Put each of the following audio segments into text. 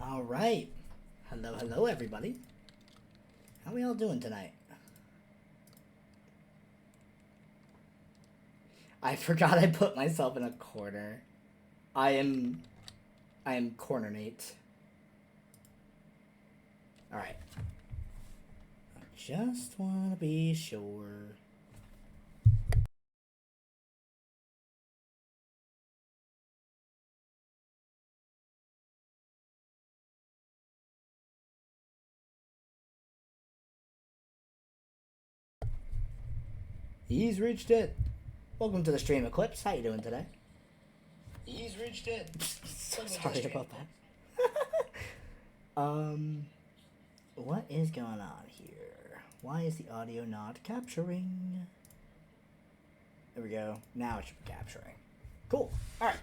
All right. Hello, hello, everybody. How we all doing tonight? I forgot I put myself in a corner. I am corner Nate. All right. I just want to be sure. He's reached it. Welcome to the stream, Eclipse. How you doing today? He's reached it. So sorry about that. What is going on here? Why is the audio not capturing? There we go. Now it should be capturing. Cool. All right.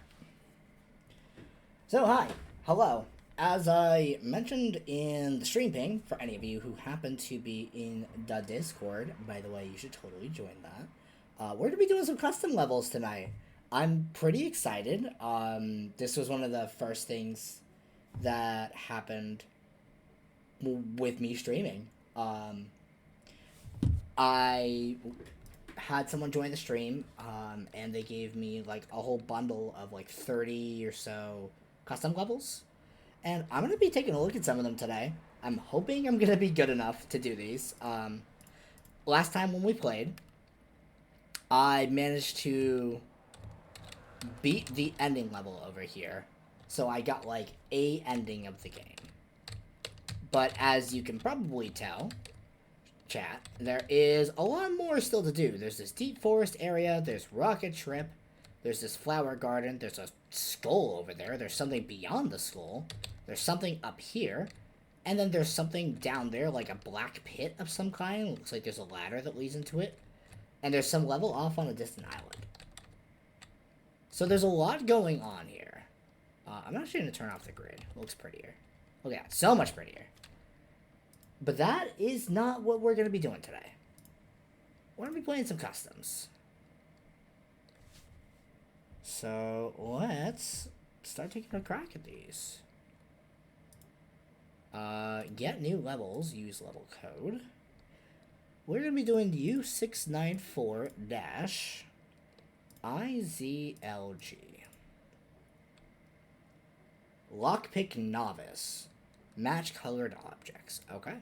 So hi, hello. As I mentioned in the stream ping, for any of you who happen to be in the Discord, by the way, you should totally join that. We're gonna be doing some custom levels tonight. I'm pretty excited. This was one of the first things that happened with me streaming. I had someone join the stream, and they gave me like a whole bundle of like 30 or so custom levels, and I'm gonna be taking a look at some of them today. I'm hoping I'm gonna be good enough to do these. Last time when we played, I managed to beat the ending level over here, so I got like a ending of the game. But as you can probably tell, chat, there is a lot more still to do. There's this deep forest area, there's rocket trip, There's this flower garden. There's a skull over there. There's something beyond the skull. There's something up here. And then there's something down there, like a black pit of some kind. Looks like there's a ladder that leads into it. And there's some level off on a distant island. So there's a lot going on here. I'm actually going to turn off the grid. It looks prettier. Look at that. So much prettier. But that is not what we're going to be doing today. We're going to be playing some customs. So let's start taking a crack at these. Get new levels, use level code. We're going to be doing U694-IZLG. Lockpick Novice. Match colored objects. Okay.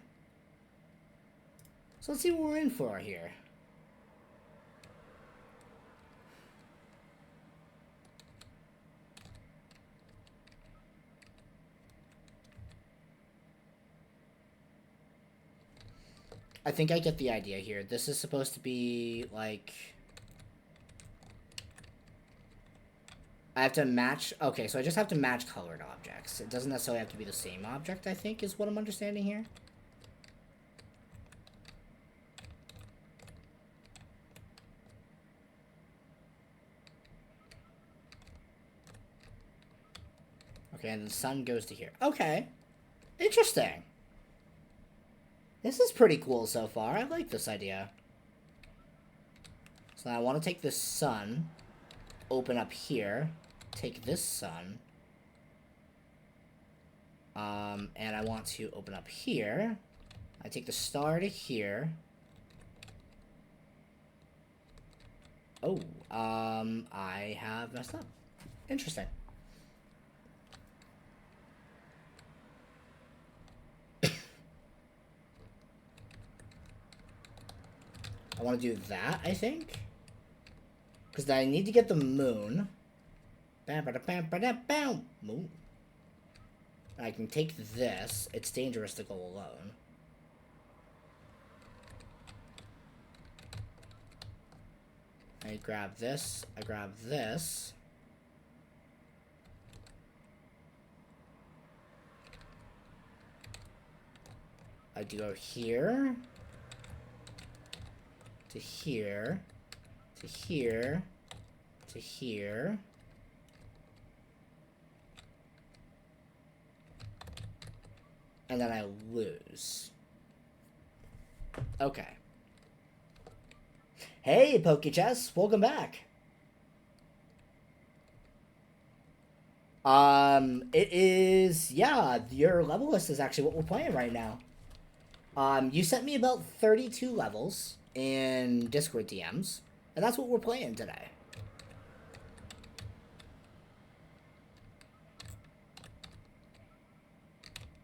So let's see what we're in for here. I think I get the idea here. This is supposed to be, like... I have to match... Okay, so I just have to match colored objects. It doesn't necessarily have to be the same object, I think, is what I'm understanding here. Okay, and the sun goes to here. Okay. Interesting. This is pretty cool so far. I like this idea. So now I want to take this sun, open up here, take this sun, and I want to open up here. I take the star to here. Oh, I have messed up. Interesting. I want to do that, I think. Because I need to get the moon. Moon. I can take this. It's dangerous to go alone. I grab this. I grab this. I do go here. To here. To here. To here. And then I lose. Okay. Hey, PokeChess, welcome back. It is, yeah, your level list is actually what we're playing right now. You sent me about 32 levels in Discord DMs, and that's what we're playing today.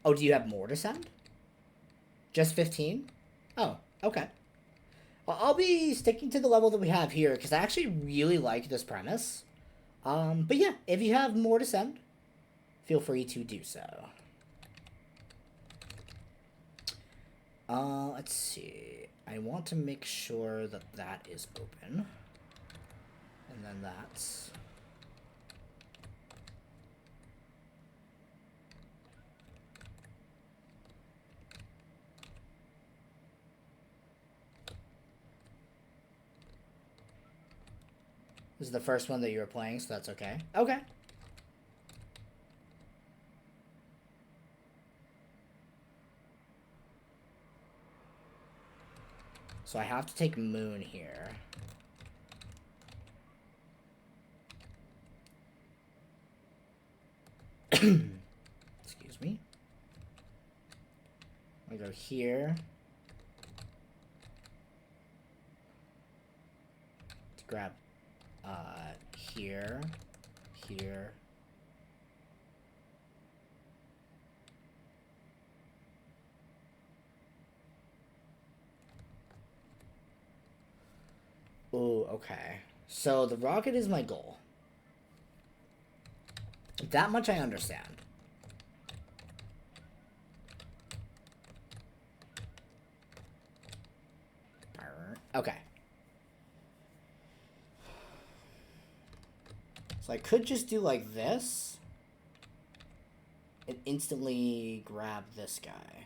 Oh, do you have more to send? Just 15? Oh, okay. Well, I'll be sticking to the level that we have here, because I actually really like this premise. But yeah, if you have more to send, feel free to do so. Let's see. I want to make sure that that is open. And then that's... This is the first one that you were playing, so that's okay. Okay. So I have to take Moon here. Excuse me. I go here. To grab here, here. Oh, okay. So the rocket is my goal. That much I understand. Okay. So I could just do like this and instantly grab this guy.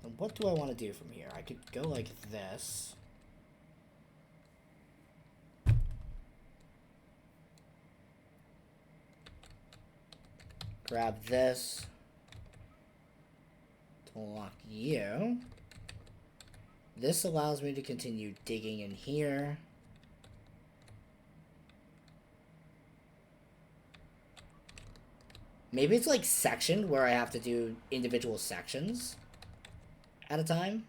And what do I want to do from here? I could go like this. Grab this to unlock you. This allows me to continue digging in here. Maybe it's like sectioned where I have to do individual sections at a time.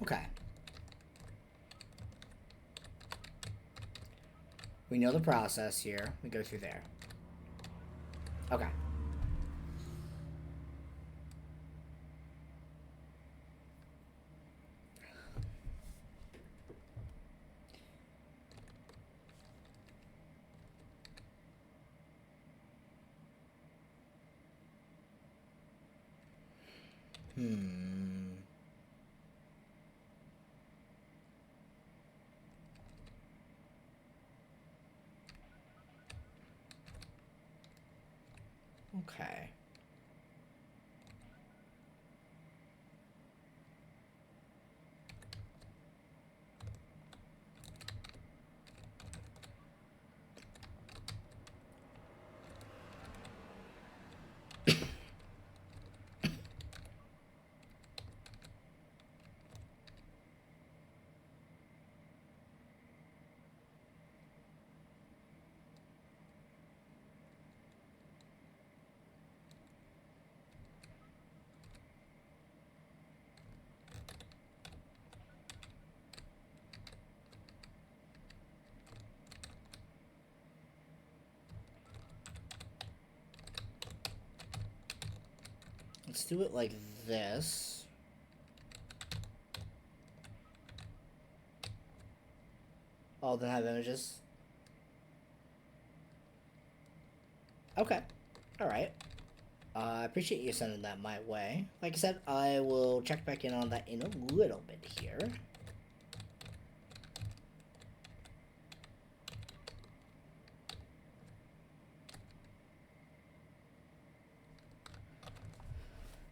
Okay. We know the process here. We go through there. Okay. Okay. Let's do it like this. All then have images. Okay. Alright. I appreciate you sending that my way. Like I said, I will check back in on that in a little bit here.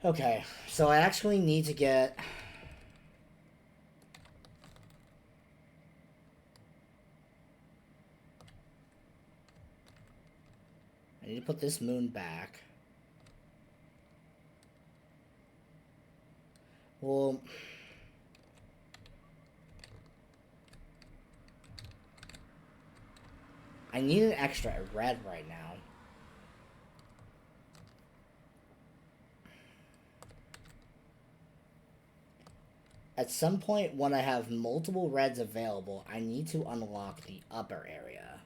Okay, so I actually need to get... I need to put this moon back. Well... I need an extra red right now. At some point, when I have multiple reds available, I need to unlock the upper area.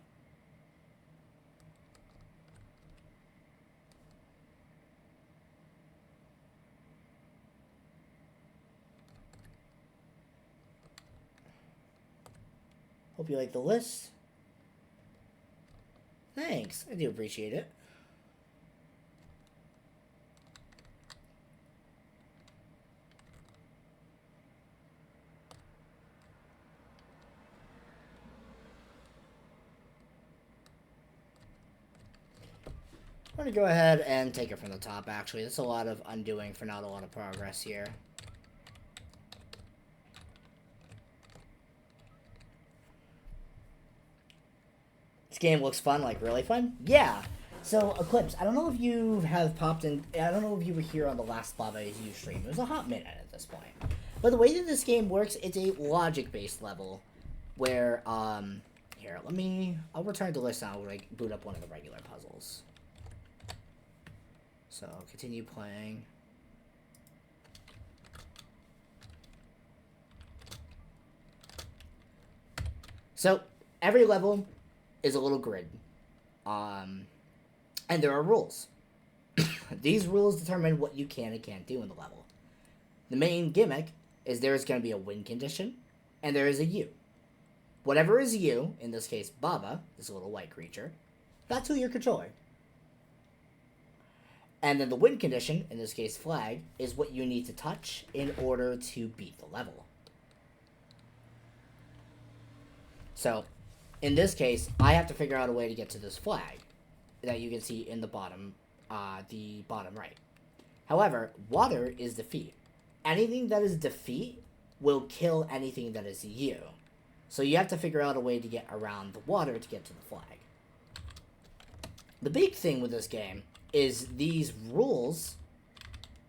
Hope you like the list. Thanks, I do appreciate it. I'm going to go ahead and take it from the top, actually. That's a lot of undoing for not a lot of progress here. This game looks fun, like really fun? Yeah. So, Eclipse, I don't know if you have popped in... I don't know if you were here on the last Bob I U stream. It was a hot minute at this point. But the way that this game works, it's a logic-based level where, here, I'll return to list now, like, boot up one of the regular puzzles. So, continue playing. So, every level is a little grid, and there are rules. These rules determine what you can and can't do in the level. The main gimmick is there is going to be a win condition, and there is a U. Whatever is you, in this case Baba, this little white creature, that's who you're controlling. And then the win condition, in this case Flag, is what you need to touch in order to beat the level. So, in this case, I have to figure out a way to get to this flag that you can see in the bottom right. However, water is defeat. Anything that is defeat will kill anything that is you. So you have to figure out a way to get around the water to get to the flag. The big thing with this game is these rules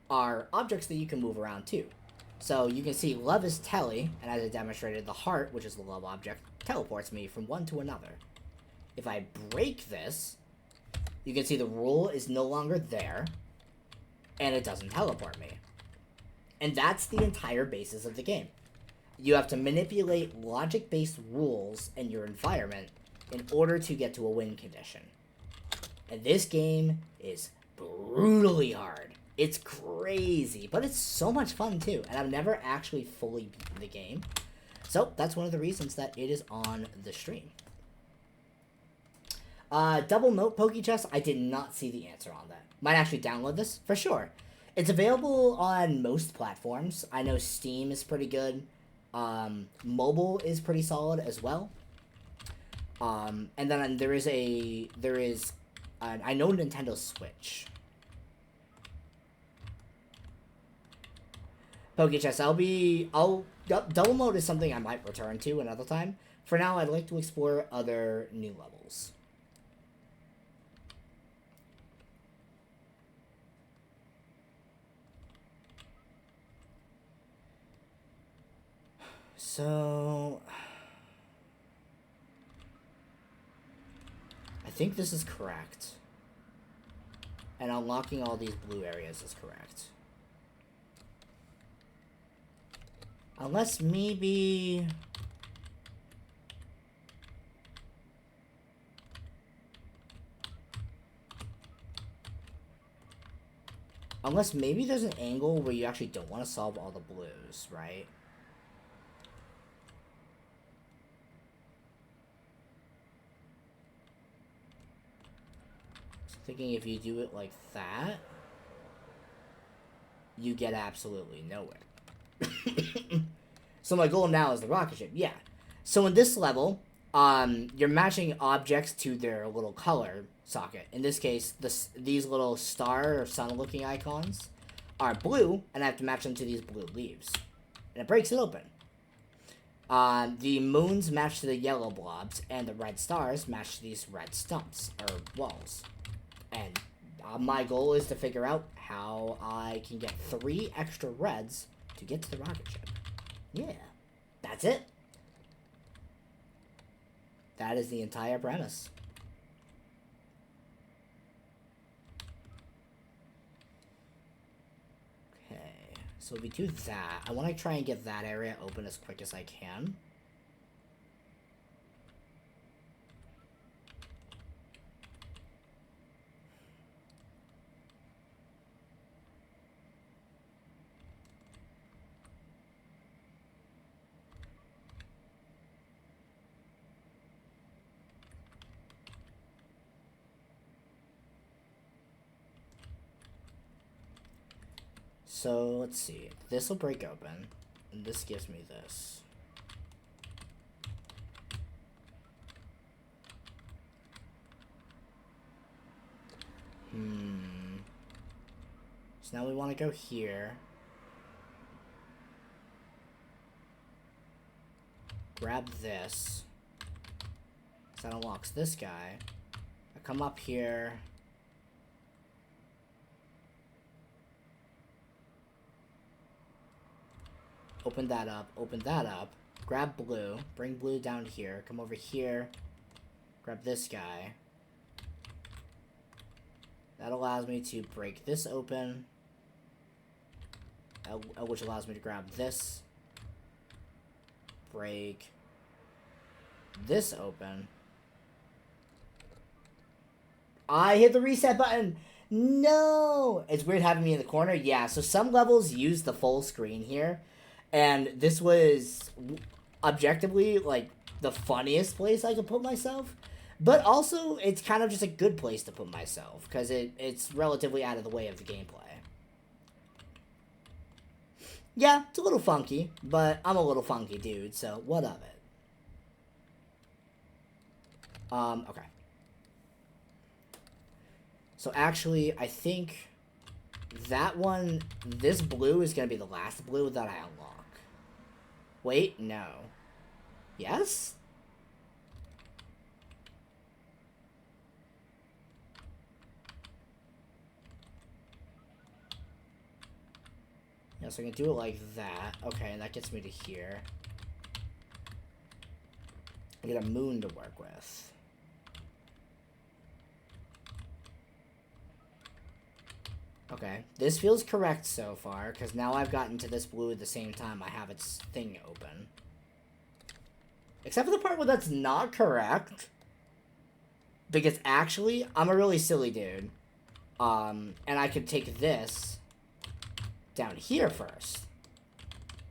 are objects that you can move around too. So you can see love is tele, and as I demonstrated, the heart, which is the love object, teleports me from one to another. If I break this, you can see the rule is no longer there, and it doesn't teleport me. And that's the entire basis of the game. You have to manipulate logic-based rules in your environment in order to get to a win condition. And this game is brutally hard. It's crazy, but it's so much fun too. And I've never actually fully beaten the game. So that's one of the reasons that it is on the stream. Double Note Pokechess, I did not see the answer on that. Might actually download this, for sure. It's available on most platforms. I know Steam is pretty good. Mobile is pretty solid as well. And then I know Nintendo Switch. Pokechess, Double Mode is something I might return to another time. For now, I'd like to explore other new levels. So, I think this is correct. And unlocking all these blue areas is correct. Unless maybe... Unless maybe there's an angle where you actually don't want to solve all the blues, right? Thinking if you do it like that, you get absolutely nowhere. So my goal now is the rocket ship, yeah. So in this level, you're matching objects to their little color socket. In this case, these little star or sun-looking icons are blue, and I have to match them to these blue leaves. And it breaks it open. The moons match to the yellow blobs, and the red stars match to these red stumps, or walls. And my goal is to figure out how I can get 3 extra reds to get to the rocket ship. Yeah, that's it. That is the entire premise. Okay, so if we do that, I want to try and get that area open as quick as I can. So, let's see. This will break open, and this gives me this. So now we want to go here. Grab this. So that unlocks this guy. I come up here. Open that up, grab blue, bring blue down here, come over here, grab this guy. That allows me to break this open, which allows me to grab this, break, this open. I hit the reset button. No! It's weird having me in the corner. Yeah, so some levels use the full screen here. And this was objectively, like, the funniest place I could put myself. But also, it's kind of just a good place to put myself. Because it's relatively out of the way of the gameplay. Yeah, it's a little funky. But I'm a little funky dude, so what of it? Okay. So actually, I think that one, this blue is going to be the last blue that I unlock. Wait, no. Yes? Yeah, so I can do it like that. Okay, and that gets me to here. I get a moon to work with. Okay, this feels correct so far, because now I've gotten to this blue at the same time I have its thing open. Except for the part where that's not correct. Because actually, I'm a really silly dude. And I could take this down here first.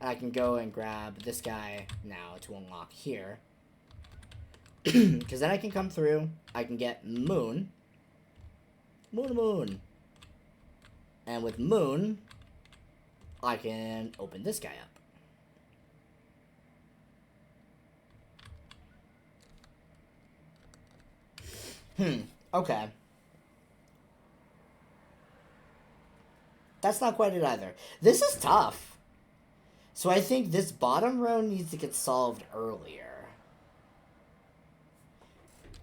And I can go and grab this guy now to unlock here. Because then I can come through, I can get moon. Moon. And with moon, I can open this guy up. Okay. That's not quite it either. This is tough. So I think this bottom row needs to get solved earlier.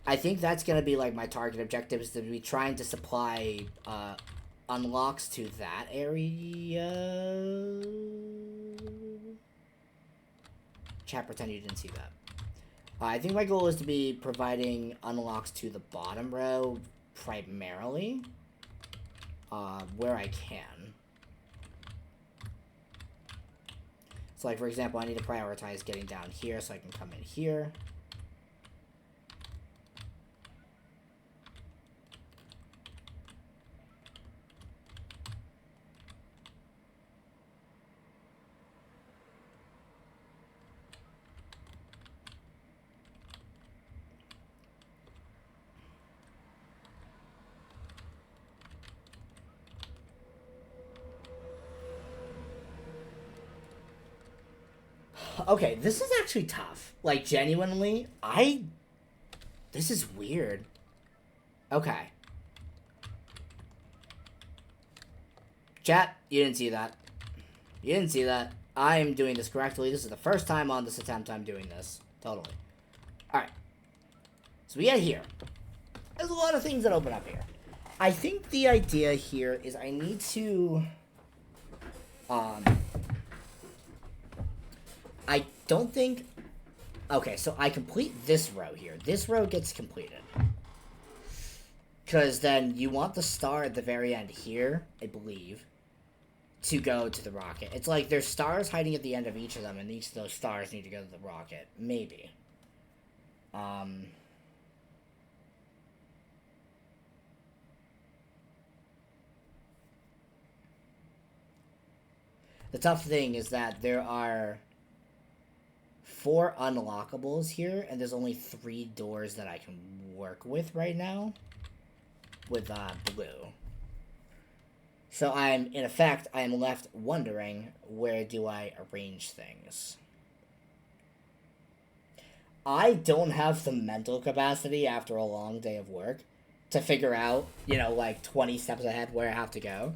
I think that's going to be like my target objective, is to be trying to supply unlocks to that area. Chat, pretend you didn't see that. I think my goal is to be providing unlocks to the bottom row primarily, where I can. So, like, for example, I need to prioritize getting down here so I can come in here. Okay, this is actually tough. Like, genuinely, this is weird. Okay. Chat, you didn't see that. You didn't see that. I am doing this correctly. This is the first time on this attempt I'm doing this. Totally. Alright. So we get here. There's a lot of things that open up here. I think the idea here is I need to... I don't think... Okay, so I complete this row here. This row gets completed. Because then you want the star at the very end here, I believe, to go to the rocket. It's like there's stars hiding at the end of each of them, and each of those stars need to go to the rocket. Maybe. The tough thing is that there are 4 unlockables here, and there's only 3 doors that I can work with right now with blue. So in effect, I'm left wondering, where do I arrange things? I don't have the mental capacity after a long day of work to figure out, like 20 steps ahead where I have to go.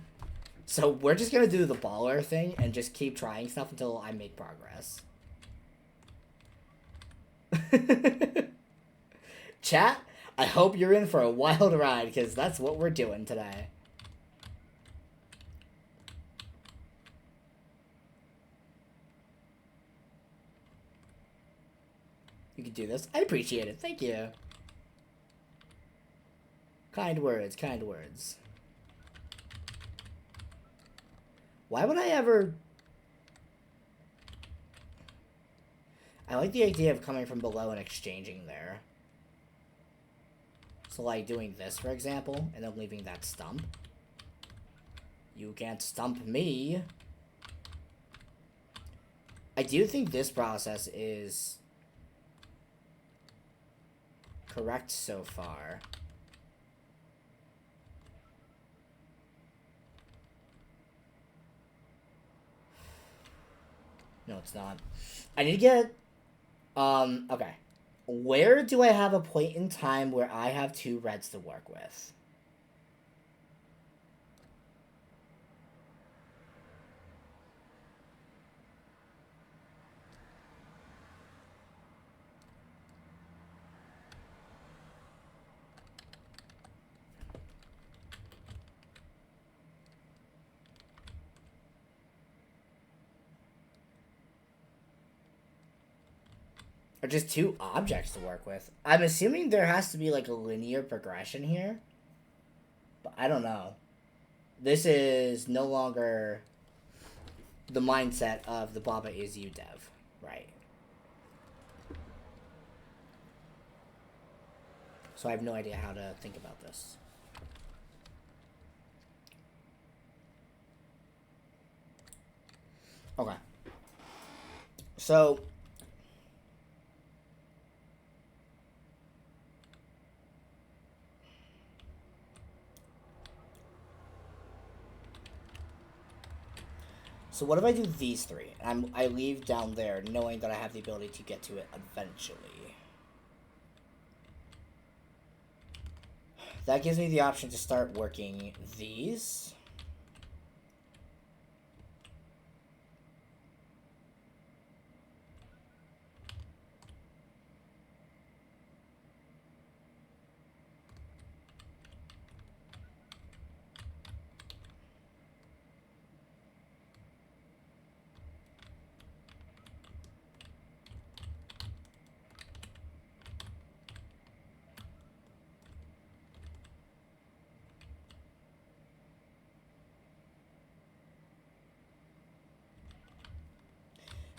So we're just going to do the baller thing and just keep trying stuff until I make progress. Chat, I hope you're in for a wild ride, because that's what we're doing today. You can do this. I appreciate it. Thank you. Kind words, kind words. Why would I ever... I like the idea of coming from below and exchanging there. So, like, doing this, for example, and then leaving that stump. You can't stump me. I do think this process is correct so far. No, it's not. I need to get... okay. Where do I have a point in time where I have 2 reds to work with? Or just 2 objects to work with. I'm assuming there has to be like a linear progression here. But I don't know. This is no longer the mindset of the Baba is you dev, right? So I have no idea how to think about this. Okay. So what if I do these 3? I leave down there knowing that I have the ability to get to it eventually. That gives me the option to start working these.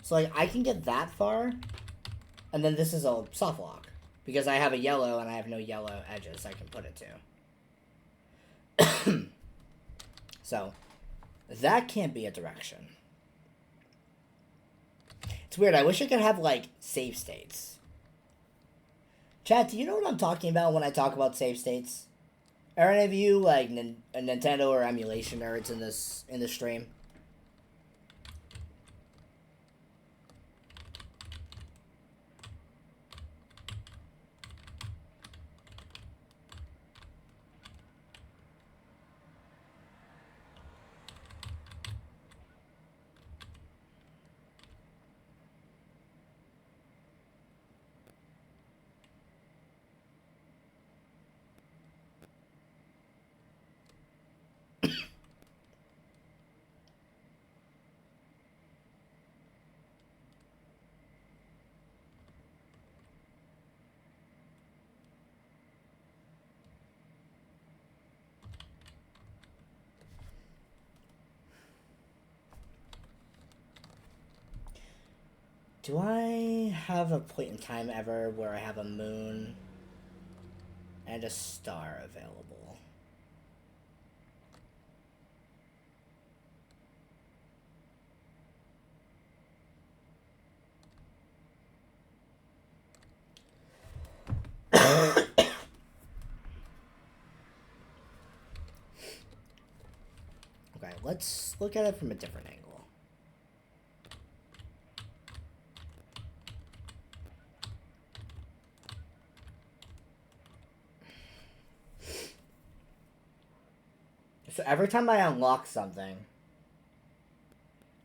So, like, I can get that far, and then this is a soft lock. Because I have a yellow, and I have no yellow edges I can put it to. So, that can't be a direction. It's weird, I wish I could have, like, save states. Chat, do you know what I'm talking about when I talk about save states? Are any of you, like, Nintendo or emulation nerds in this stream? Do I have a point in time ever where I have a moon and a star available? Okay, let's look at it from a different angle. So every time I unlock something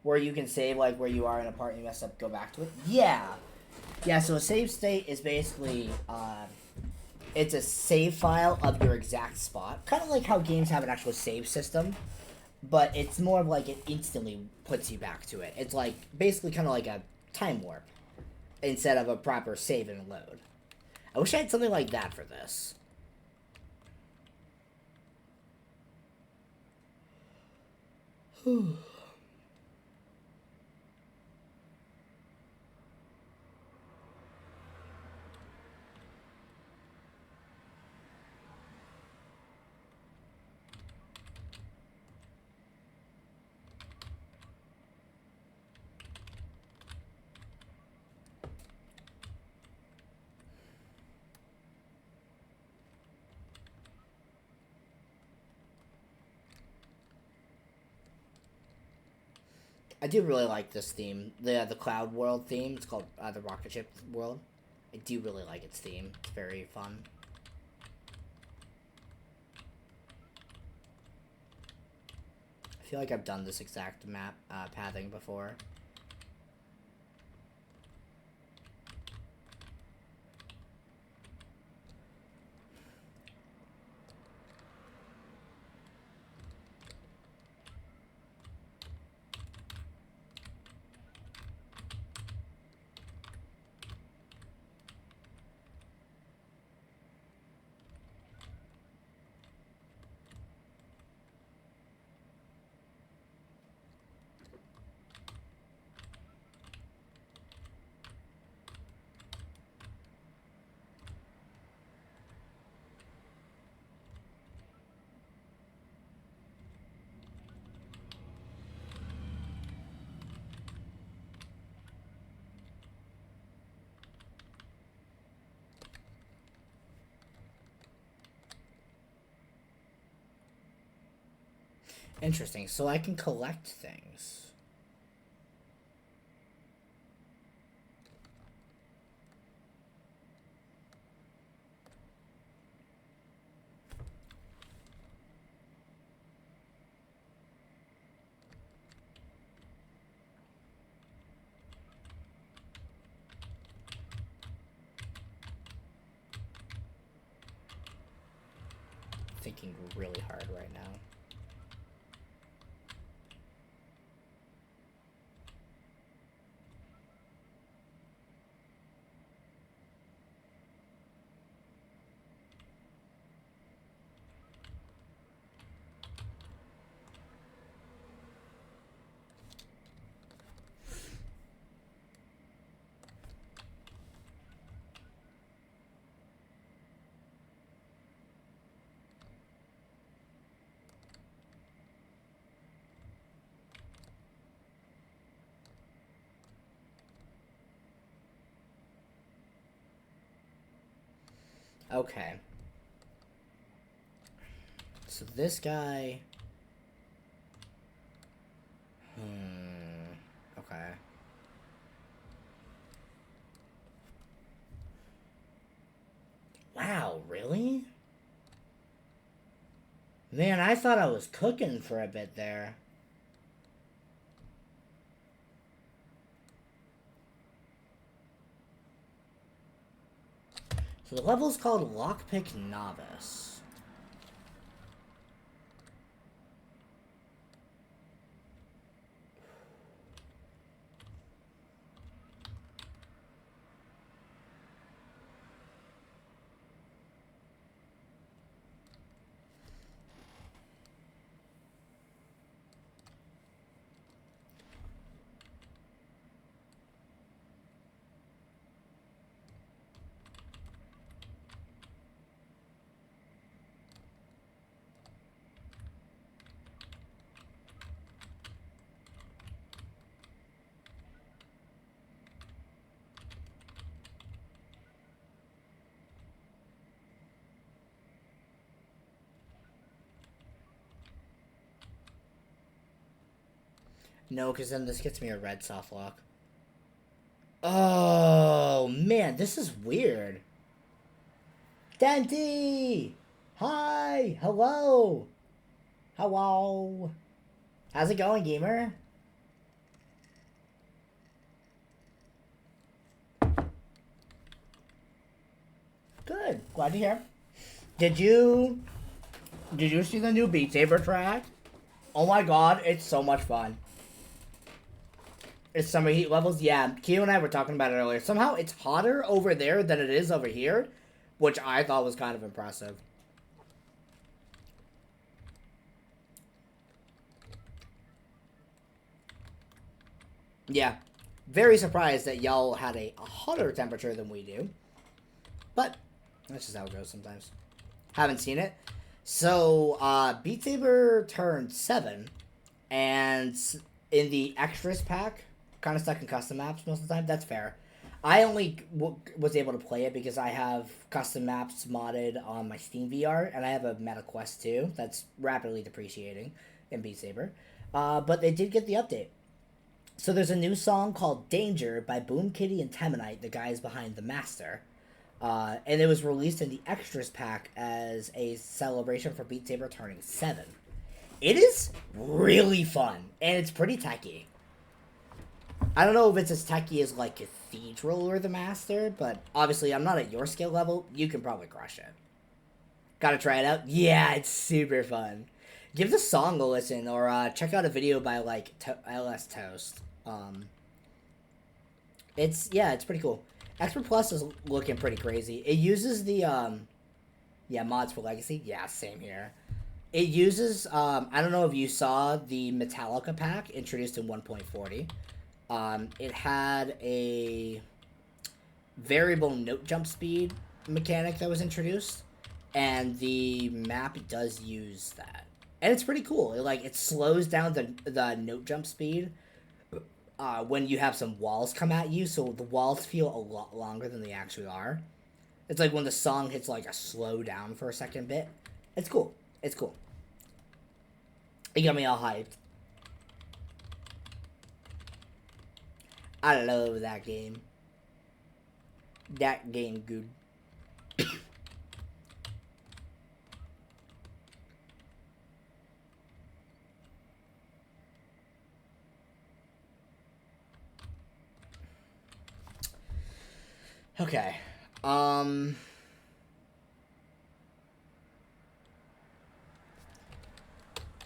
where you can save, like, where you are in a part and you mess up, go back to it? Yeah. Yeah, so a save state is basically, it's a save file of your exact spot. Kind of like how games have an actual save system, but it's more of like it instantly puts you back to it. It's like, basically kind of like a time warp instead of a proper save and load. I wish I had something like that for this. I do really like this theme, the Cloud World theme. It's called the Rocket Ship World. I do really like its theme. It's very fun. I feel like I've done this exact map pathing before. Interesting. So I can collect things. Thinking really hard right now. Okay. So this guy... Okay. Wow, really? Man, I thought I was cooking for a bit there. So the level's called Lockpick Novice. No, because then this gets me a red soft lock. Oh, man, this is weird. Dante! Hi! Hello! Hello! How's it going, gamer? Good. Glad to hear. Did you see the new Beat Saber track? Oh my god, it's so much fun. It's summer heat levels. Yeah, Keo and I were talking about it earlier. Somehow it's hotter over there than it is over here, which I thought was kind of impressive. Yeah, very surprised that y'all had a hotter temperature than we do. But that's just how it goes sometimes. Haven't seen it. So, Beat Saber turned 7, and in the extras pack, kind of stuck in custom maps most of the time. That's fair. I only was able to play it because I have custom maps modded on my Steam VR, and I have a Meta Quest 2 that's rapidly depreciating in Beat Saber. But they did get the update. So there's a new song called Danger by Boom Kitty and Temanite, the guys behind The Master. And it was released in the Extras pack as a celebration for Beat Saber turning 7. It is really fun, and it's pretty techy. I don't know if it's as techy as, like, Cathedral or The Master, but obviously I'm not at your skill level. You can probably crush it. Gotta try it out? Yeah, it's super fun. Give the song a listen, or check out a video by, like, LS Toast. It's pretty cool. Expert Plus is looking pretty crazy. It uses the, mods for Legacy. Yeah, same here. It uses, I don't know if you saw the Metallica pack introduced in 1.40. It had a variable note jump speed mechanic that was introduced, and the map does use that. And it's pretty cool. It slows down the note jump speed when you have some walls come at you, so the walls feel a lot longer than they actually are. It's like when the song hits like a slow down for a second bit. It's cool. It's cool. It got me all hyped. I love that game. That game good. Okay.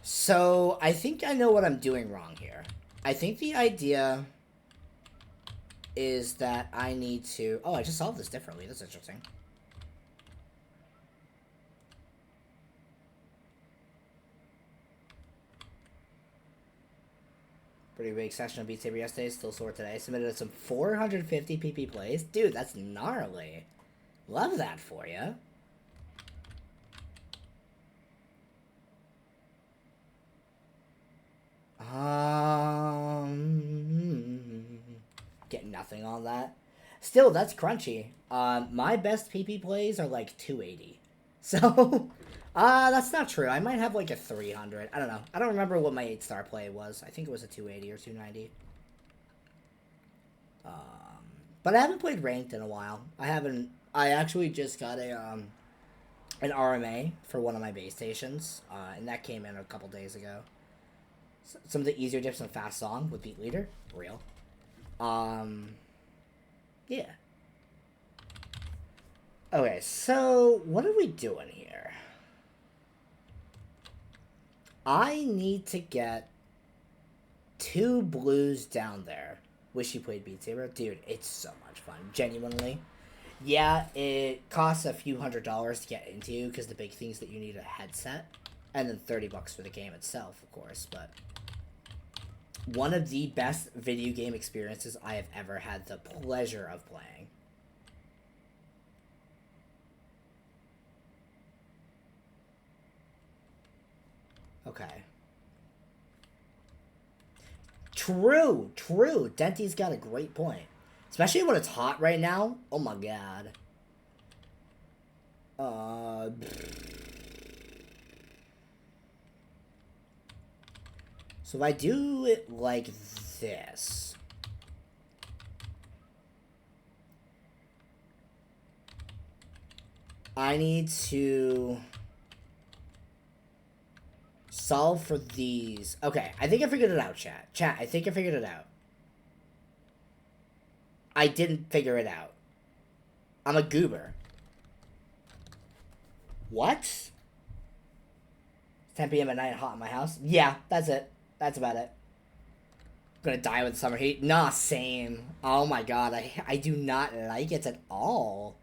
So, I think I know what I'm doing wrong here. I think the idea is that I need to... Oh, I just solved this differently. That's interesting. Pretty big session of Beat Saber yesterday. Still sore today. Submitted some 450 PP plays. Dude, that's gnarly. Love that for you. Get nothing on that. Still, that's crunchy. My best PP plays are like 280. So, that's not true. I might have like a 300. I don't know. I don't remember what my 8-star play was. I think it was a 280 or 290. But I haven't played ranked in a while. I actually just got an RMA for one of my base stations, and that came in a couple days ago. Some of the easier dips on Fast Song with Beat Leader, real. Yeah. Okay, so what are we doing here? I need to get 2 blues down there. Wish you played Beat Saber. Dude, it's so much fun. Genuinely. Yeah, it costs a few $100s to get into, because the big thing is that you need a headset. And then $30 for the game itself, of course, but... One of the best video game experiences I have ever had the pleasure of playing. Okay. True. Denty's got a great point. Especially when it's hot right now. Oh my god. So if I do it like this... I need to... solve for these. Okay, I think I figured it out, chat. Chat, I think I figured it out. I didn't figure it out. I'm a goober. What? 10 p.m. at night, hot in my house? Yeah, that's it. That's about it. I'm gonna die with summer heat. Nah, same. Oh my god, I do not like it at all.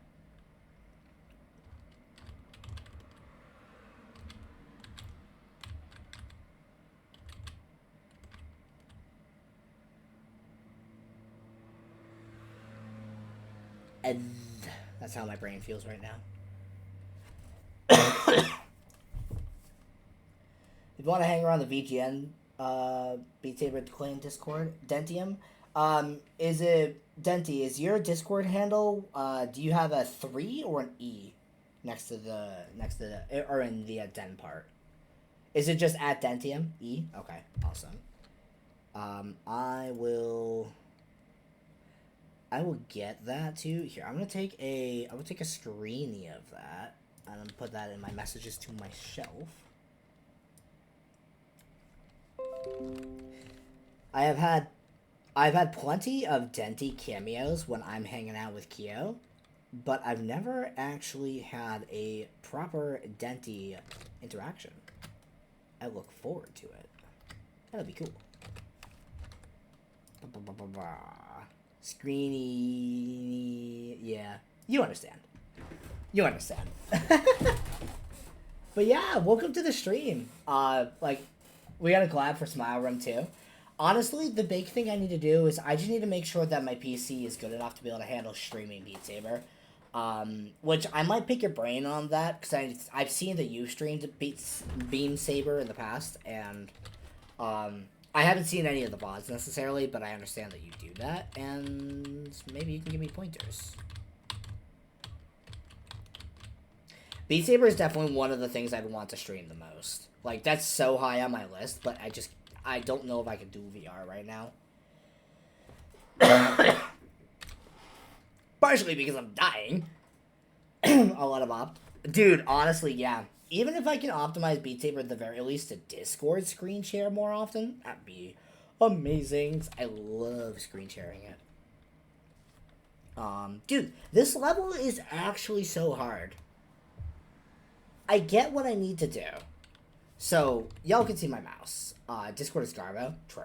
And that's how my brain feels right now. If you want to hang around the VGN Beat Saber Claim Discord, Dentium, is it Denty? Is your Discord handle? Do you have a 3 or an E next to the or in the den part? Is it just at Dentium E? Okay, awesome. I will get that too. Here, I'm gonna take a screenie of that, and I'm gonna put that in my messages to myself. I've had plenty of Denty cameos when I'm hanging out with Kyo, but I've never actually had a proper Denty interaction. I look forward to it. That'll be cool. Screeny, yeah, you understand. You understand. But yeah, welcome to the stream. Like, we got a collab for Smile Room too. Honestly, the big thing I need to do is I just need to make sure that my PC is good enough to be able to handle streaming Beat Saber. Which I might pick your brain on that, because I've seen that you streamed Beam Saber in the past, and I haven't seen any of the VODs necessarily, but I understand that you do that, and maybe you can give me pointers. Beat Saber is definitely one of the things I'd want to stream the most. Like, that's so high on my list, but I don't know if I can do VR right now. Partially because I'm dying. A lot of Dude, honestly, yeah. Even if I can optimize Beat Saber at the very least to Discord screen share more often, that'd be amazing. I love screen sharing it. Dude, this level is actually so hard. I get what I need to do. So, y'all can see my mouse. Discord is Garbo. True.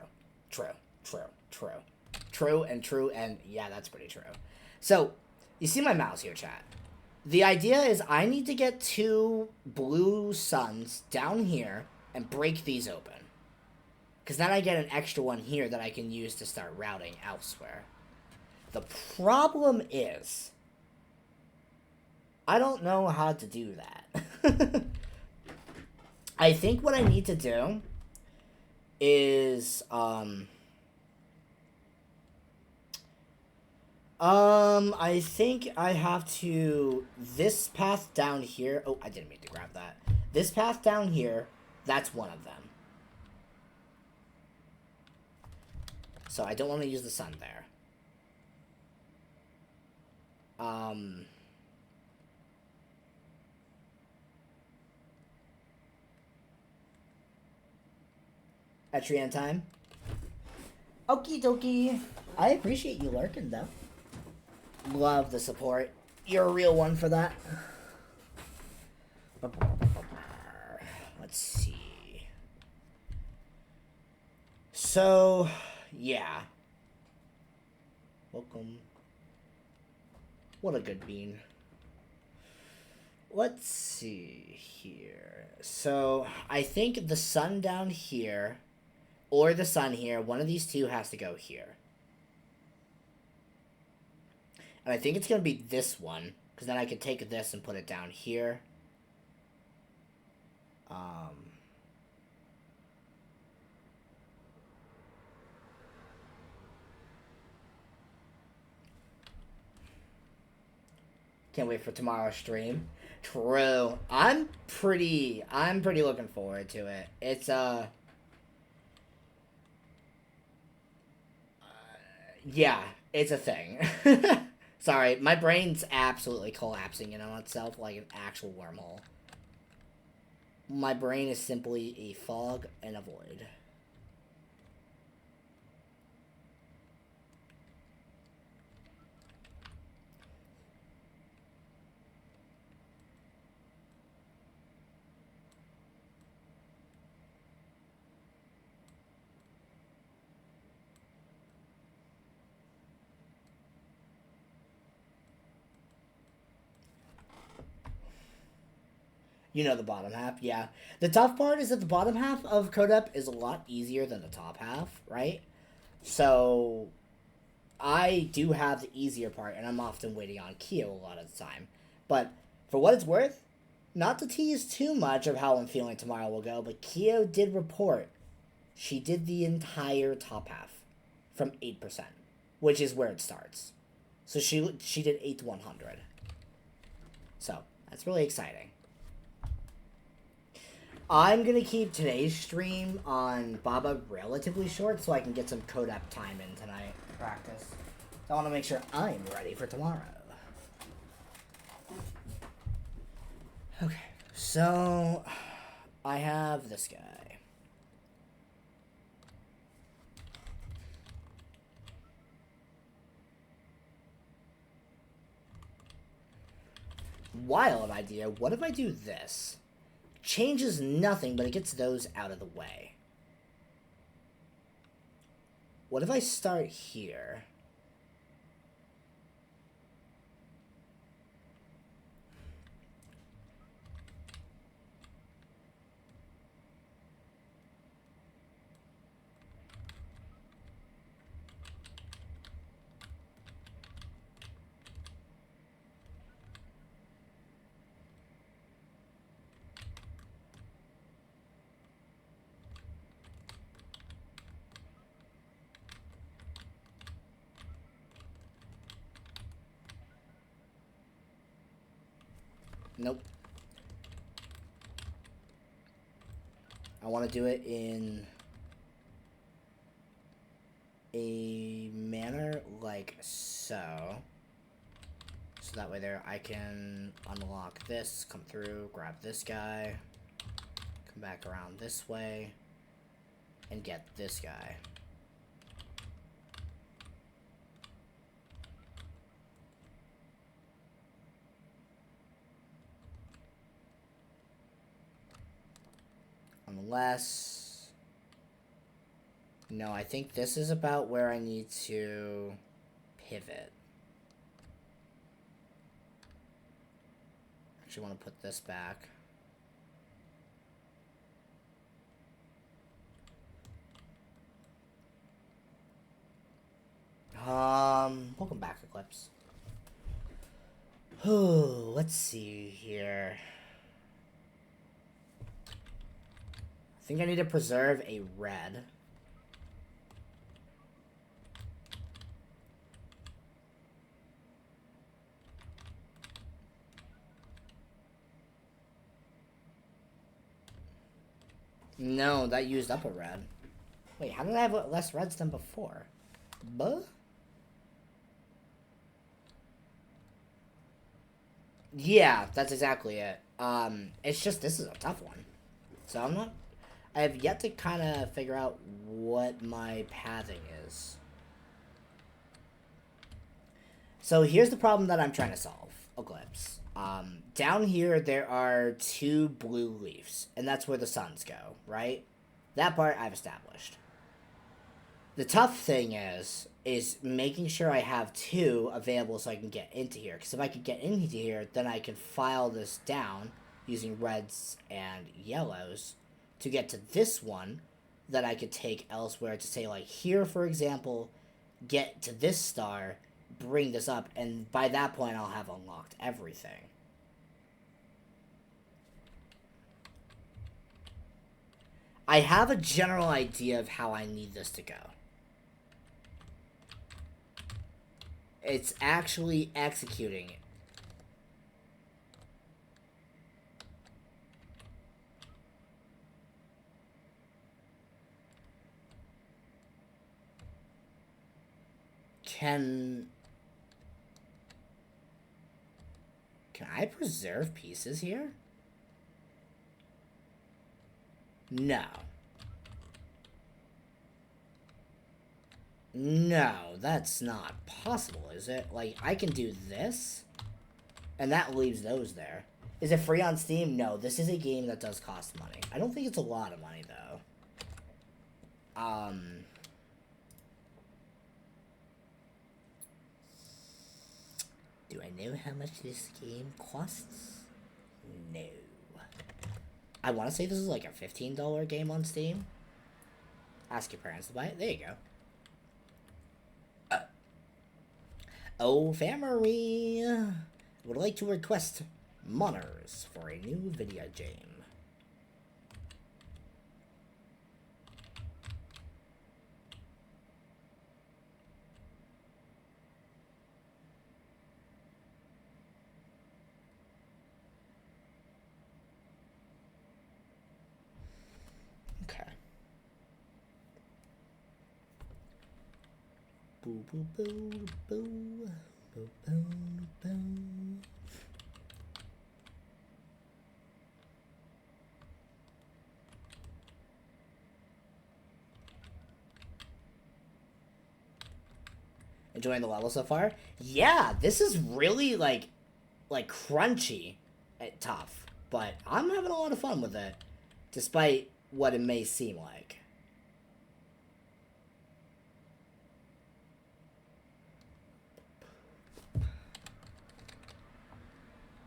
True, and yeah, that's pretty true. So, you see my mouse here, chat. The idea is I need to get 2 blue suns down here and break these open. Because then I get an extra one here that I can use to start routing elsewhere. The problem is, I don't know how to do that. I think what I need to do is, I think I have to, this path down here, oh, I didn't mean to grab that. This path down here, that's one of them. So I don't want to use the sun there. Etrian time. Okie dokie. I appreciate you lurking, though. Love the support. You're a real one for that. Let's see. So, yeah. Welcome. What a good bean. Let's see here. So, I think the sun down here, or the sun here, one of these two has to go here. And I think it's going to be this one, because then I can take this and put it down here. Can't wait for tomorrow's stream. True. I'm pretty looking forward to it. It's, yeah, it's a thing. Sorry, my brain's absolutely collapsing in on itself like an actual wormhole. My brain is simply a fog and a void. You know the bottom half, yeah. The tough part is that the bottom half of Codep is a lot easier than the top half, right? So, I do have the easier part, and I'm often waiting on Kyo a lot of the time. But, for what it's worth, not to tease too much of how I'm feeling tomorrow will go, but Kyo did report she did the entire top half from 8%, which is where it starts. So, she did 8 to 100. So, that's really exciting. I'm gonna keep today's stream on Baba relatively short so I can get some code app time in tonight. Practice. I want to make sure I'm ready for tomorrow. Okay, so I have this guy. Wild idea. What if I do this? Changes nothing, but it gets those out of the way. What if I start here? Nope. I want to do it in a manner like so. So that way there I can unlock this, come through, grab this guy, come back around this way, and get this guy. Unless... No, I think this is about where I need to pivot. Actually want to put this back. Welcome back, Eclipse. Oh, let's see here. I think I need to preserve a red. No, that used up a red. Wait, how did I have less reds than before? Buh? Yeah, that's exactly it. It's just this is a tough one. So I have yet to kind of figure out what my pathing is. So here's the problem that I'm trying to solve, Eclipse. Down here there are 2 blue leaves, and that's where the suns go, right? That part I've established. The tough thing is making sure I have 2 available so I can get into here. Because if I could get into here, then I can file this down using reds and yellows to get to this one that I could take elsewhere to say, like, here, for example, get to this star, bring this up, and by that point I'll have unlocked everything. I have a general idea of how I need this to go. It's actually executing it. Can I preserve pieces here? No. No, that's not possible, is it? Like, I can do this, and that leaves those there. Is it free on Steam? No, this is a game that does cost money. I don't think it's a lot of money, though. Do I know how much this game costs? No. I want to say this is like a $15 game on Steam. Ask your parents to buy it. There you go. Oh, family! Would like to request monitors for a new video game. boo, boo, boo, boo, boo, boo. Enjoying the level so far? Yeah, this is really like crunchy and tough, but I'm having a lot of fun with it, despite what it may seem like.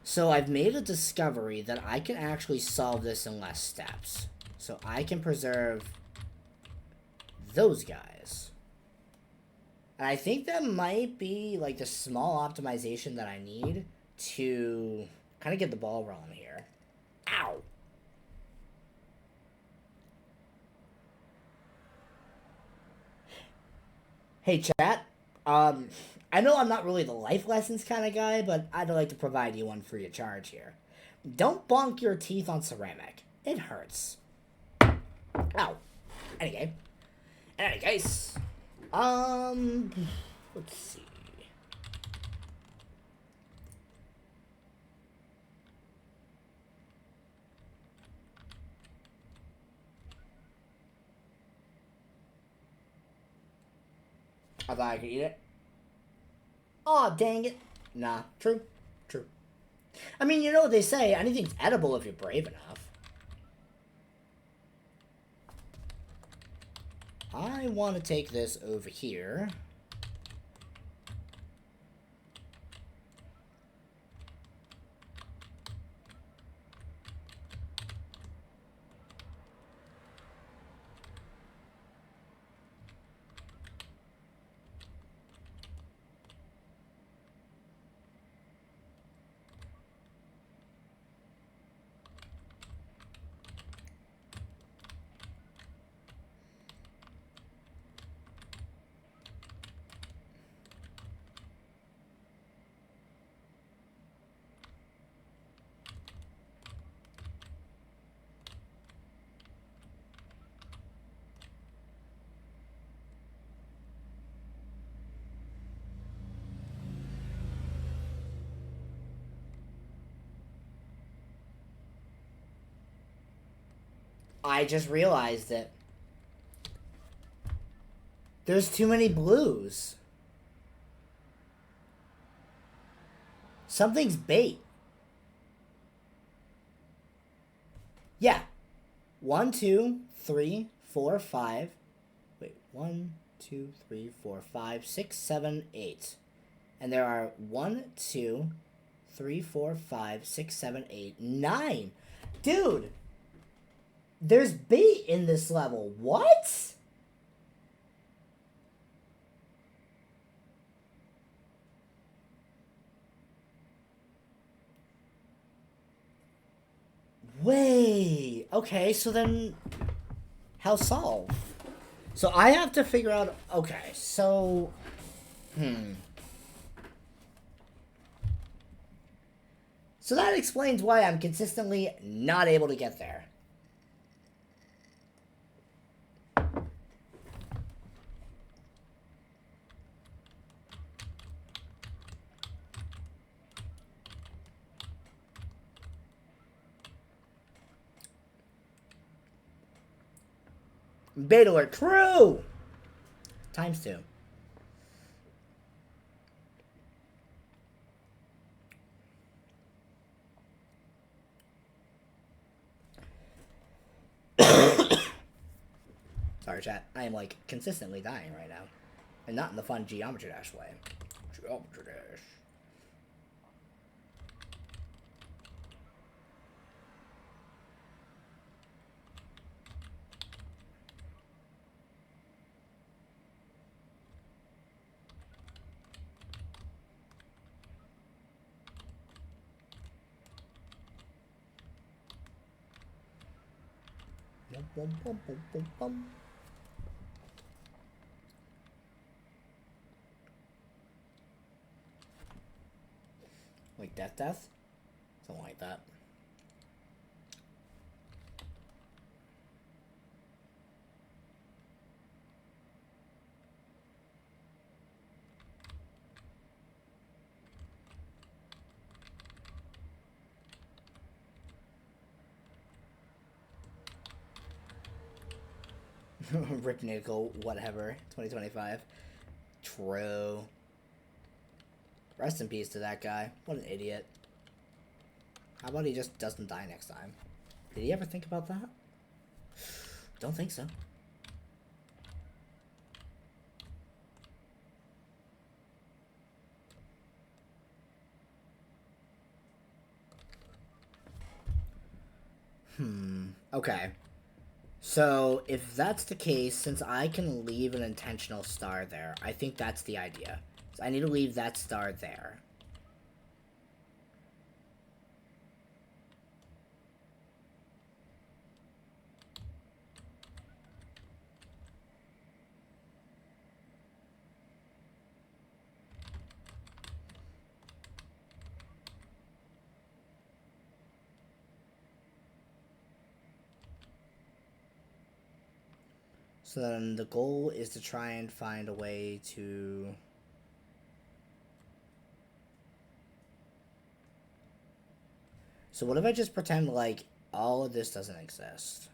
So I've made a discovery that I can actually solve this in less steps. So I can preserve those guys. And I think that might be like the small optimization that I need to kind of get the ball rolling here. Ow! Hey chat, I know I'm not really the life lessons kind of guy, but I'd like to provide you one free of charge here. Don't bonk your teeth on ceramic. It hurts. Ow. Anyway. In any case, let's see. I thought I could eat it. Aw, dang it. Nah, true. True. I mean, you know what they say, anything's edible if you're brave enough. I want to take this over here. I just realized that there's too many blues. Something's bait. Yeah. 1, 2, 3, 4, 5. Wait, 1, 2, 3, 4, 5, 6, 7, 8. And there are 1, 2, 3, 4, 5, 6, 7, 8, 9. Dude! There's bait in this level. What? Wait. Okay, so then how solve? So I have to figure out. Okay, so So that explains why I'm consistently not able to get there. Bait alert, true! ×2. Sorry, chat. I am, like, consistently dying right now. And not in the fun Geometry Dash way. Geometry Dash. Bum, bum, bum, bum, bum. Like death? Something like that. Rip Nickel, whatever. 2025. True. Rest in peace to that guy. What an idiot. How about he just doesn't die next time? Did he ever think about that? Don't think so. Okay. So, if that's the case, since I can leave an intentional star there, I think that's the idea. So I need to leave that star there. So then the goal is to try and find a way to... So what if I just pretend like all of this doesn't exist?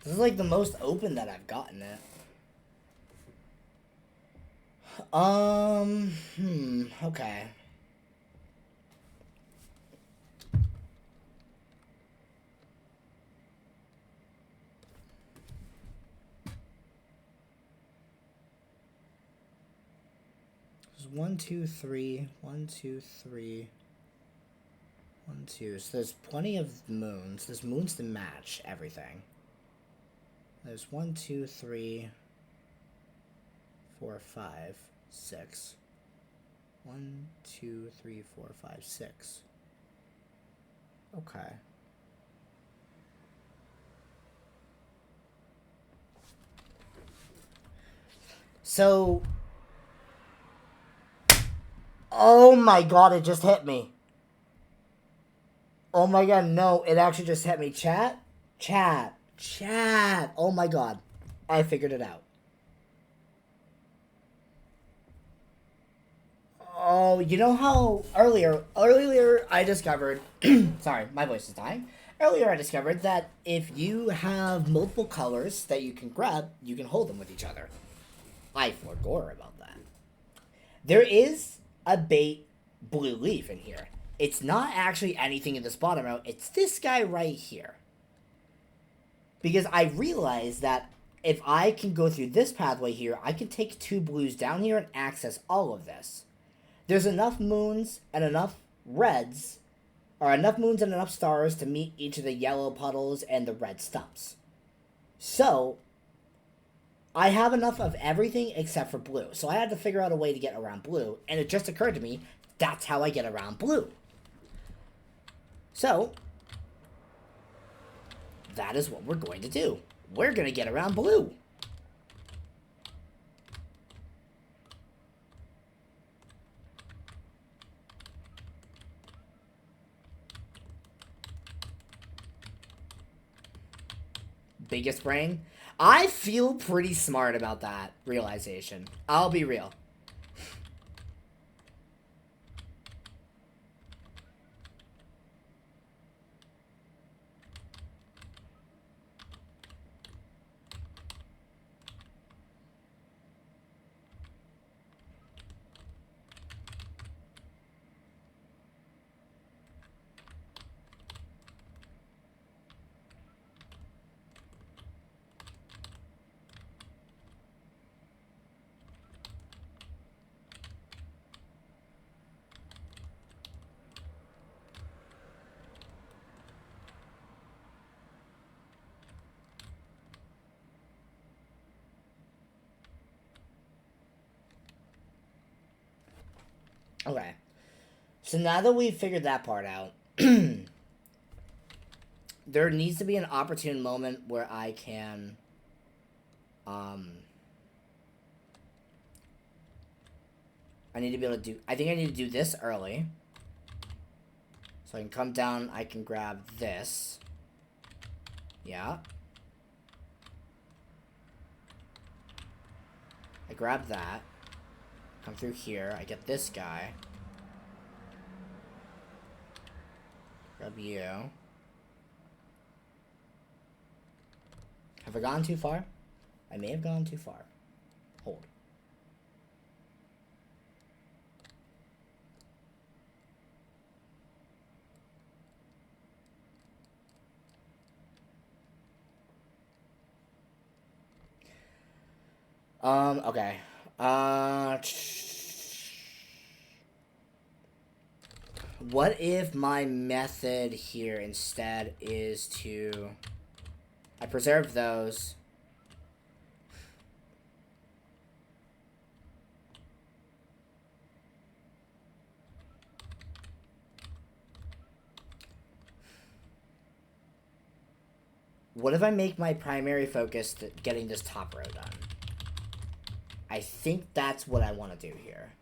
This is like the most open that I've gotten it. Okay. There's 1, 2, 3, 1, 2, 3, 1, 2. So there's plenty of moons. There's moons to match everything. There's 1, 2, 3, 4, 5, 6. 1, 2, 3, 4, 5, 6. Okay. So, oh my god, it just hit me. Oh my god, no, it actually just hit me. Chat. Oh my god. I figured it out. Oh, you know how earlier I discovered, sorry, my voice is dying. Earlier I discovered that if you have multiple colors that you can grab, you can hold them with each other. I forgot about that. There is a bait blue leaf in here. It's not actually anything in this bottom row. It's this guy right here. Because I realized that if I can go through this pathway here, I can take 2 blues down here and access all of this. There's enough moons and enough reds, or enough moons and enough stars to meet each of the yellow puddles and the red stumps. So, I have enough of everything except for blue. So I had to figure out a way to get around blue, and it just occurred to me, that's how I get around blue. So, that is what we're going to do. We're gonna get around blue. Biggest brain? I feel pretty smart about that realization. I'll be real. Okay. So now that we've figured that part out, there needs to be an opportune moment where I can, I need to be able to do, I think I need to do this early. So I can come down, I can grab this. Yeah. I grab that. Come through here, I get this guy. Grab you. Have I gone too far? I may have gone too far. Hold. Okay. What if my method here instead is to... I preserved those. What if I make my primary focus getting this top row done? I think that's what I want to do here.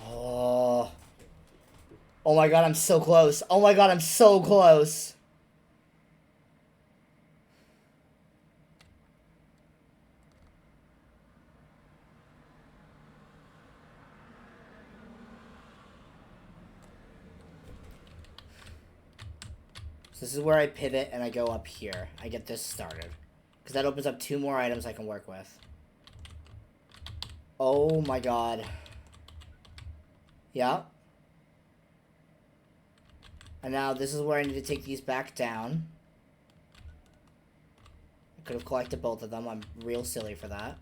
Oh. Oh my god, I'm so close. Oh my god, I'm so close. So this is where I pivot and I go up here. I get this started. Because that opens up 2 more items I can work with. Oh my god. Yeah. And now this is where I need to take these back down. I could have collected both of them. I'm real silly for that.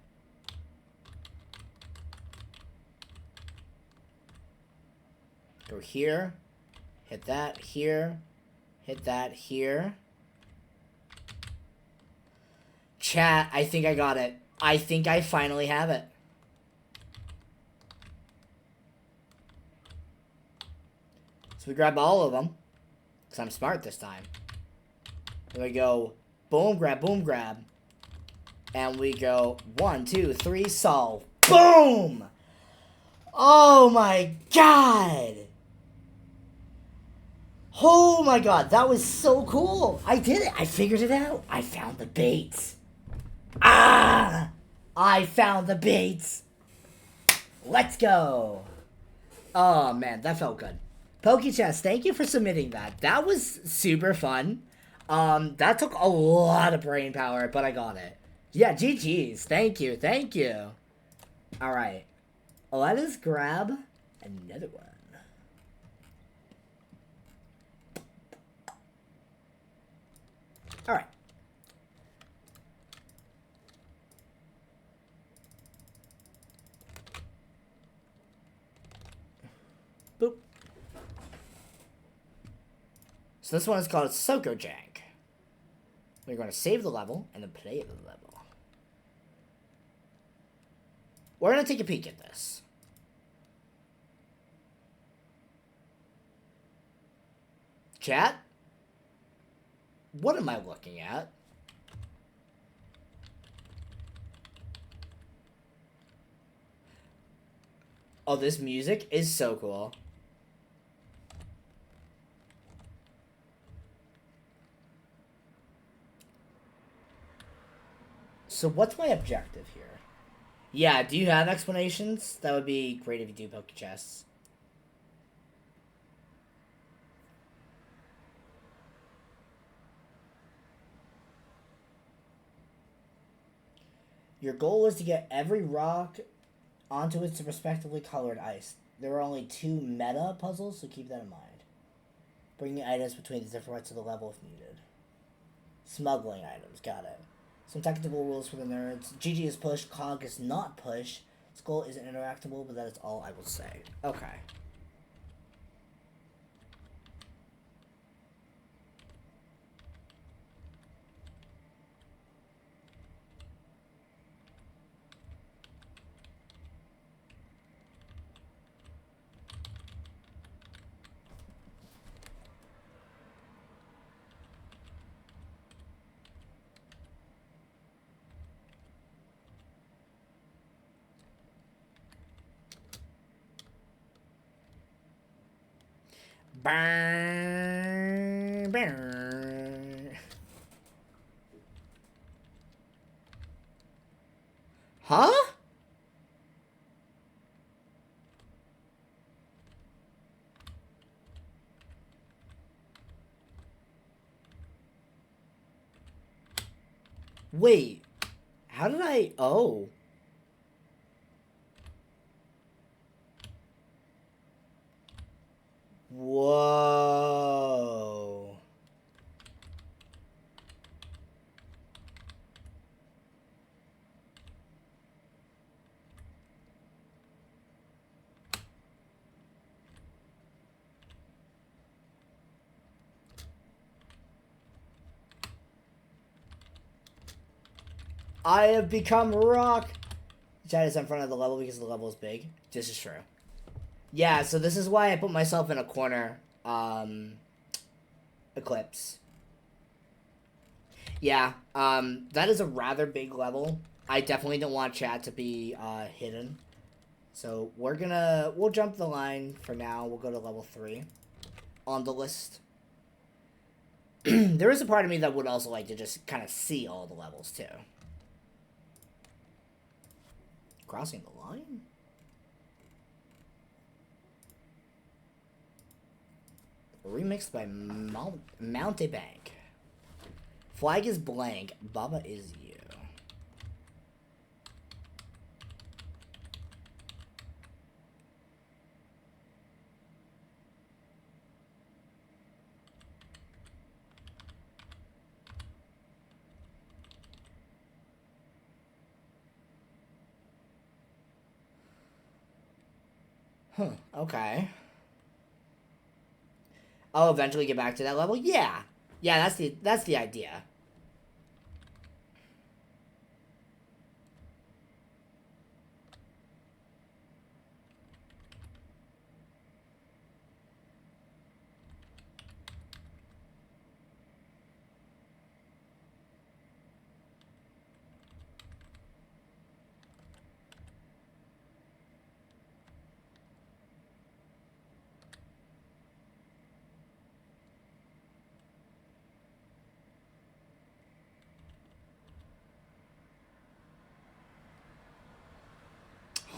Go here. Hit that here. Hit that here. Chat, I think I got it. I think I finally have it. So we grab all of them. Because I'm smart this time. And we go boom, grab, boom, grab. And we go 1, 2, 3, solve. Boom! Oh my god! Oh my god, that was so cool! I did it! I figured it out! I found the baits! Ah! I found the baits! Let's go! Oh man, that felt good. PokeChess, thank you for submitting that. That was super fun. That took a lot of brain power, but I got it. Yeah, GG's. Thank you, thank you. Alright. Let us grab another one. Alright. Boop. So this one is called Soko Jank. We're going to save the level and then play the level. We're going to take a peek at this. Chat? What am I looking at? Oh, this music is so cool. So what's my objective here? Yeah, do you have explanations? That would be great if you do, PokeChess. Your goal is to get every rock onto its respectively colored ice. There are only 2 meta puzzles, so keep that in mind. Bringing items between the different parts of the level if needed. Smuggling items, got it. Some technical rules for the nerds. GG is push, Cog is not push. Skull isn't interactable, but that is all I will say. Okay. Burn, burn. Huh? Wait. How did I... Oh. Whoa. I have become rock. Chat is in front of the level because the level is big. This is true. Yeah, so this is why I put myself in a corner. Eclipse. Yeah, that is a rather big level. I definitely don't want chat to be hidden. So we'll jump the line for now. We'll go to level 3 on the list. There is a part of me that would also like to just kind of see all the levels too. Crossing the line? Remixed by Mountebank. Flag is blank. Baba is you. Huh, okay. I'll eventually get back to that level? Yeah. Yeah, that's the idea.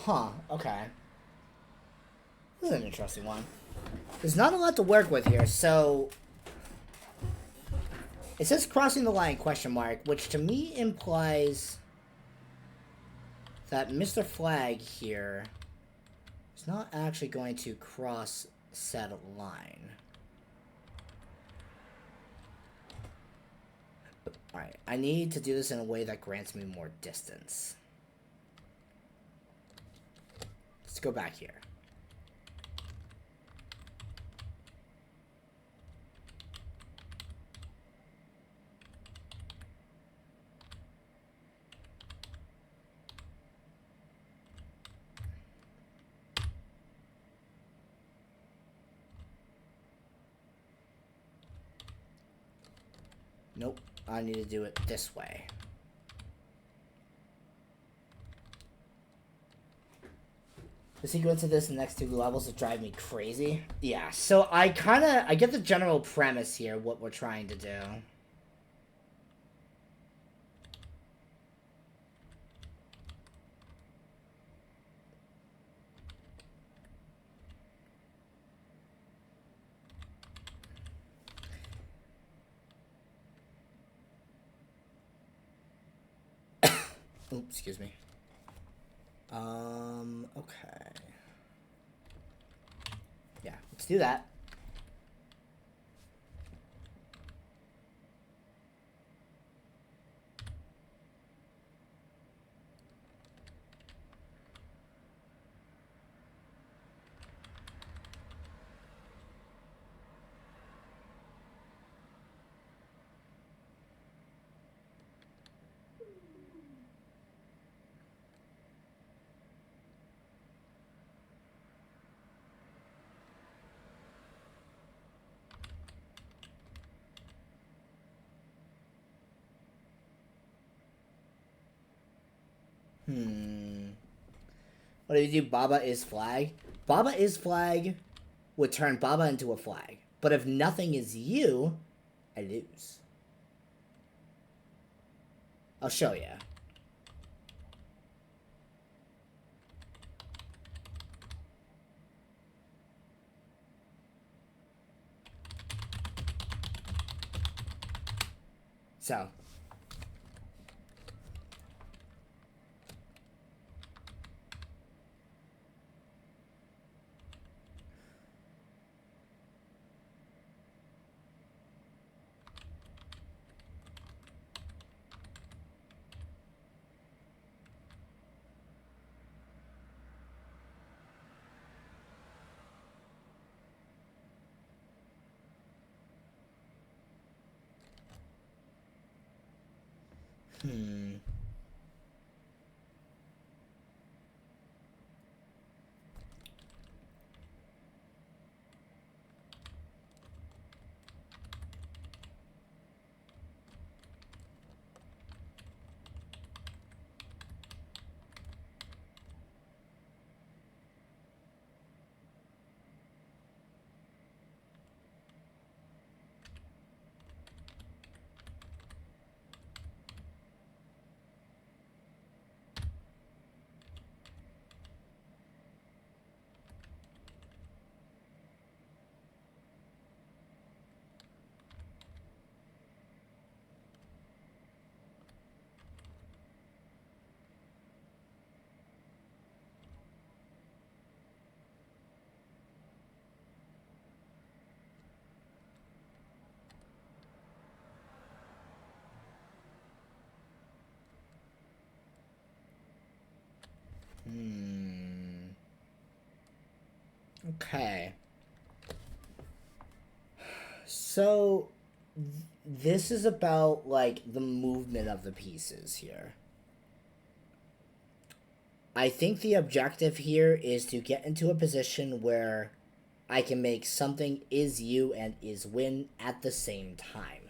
Huh, okay. This is an interesting one. There's not a lot to work with here, so... It says crossing the line, question mark, which to me implies that Mr. Flag here is not actually going to cross said line. Alright, I need to do this in a way that grants me more distance. Let's go back here. Nope, I need to do it this way. The sequence of this and the next two levels will drive me crazy. Yeah, so I get the general premise here, what we're trying to do. Oops, excuse me. Okay. Yeah, let's do that. What do you do? Baba is flag? Baba is flag would turn Baba into a flag. But if nothing is you, I lose. I'll show you. So. Okay. So, this is about, like, the movement of the pieces here. I think the objective here is to get into a position where I can make something is you and is win at the same time.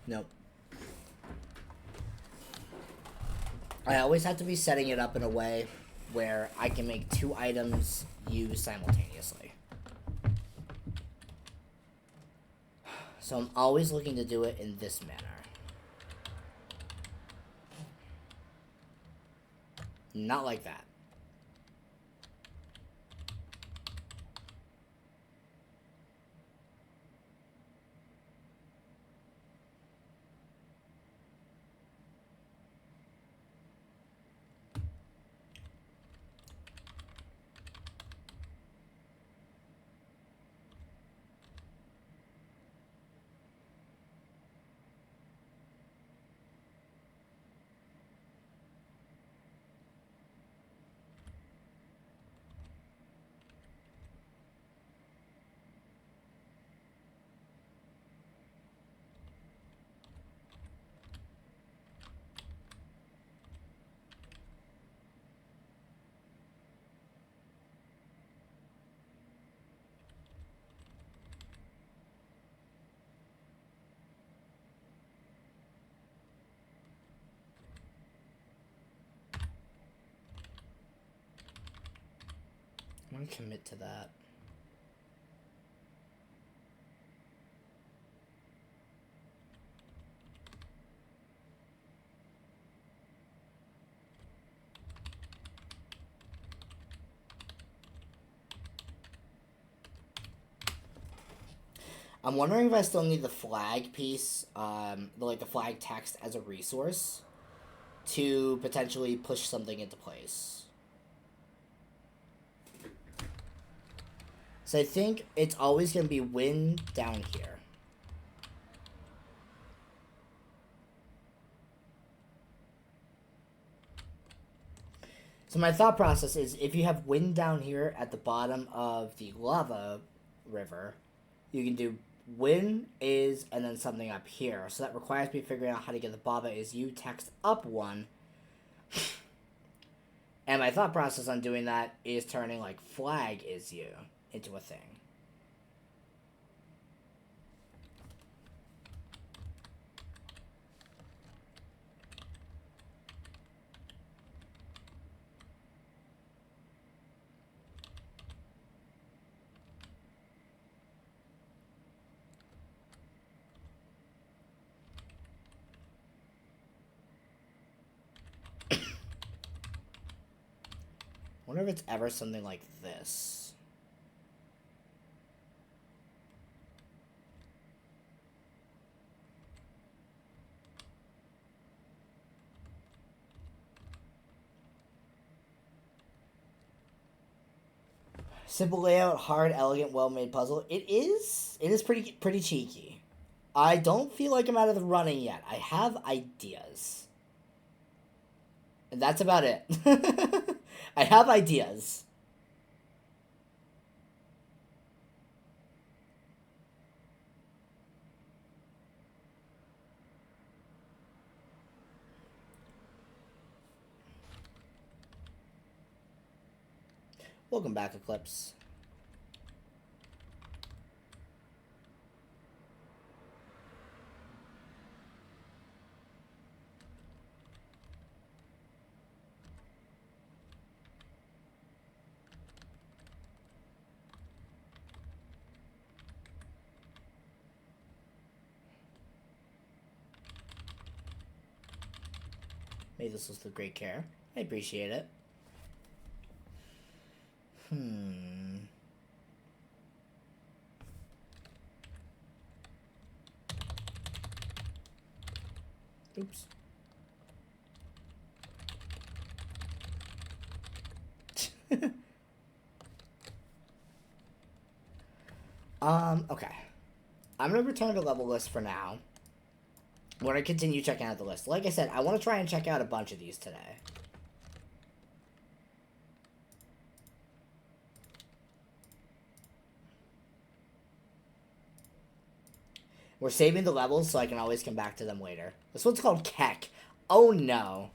Nope. I always have to be setting it up in a way where I can make two items use simultaneously. So I'm always looking to do it in this manner. Not like that. I'm gonna commit to that. I'm wondering if I still need the flag piece, like the flag text as a resource to potentially push something into place. So I think it's always going to be win down here. So my thought process is if you have wind down here at the bottom of the lava river, you can do win is and then something up here. So that requires me figuring out how to get the Baba is you text up one. And my thought process on doing that is turning like flag is you into a thing. I wonder if it's ever something like this. Simple layout, hard, elegant, well-made puzzle. It is pretty cheeky. I don't feel like I'm out of the running yet. I have ideas. And that's about it. I have ideas. Welcome back, Eclipse. Made this list with great care. I appreciate it. Oops. Okay. I'm gonna return to level list for now. I'm gonna continue checking out the list. Like I said, I want to try and check out a bunch of these today. We're saving the levels so I can always come back to them later. This one's called Keck. Oh no.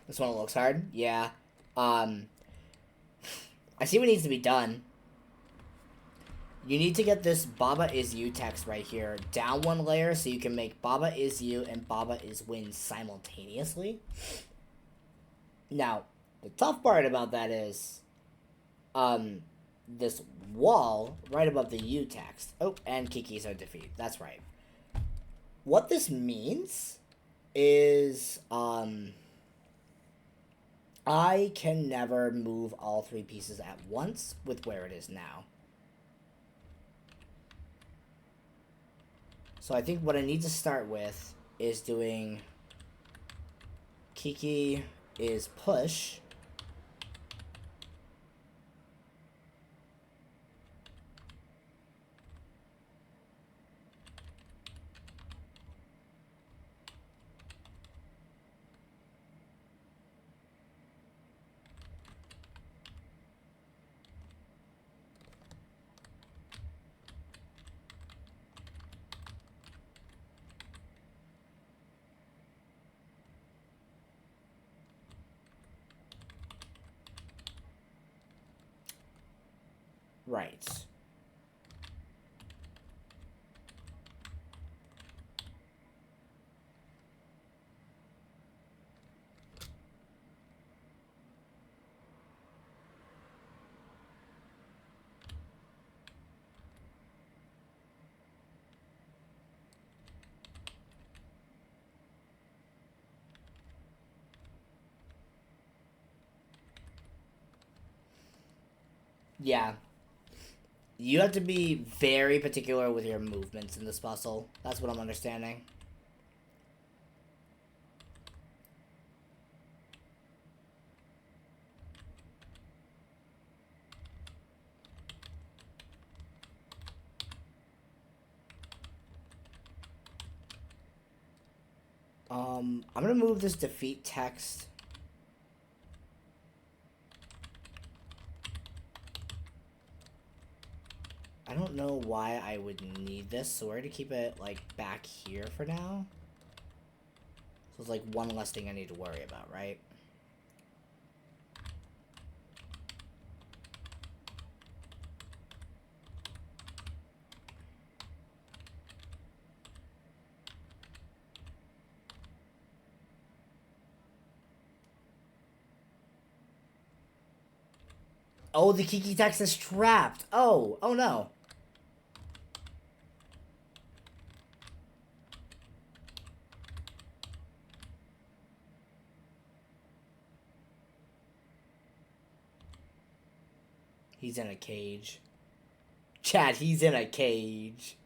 This one looks hard. Yeah. I see what needs to be done. You need to get this Baba is you text right here down one layer so you can make Baba is you and Baba is win simultaneously. Now, the tough part about that is this wall right above the you text. Oh, and Kiki's a defeat. That's right. What this means is I can never move all three pieces at once with where it is now. So I think what I need to start with is doing Kiki is push. Right. Yeah. You have to be very particular with your movements in this puzzle. That's what I'm understanding. I'm gonna move this defeat text. I don't know why I would need this, so we're gonna keep it, like, back here for now. So it's, like, one less thing I need to worry about, right? Oh, the Kiki text is trapped. Oh no. He's in a cage. Chad, he's in a cage.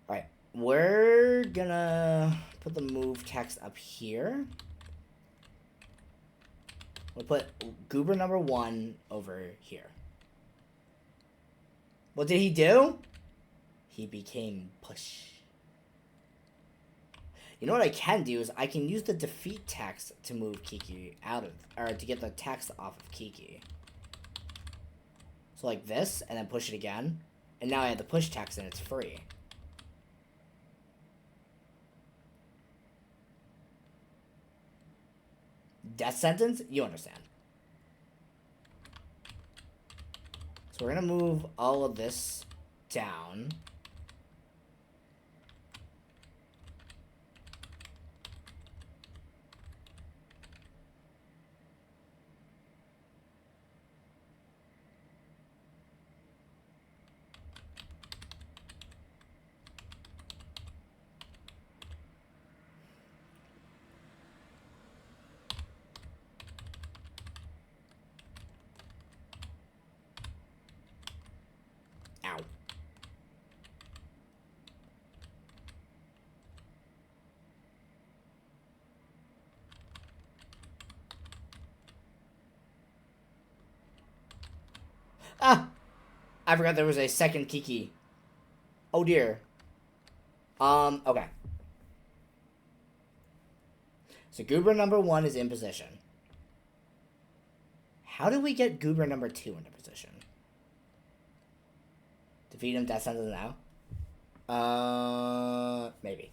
Alright, we're gonna put the move text up here. We'll put Goober number 1 over here. What did he do? He became push. You know what I can do is I can use the defeat text to move Kiki out of, or to get the text off of Kiki. So like this, and then push it again. And now I have the push text and it's free. Death sentence? You understand. So we're gonna move all of this down. Ow. Ah! I forgot there was a second Kiki. Oh dear. Okay. So Goober number 1 is in position. How did we get Goober number 2 into position? Defeat him, death sentence now? Maybe.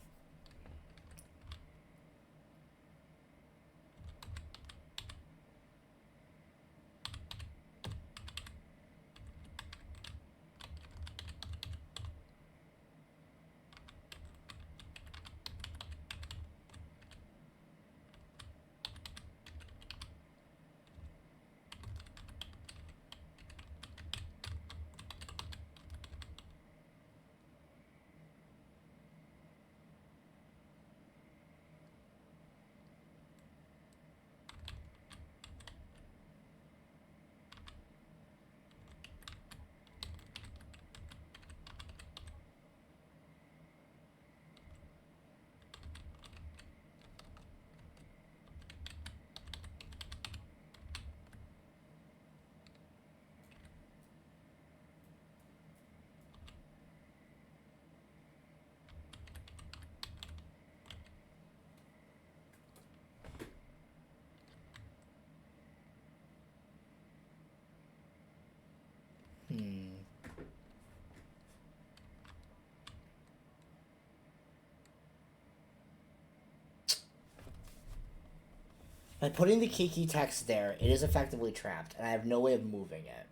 By putting the Kiki text there, it is effectively trapped, and I have no way of moving it.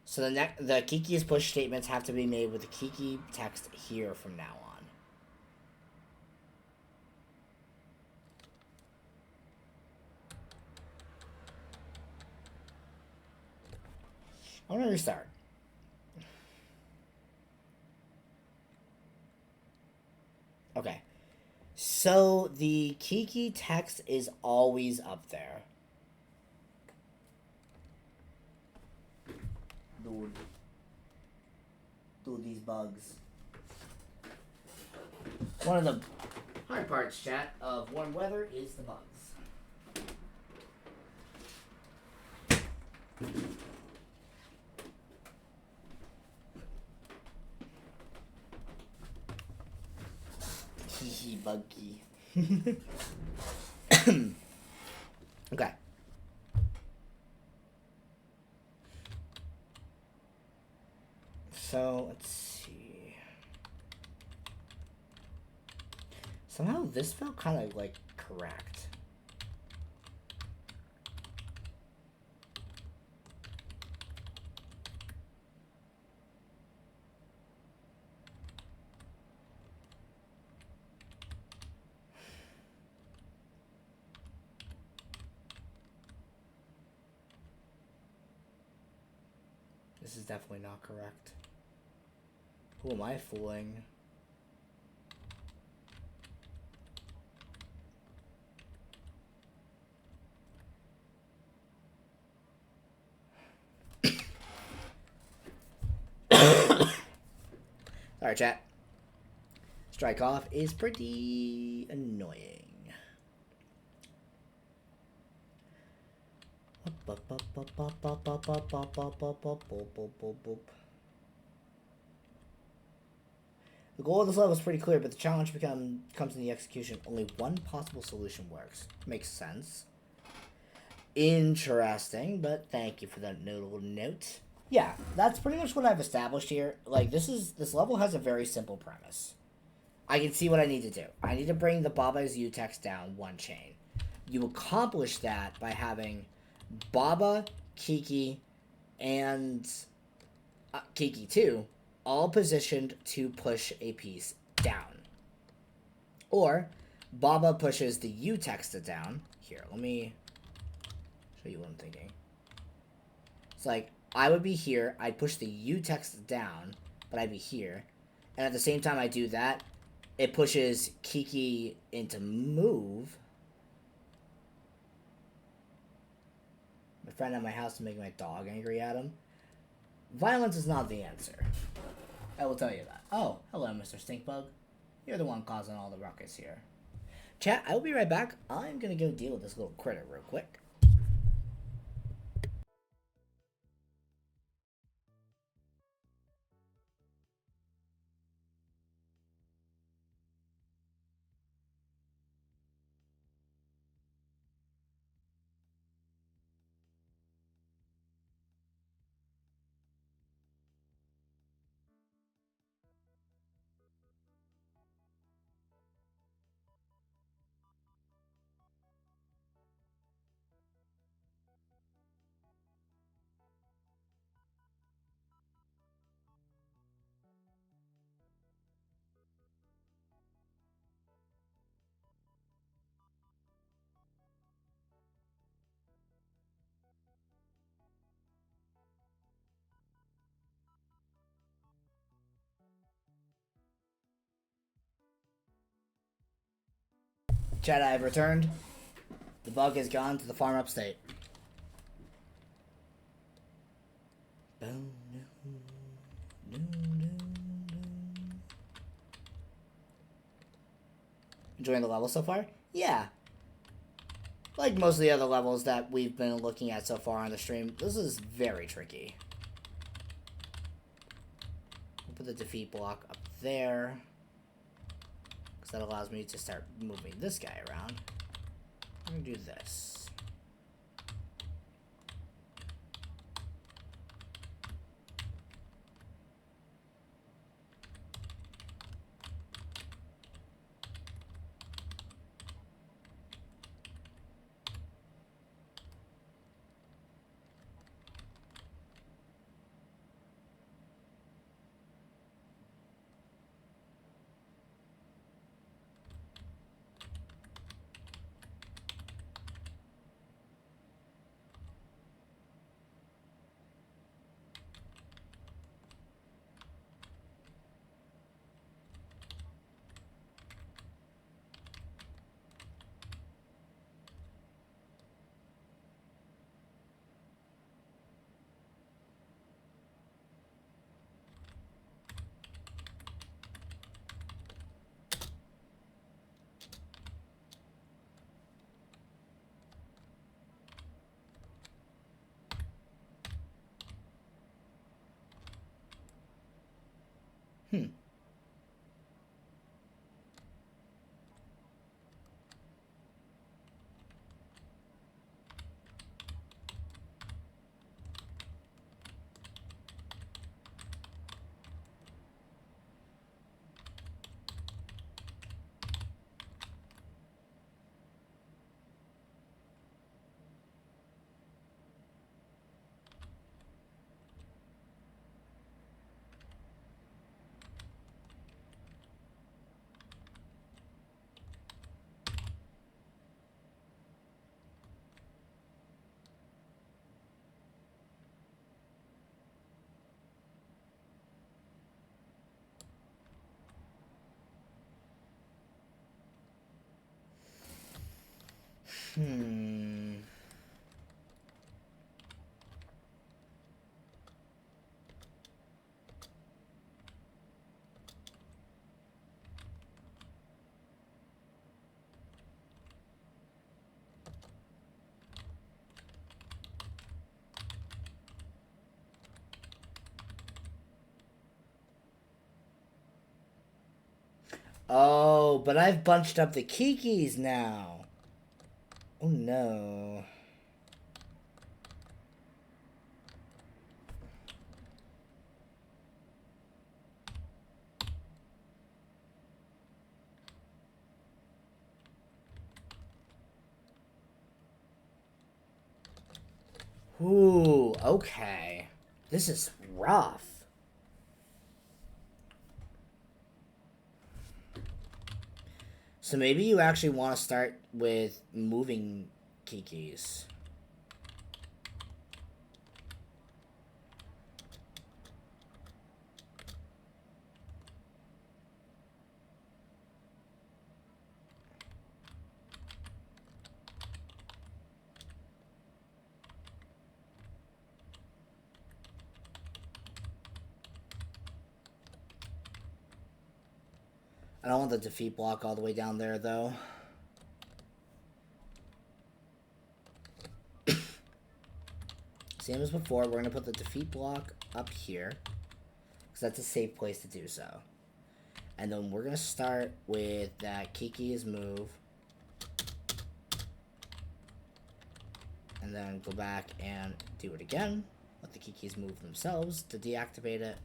So the Kiki's push statements have to be made with the Kiki text here from now on. I'm gonna restart. Okay. So the Kiki text is always up there. Dude, these bugs. One of the hard parts, chat, of warm weather is the bugs. Hee buggy. Okay. So, let's see. Somehow this felt kind of like correct. This is definitely not correct. Who am I fooling? Alright, chat. Strike off is pretty annoying. The goal of this level is pretty clear, but the challenge comes in the execution. Only one possible solution works. Makes sense. Interesting, but thank you for that notable note. Yeah, that's pretty much what I've established here. Like, this level has a very simple premise. I can see what I need to do. I need to bring the Baba is You text down one chain. You accomplish that by having Baba, Kiki, and Kiki 2 all positioned to push a piece down. Or Baba pushes the U text down. Here, let me show you what I'm thinking. It's like, I would be here, I'd push the U text down, but I'd be here. And at the same time I do that, it pushes Kiki into move. My friend at my house is making my dog angry at him. Violence is not the answer. I will tell you that. Oh, hello, Mr. Stinkbug. You're the one causing all the ruckus here. Chat, I will be right back. I'm gonna go deal with this little critter real quick. Chat, I have returned. The bug has gone to the farm upstate. Enjoying the level so far? Yeah. Like most of the other levels that we've been looking at so far on the stream, this is very tricky. We'll put the defeat block up there, because that allows me to start moving this guy around. I'm going to do this. Hmm. Oh, but I've bunched up the Kikis now. Oh no. Ooh, okay. This is rough. So maybe you actually want to start with moving Kikis. I don't want the defeat block all the way down there, though. Same as before, we're going to put the defeat block up here, because that's a safe place to do so. And then we're going to start with that Kiki's move. And then go back and do it again. Let the Kikis move themselves to deactivate it.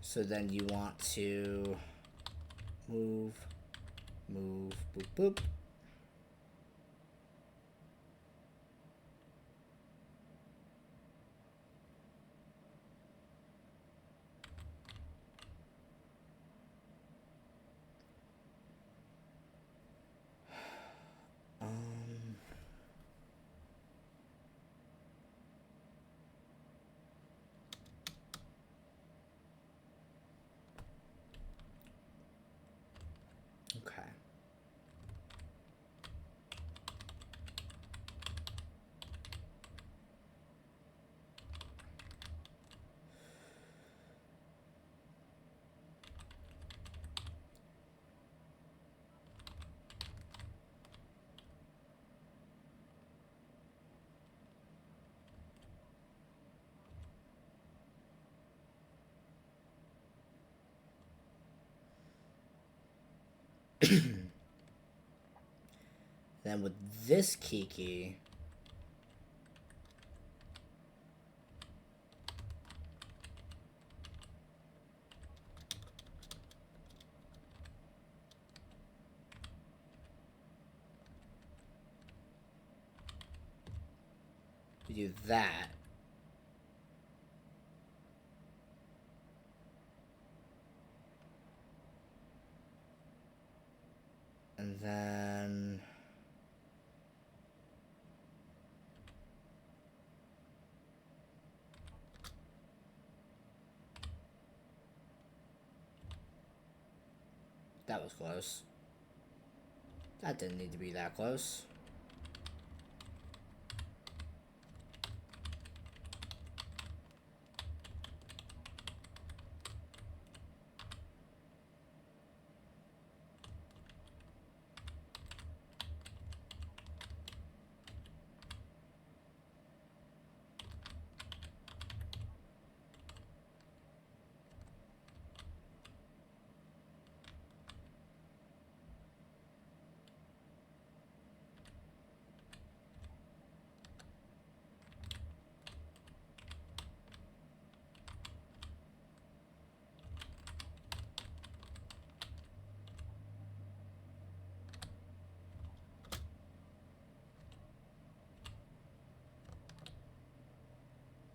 So then you want to move, boop, boop. Okay. Then with this Kiki, we do that. And then that was close. That didn't need to be that close.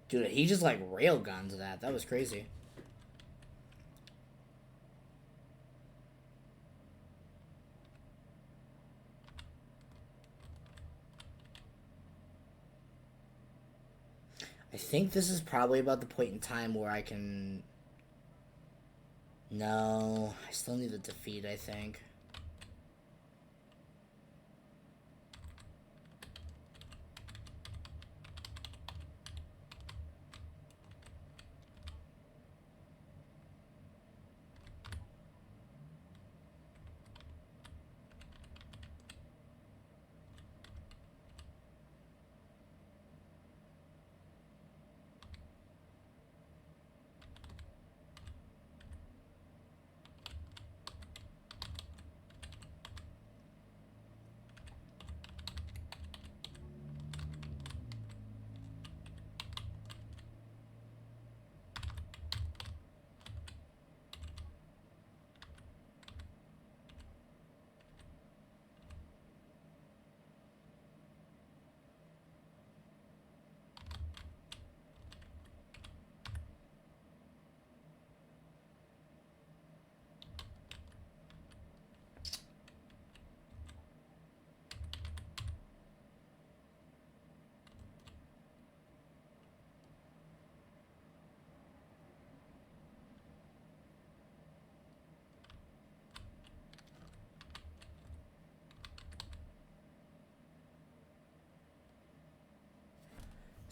Dude, he just like railgunned that. That was crazy. I think this is probably about the point in time where I can... No, I still need the defeat, I think.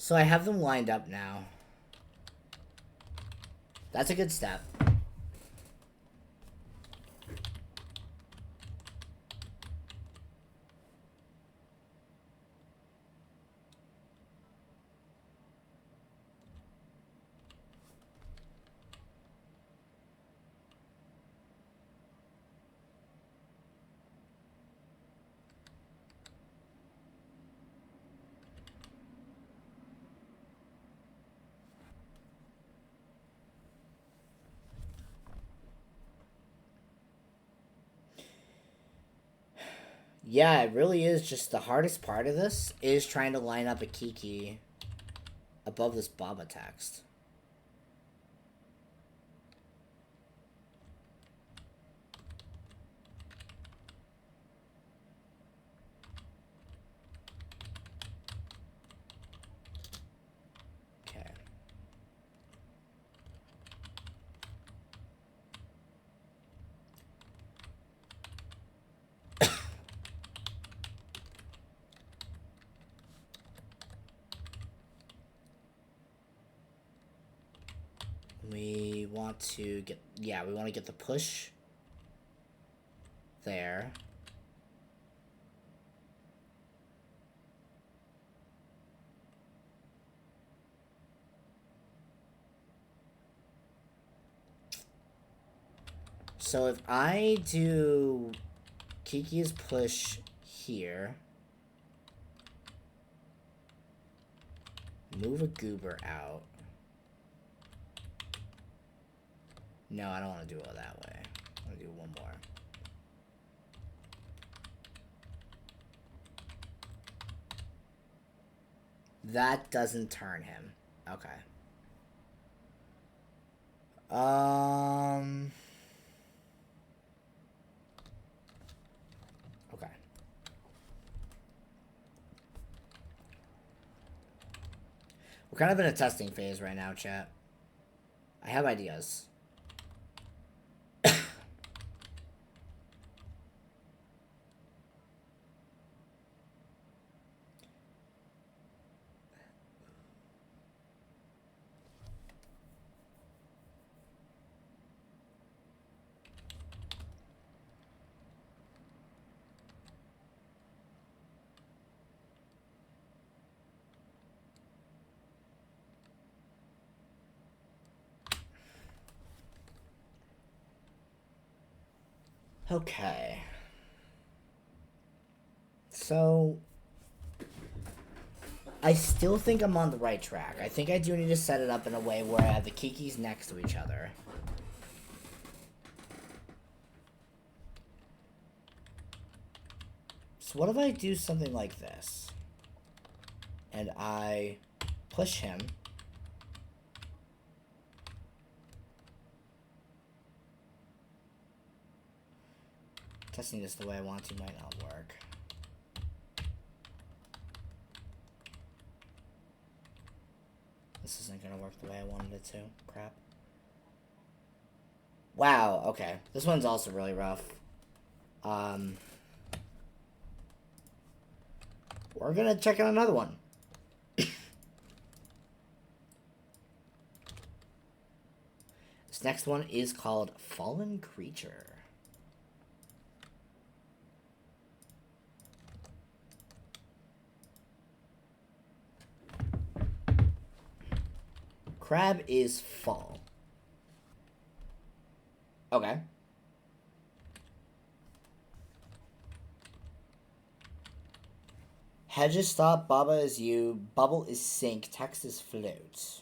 So I have them lined up now. That's a good step. Yeah, it really is just the hardest part of this is trying to line up a Kiki above this Baba text. Okay. We want to get, yeah, we want to get the push there. So if I do Kiki's push here, move a goober out. No, I don't want to do it that way. I want to do one more. That doesn't turn him. Okay. Okay. We're kind of in a testing phase right now, chat. I have ideas. Okay. So, I still think I'm on the right track. I think I do need to set it up in a way where I have the Kikis next to each other. So what if I do something like this? And I push him. Testing this the way I want to might not work. the way I wanted it to. Crap. Wow, okay. This one's also really rough. We're gonna check out another one. This next one is called Fallen Creature. Crab is fall. Okay. Hedges stop, Baba is you, Bubble is sink, text is float.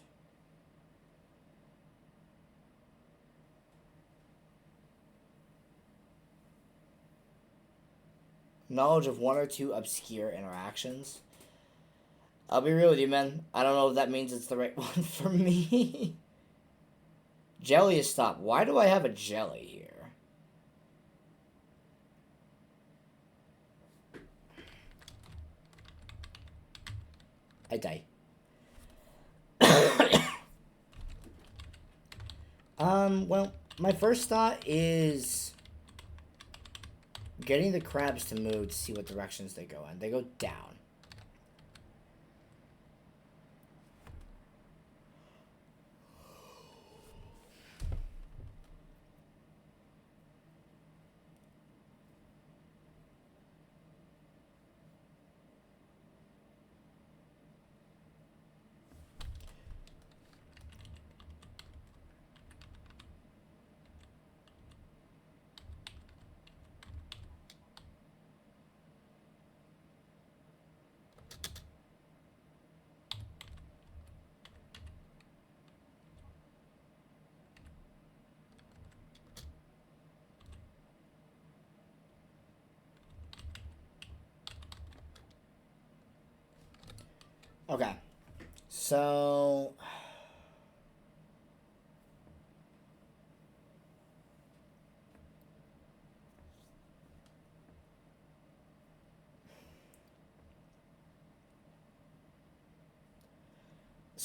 Knowledge of one or two obscure interactions. I'll be real with you, man. I don't know if that means it's the right one for me. Jelly is stop. Why do I have a jelly here? I die. Well, my first thought is getting the crabs to move to see what directions they go in. They go down. Okay. So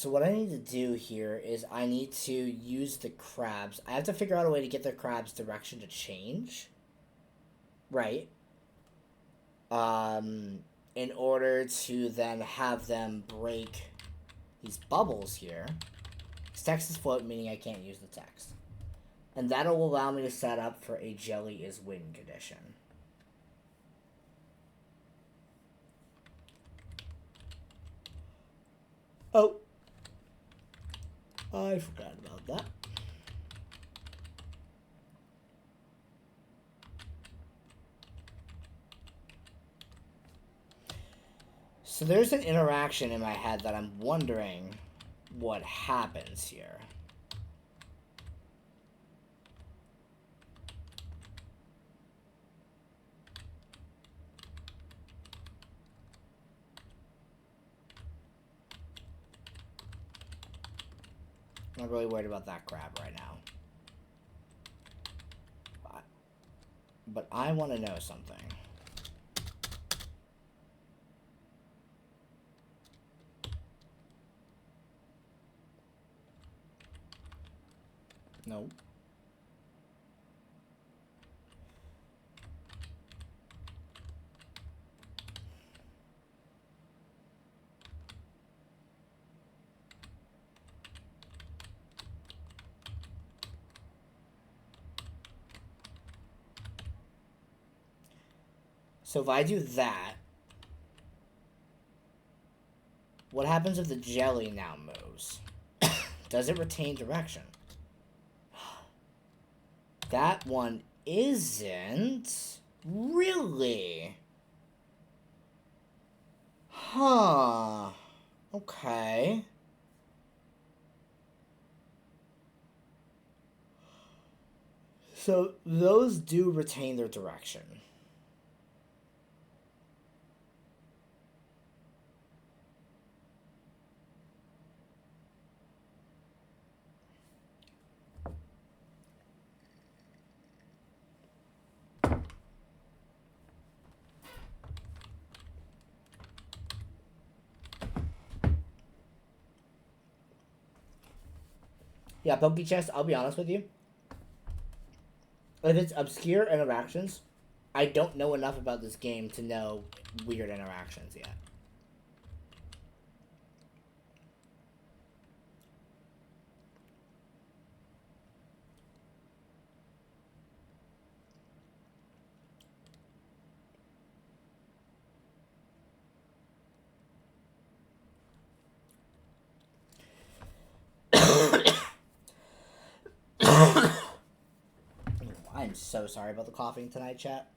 what I need to do here is I need to use the crabs. I have to figure out a way to get the crabs' direction to change. Right. In order to then have them break these bubbles here. This text is float, meaning I can't use the text. And that'll allow me to set up for a jelly is win condition. Oh. I forgot about that. So there's an interaction in my head that I'm wondering what happens here. I'm not really worried about that crab right now. But I want to know something. No. So if I do that, what happens if the jelly now moves? Does it retain direction? That one isn't. Really? Huh. Okay. So those do retain their direction. Yeah, PokeChess, I'll be honest with you. If it's obscure interactions, I don't know enough about this game to know weird interactions yet. I'm so sorry about the coughing tonight, chat.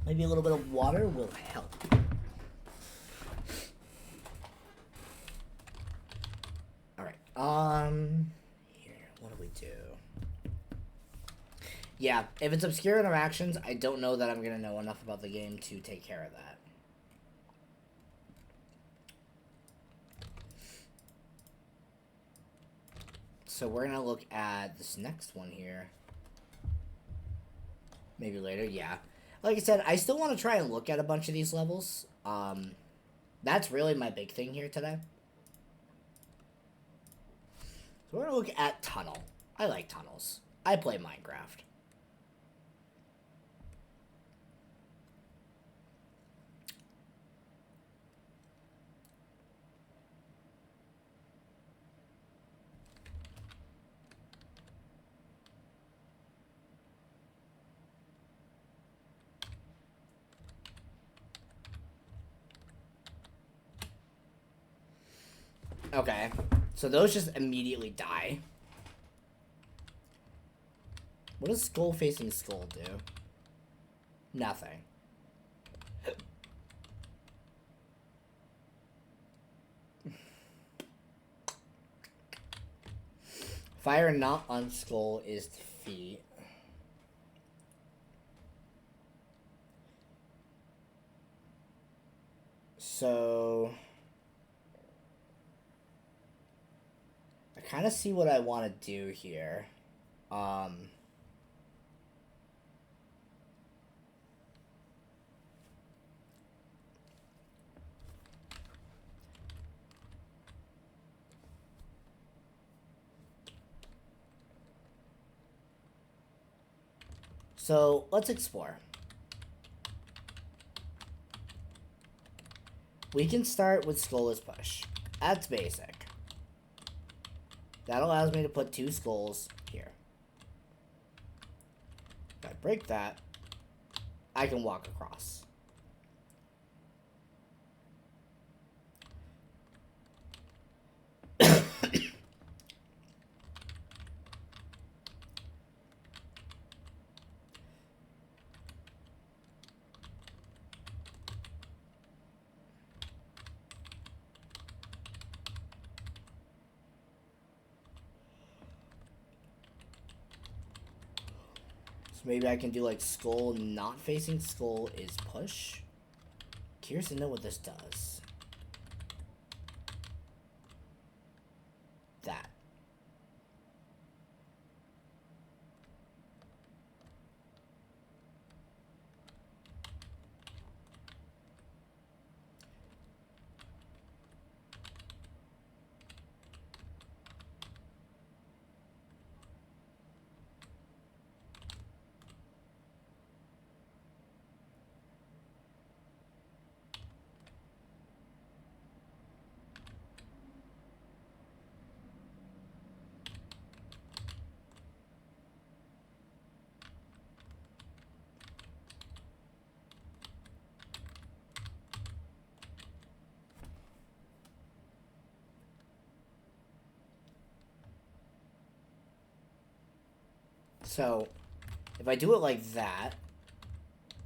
Maybe a little bit of water will help. Alright, here, what do we do? Yeah, if it's obscure interactions, I don't know that I'm gonna know enough about the game to take care of that. So we're gonna look at this next one here. Maybe later, yeah. Like I said, I still want to try and look at a bunch of these levels. That's really my big thing here today. So we're gonna look at Tunnel. I like tunnels. I play Minecraft. Okay, so those just immediately die. What does skull facing skull do? Nothing. Fire not on skull is defeat. So I kind of see what I want to do here. So let's explore. We can start with Skullless Push. That's basic. That allows me to put 2 skulls here. If I break that, I can walk across. Maybe I can do like skull not facing skull is push. Curious to know what this does. That. So, if I do it like that,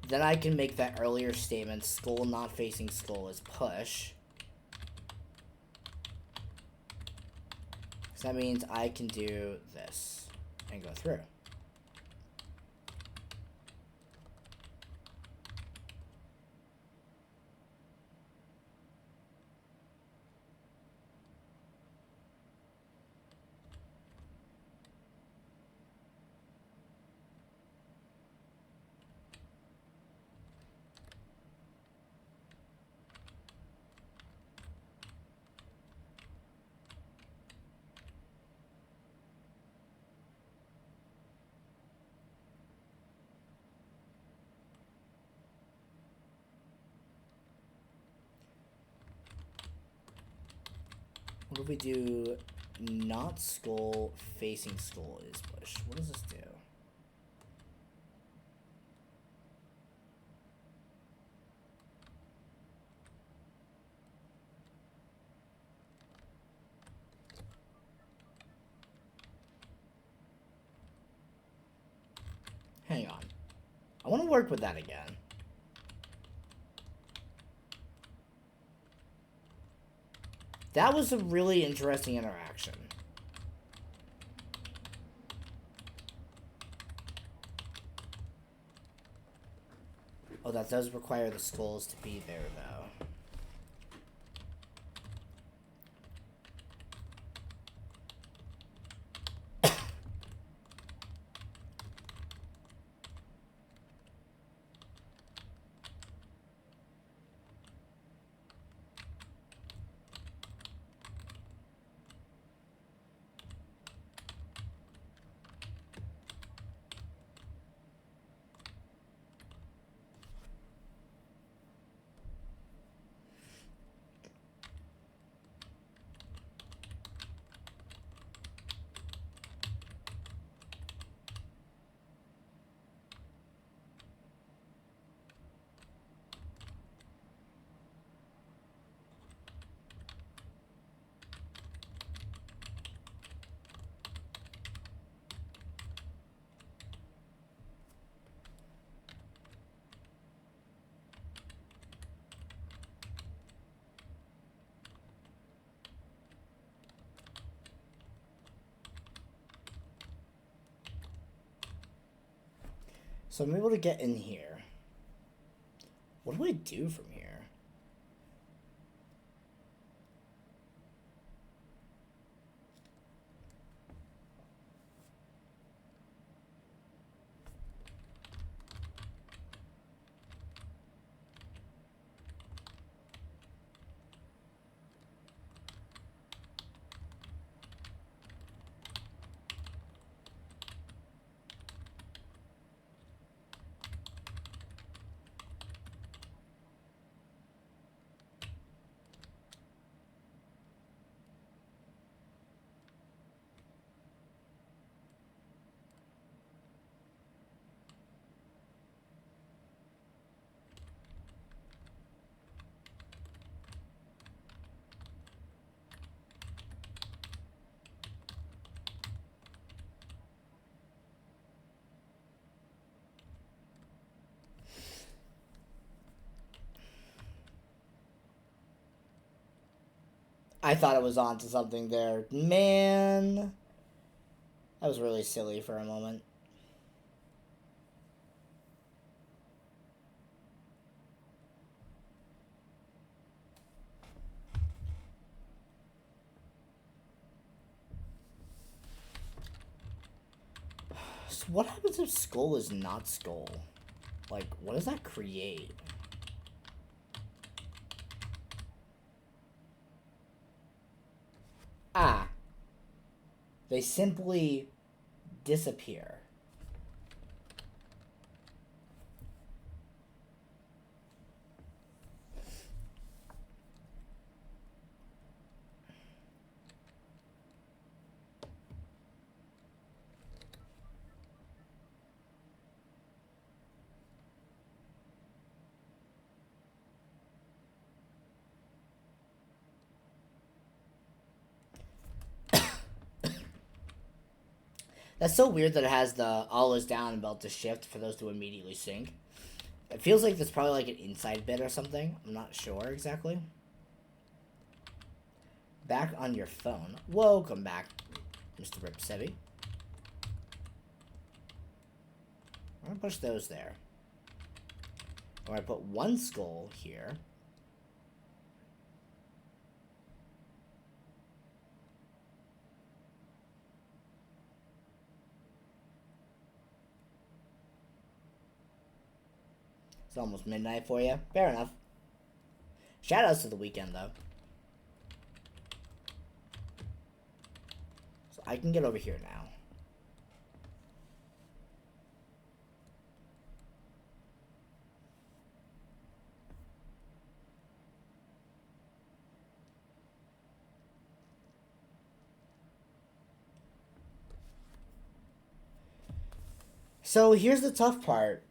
then I can make that earlier statement, skull not facing skull is push. So that means I can do this and go through. What if we do not skull facing skull is push? What does this do? Hang on. I want to work with that again. That was a really interesting interaction. Oh, that does require the skulls to be there, though. So I'm able to get in here. What do I do from here? I thought it was onto something there. Man. That was really silly for a moment. So what happens if skull is not skull? Like, what does that create? Ah. They simply disappear. That's so weird that it has the all is down belt to shift for those to immediately sync. It feels like that's probably like an inside bit or something. I'm not sure exactly. Back on your phone. Welcome back, Mr. Ripsevi. I'm gonna push those there. I'm gonna put one skull here. It's almost midnight for you. Fair enough. Shoutouts to the weekend, though. So I can get over here now. So here's the tough part.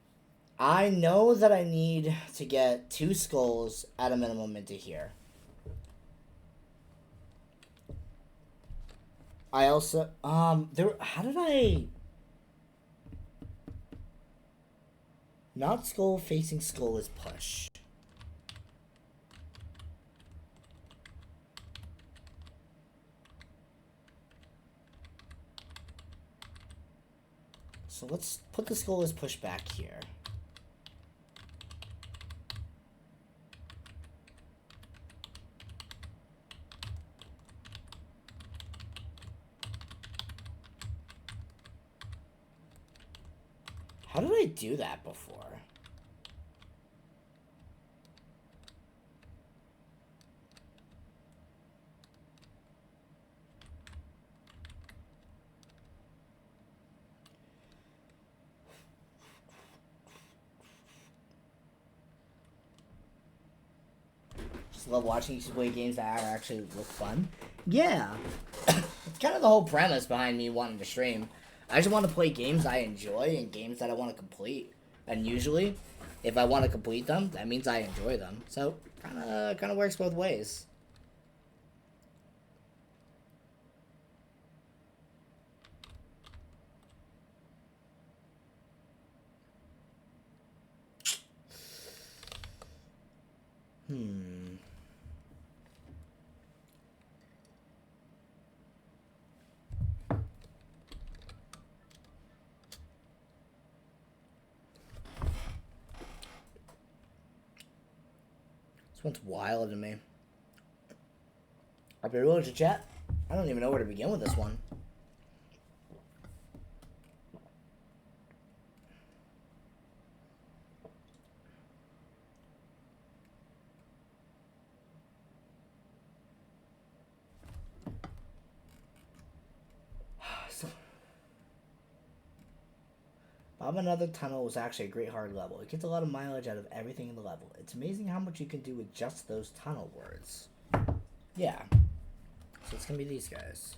I know that I need to get 2 skulls at a minimum into here. I also there how did I not skull facing skull is push. So let's put the skull as push back here. How did I do that before? Just love watching you play games that actually look fun. Yeah. It's kind of the whole premise behind me wanting to stream. I just want to play games I enjoy and games that I want to complete. And usually, if I want to complete them, that means I enjoy them. So, kind of works both ways. This one's wild to me. I'll be real to chat. I don't even know where to begin with this one. Bob Another Tunnel was actually a great hard level. It gets a lot of mileage out of everything in the level. It's amazing how much you can do with just those tunnel words. Yeah. So it's gonna be these guys.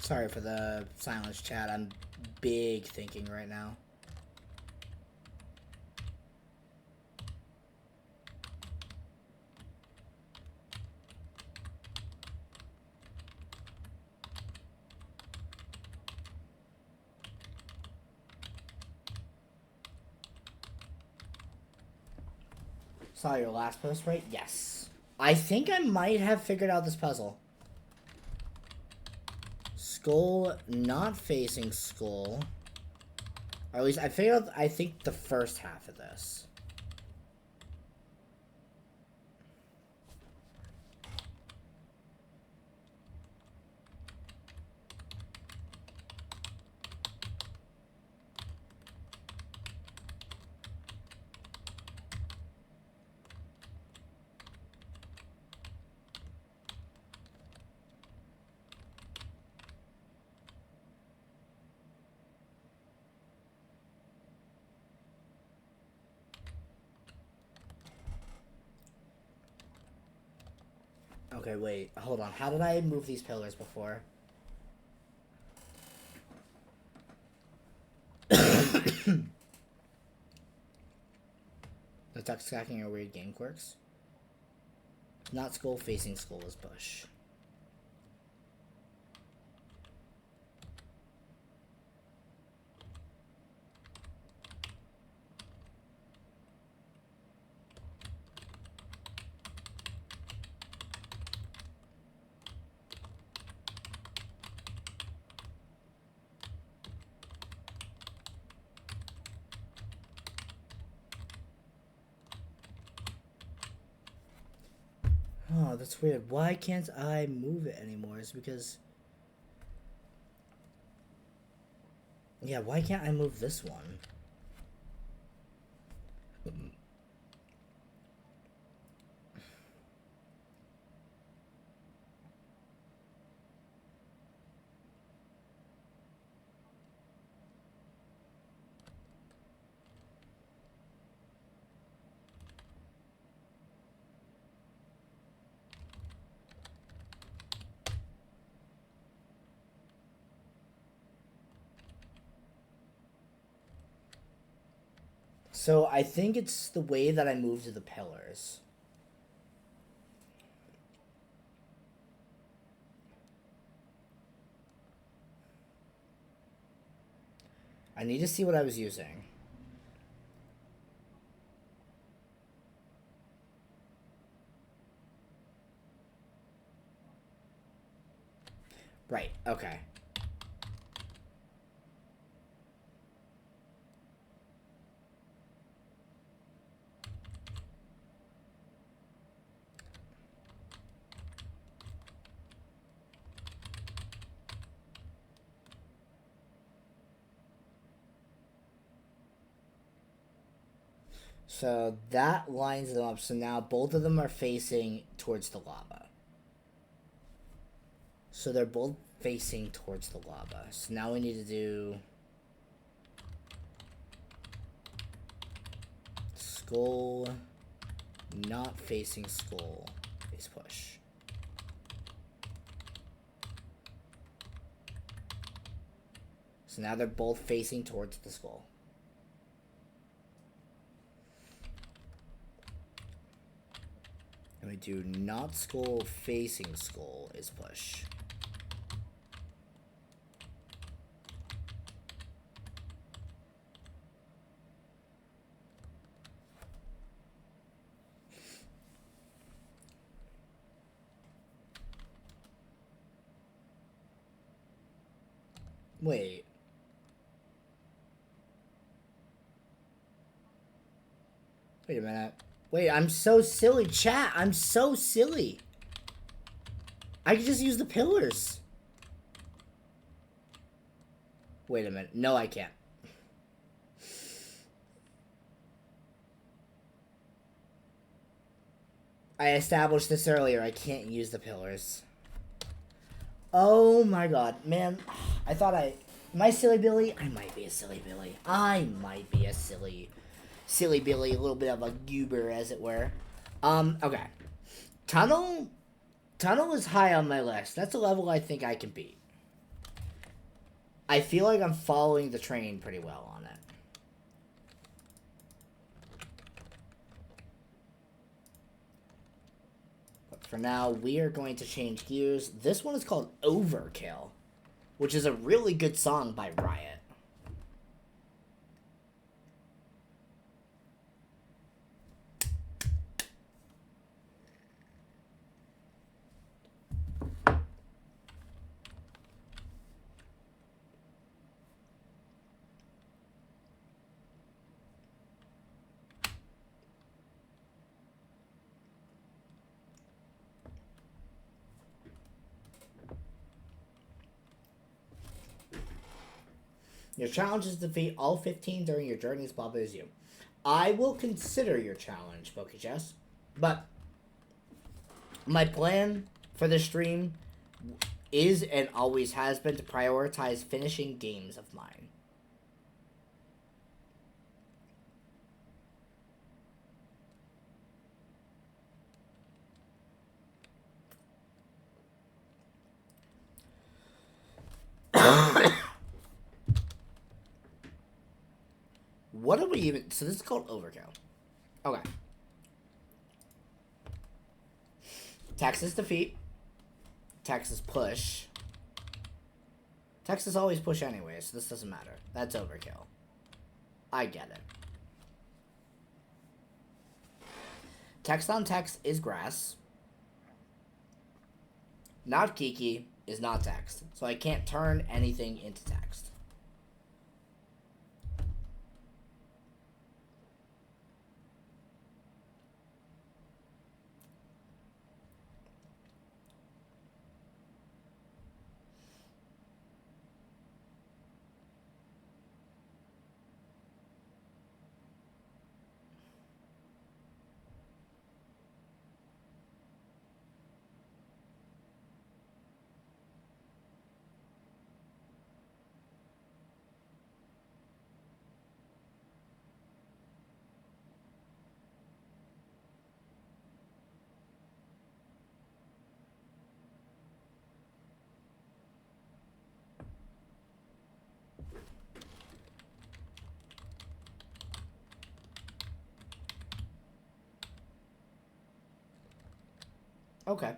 Sorry for the silence, chat. I'm big thinking right now. Saw your last post, right? Yes. I think I might have figured out this puzzle. Skull not facing skull. Or at least I figured out, I think, the first half of this. Okay, wait. Hold on. How did I move these pillars before? The duck stacking are weird game quirks. Not skull facing skull is push. Oh, that's weird. Why can't I move it anymore? It's because... Yeah, why can't I move this one? So I think it's the way that I moved the pillars. I need to see what I was using. Right, okay. So that lines them up. So now both of them are facing towards the lava. So they're both facing towards the lava. So now we need to do... Skull not facing skull. Face push. So now they're both facing towards the skull. And we do not skull facing skull is push. Wait. Wait a minute. Wait, I'm so silly, chat. I'm so silly. I could just use the pillars. Wait a minute. No, I can't. I established this earlier. I can't use the pillars. Oh my god. Man, I thought am I silly Billy? I might be a silly Billy. I might be a silly Billy. A little bit of a goober, as it were. Okay. Tunnel is high on my list. That's a level I think I can beat. I feel like I'm following the train pretty well on it. But for now, we are going to change gears. This one is called Overkill, which is a really good song by Riot. Your challenge is to defeat all 15 during your journey as popular as you. I will consider your challenge, Pokechess. But my plan for this stream is and always has been to prioritize finishing games of mine. What are we even... So this is called Overkill. Okay. Texas defeat. Texas push. Texas always push anyway, so this doesn't matter. That's Overkill. I get it. Text on text is grass. Not Kiki is not text. So I can't turn anything into text. Okay.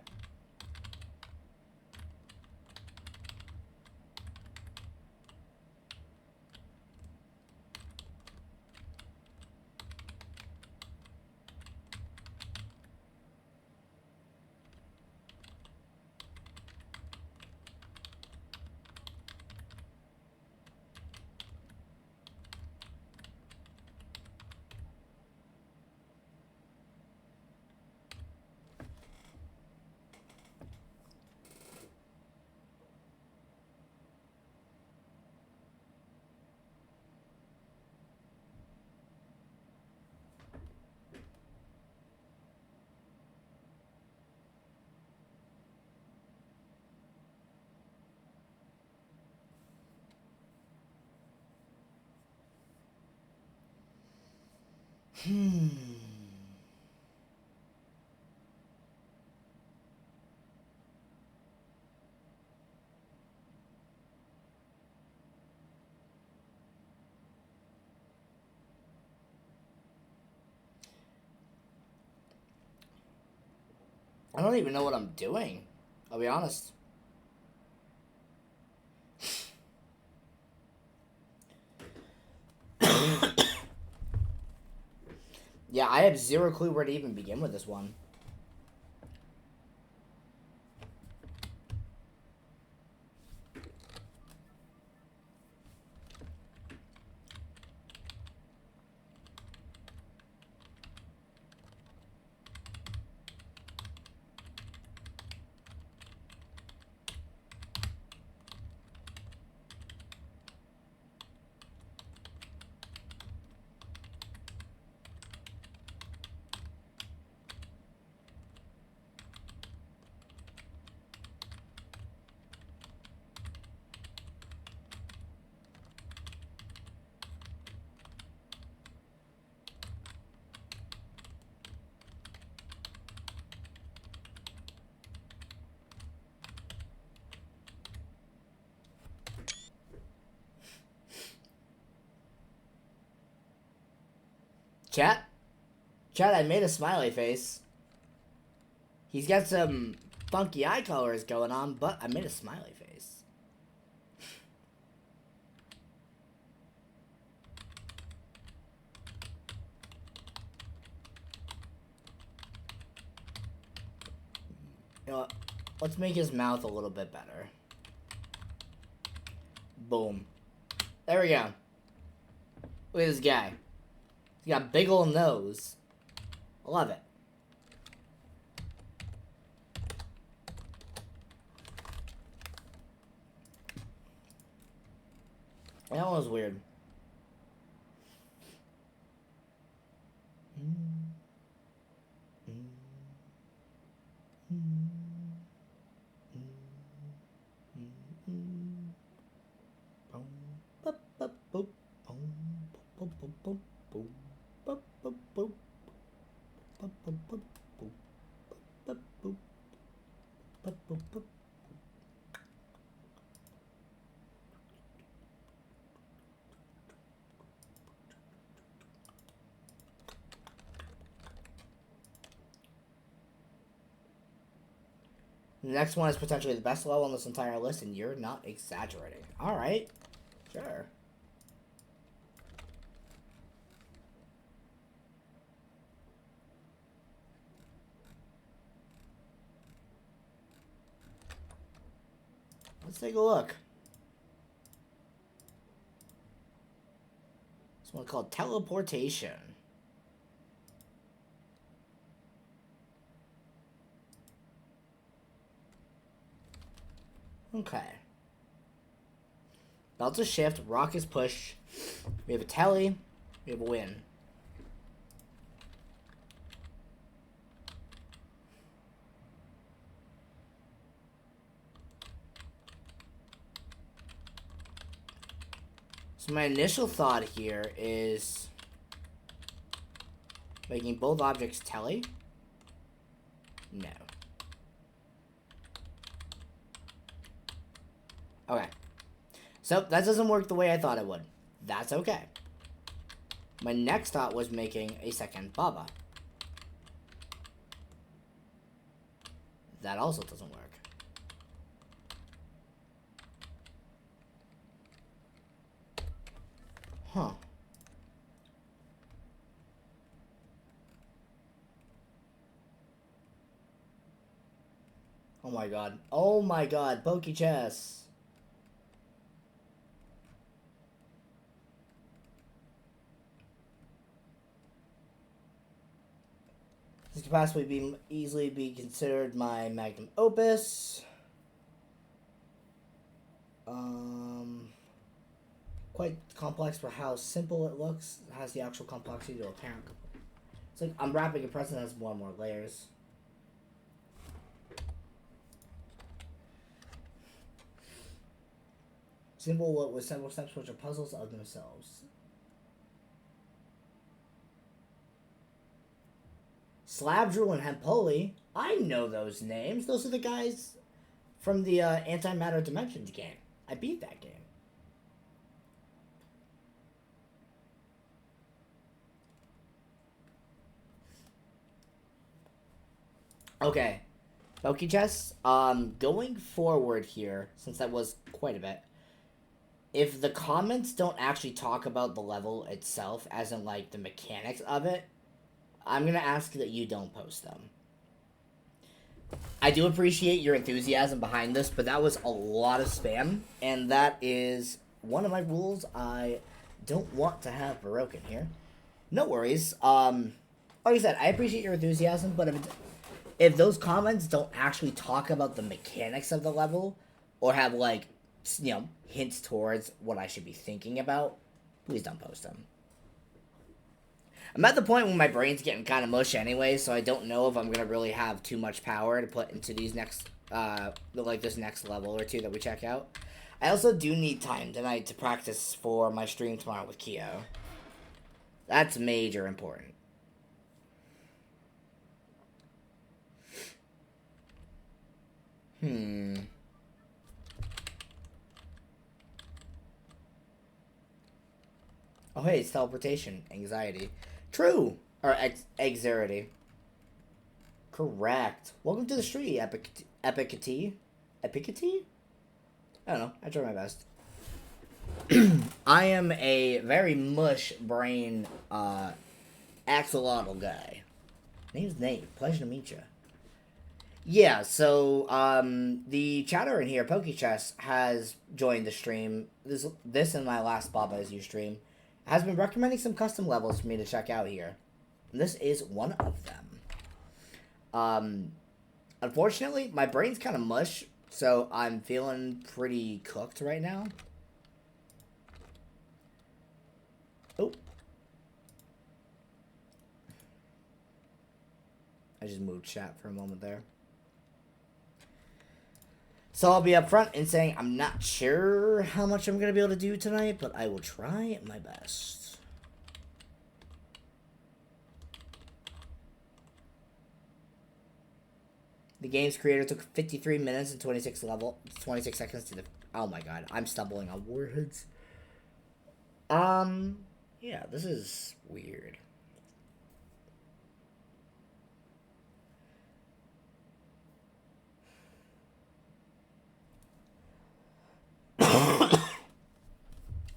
I don't even know what I'm doing. I'll be honest. Yeah, I have zero clue where to even begin with this one. Chat? Chat, I made a smiley face. He's got some funky eye colors going on, but I made a smiley face. You know what? Let's make his mouth a little bit better. Boom. There we go. Look at this guy. He's got a big old nose. I love it. That one was weird. The next one is potentially the best level on this entire list, and you're not exaggerating. Alright. Sure. Let's take a look. This one called Teleportation. Okay. Belt's a shift, rock is push. We have a telly, we have a win. So my initial thought here is making both objects telly. No. Okay. So, that doesn't work the way I thought it would. That's okay. My next thought was making a second Baba. That also doesn't work. Huh. Oh my god. Oh my god. Pokey chess. This could possibly easily be considered my magnum opus. Quite complex for how simple it looks. It has the actual complexity to apparent. It's like I'm wrapping a present that has more and more layers. Simple with several steps which are puzzles of themselves. Slabdrill and Hempoli, I know those names. Those are the guys from the Antimatter Dimensions game. I beat that game. Okay. Pokey Chess, going forward here, since that was quite a bit, if the comments don't actually talk about the level itself, as in, like, the mechanics of it, I'm going to ask that you don't post them. I do appreciate your enthusiasm behind this, but that was a lot of spam, and that is one of my rules I don't want to have broken here. No worries. Like I said, I appreciate your enthusiasm, but if those comments don't actually talk about the mechanics of the level, or have, like, you know, hints towards what I should be thinking about, please don't post them. I'm at the point when my brain's getting kind of mush anyway, so I don't know if I'm going to really have too much power to put into these next, like this next level or two that we check out. I also do need time tonight to practice for my stream tomorrow with Keo. That's major important. Oh, hey, it's teleportation. Anxiety. True. Or Exarity. Correct. Welcome to the street, Epicity. Epicity? I don't know. I try my best. I am a very mush brain axolotl guy. Name's Nate. Pleasure to meet you. Yeah, so the chatter in here, PokeChess, has joined the stream. This and my last Baba Is You stream has been recommending some custom levels for me to check out here. And this is one of them. Unfortunately, my brain's kind of mush, so I'm feeling pretty cooked right now. Oh. I just moved chat for a moment there. So I'll be upfront in saying I'm not sure how much I'm going to be able to do tonight, but I will try my best. The game's creator took 53 minutes and 26 seconds to oh my god, I'm stumbling on words. Yeah, this is weird.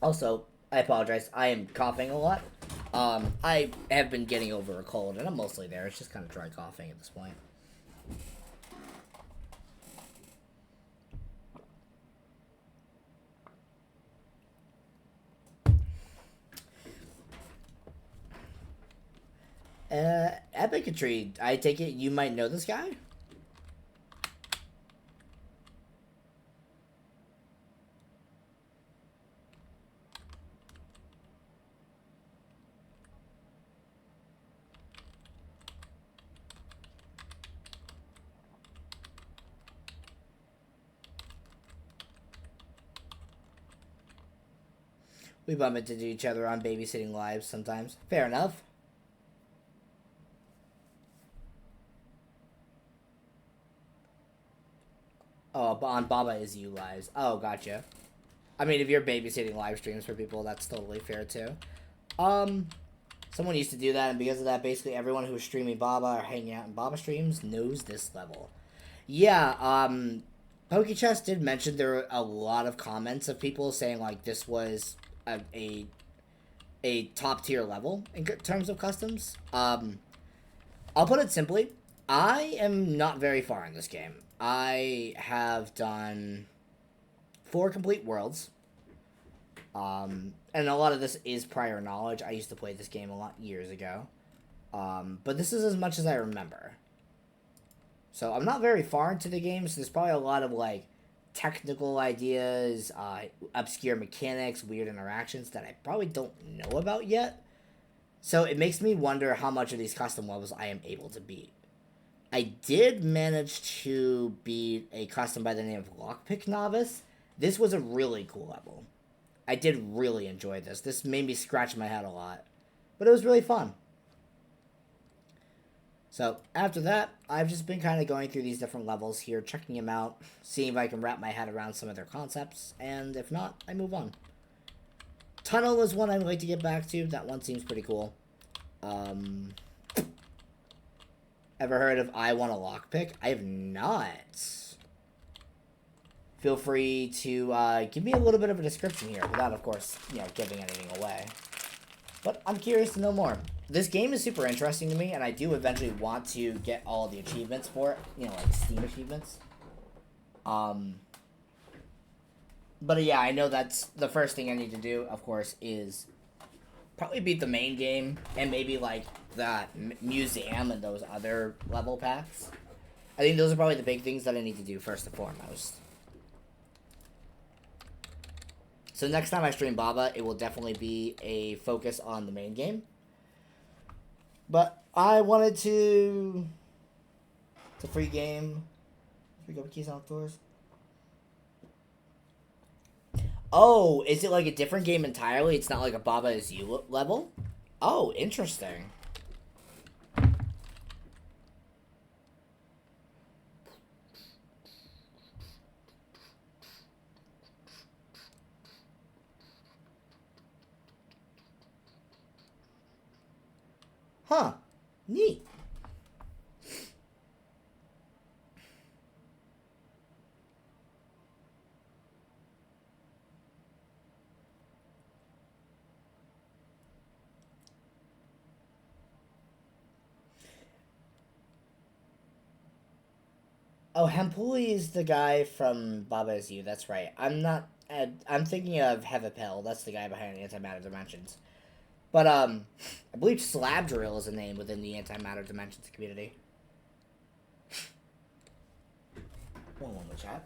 Also, I apologize. I am coughing a lot. I have been getting over a cold, and I'm mostly there. It's just kind of dry coughing at this point. Epicatry, I take it you might know this guy? We bump into each other on babysitting lives sometimes. Fair enough. Oh, on Baba Is You lives. Oh, gotcha. I mean, if you're babysitting live streams for people, that's totally fair too. Someone used to do that, and because of that, basically everyone who's streaming Baba or hanging out in Baba streams knows this level. Yeah, PokeChess did mention there were a lot of comments of people saying, like, this was a top tier level in terms of customs. I'll put it simply. I am not very far in this game. I have done 4 complete worlds. And a lot of this is prior knowledge. I used to play this game a lot years ago. But this is as much as I remember. So I'm not very far into the game, so there's probably a lot of, like, technical ideas, obscure mechanics, weird interactions that I probably don't know about yet. So it makes me wonder how much of these custom levels I am able to beat. I did manage to beat a custom by the name of Lockpick Novice. This was a really cool level. I did really enjoy this. This made me scratch my head a lot. But it was really fun. So, after that, I've just been kind of going through these different levels here, checking them out, seeing if I can wrap my head around some of their concepts, and if not, I move on. Tunnel is one I'd like to get back to. That one seems pretty cool. Ever heard of I Want a Lockpick? I have not. Feel free to give me a little bit of a description here, without, of course, giving anything away. But I'm curious to know more. This game is super interesting to me, and I do eventually want to get all the achievements for it. Like Steam achievements. But yeah, I know that's the first thing I need to do, of course, is probably beat the main game, and maybe, like, that museum and those other level packs. I think those are probably the big things that I need to do first and foremost. So next time I stream Baba, it will definitely be a focus on the main game. But I wanted to... It's a free game. Should we go with Keys Outdoors? Oh, is it like a different game entirely? It's not like a Baba Is You level? Oh, interesting. Huh. Neat. Oh, Hempuli is the guy from Baba Is You. That's right. I'm not. I'm thinking of Hevipel. That's the guy behind Antimatter Dimensions. But I believe Slab Drill is a name within the Antimatter Dimensions community. One moment, chat.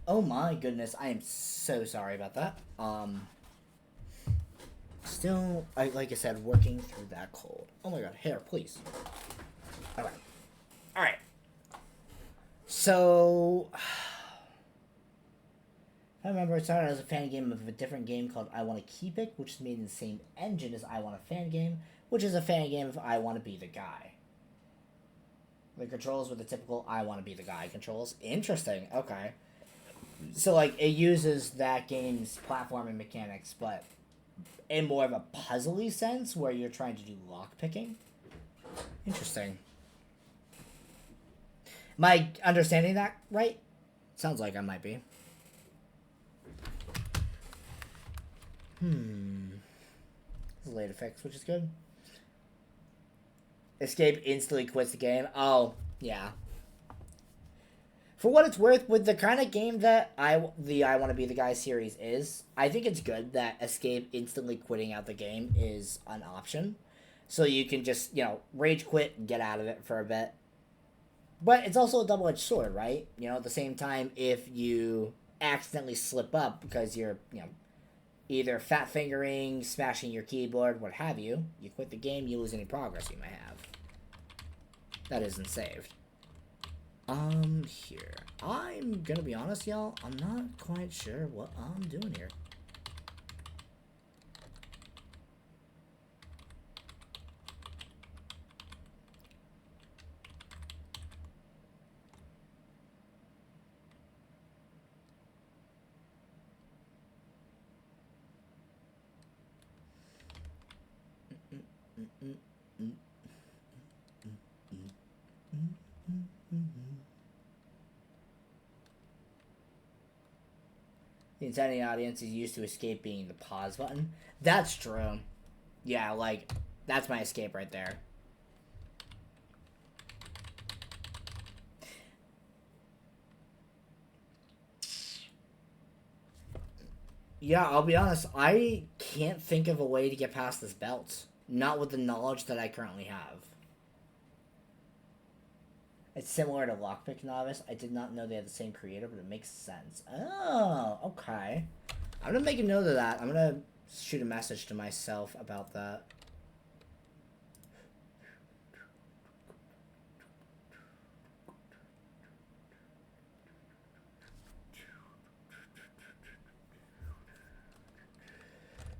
Oh my goodness, I am so sorry about that. Still, like I said, working through that cold. Oh my god, hair, please. Alright. Alright. So, I remember it started as a fan game of a different game called I Want to Keep It, which is made in the same engine as I Want a Fan Game, which is a fan game of I Want to Be the Guy. The controls were the typical I Want to Be the Guy controls. Interesting, okay. So, like, it uses that game's platforming mechanics, but in more of a puzzly sense, where you're trying to do lockpicking. Interesting. Am I understanding that right? Sounds like I might be. This is late fix, which is good. Escape instantly quits the game. Oh, yeah. For what it's worth, with the kind of game that I Want to Be the Guy series is, I think it's good that Escape instantly quitting out the game is an option. So you can just, rage quit and get out of it for a bit. But it's also a double-edged sword, right? At the same time, if you accidentally slip up because you're, either fat fingering, smashing your keyboard, what have you, you quit the game, you lose any progress you may have. That isn't saved. Here. I'm gonna be honest, y'all. I'm not quite sure what I'm doing here. The Insanity audience is used to escape being the pause button. That's true. Yeah, like, that's my escape right there. Yeah, I'll be honest, I can't think of a way to get past this belt. Not with the knowledge that I currently have. It's similar to Lockpick Novice. I did not know they had the same creator, but it makes sense. Oh, okay. I'm gonna make a note of that. I'm gonna shoot a message to myself about that.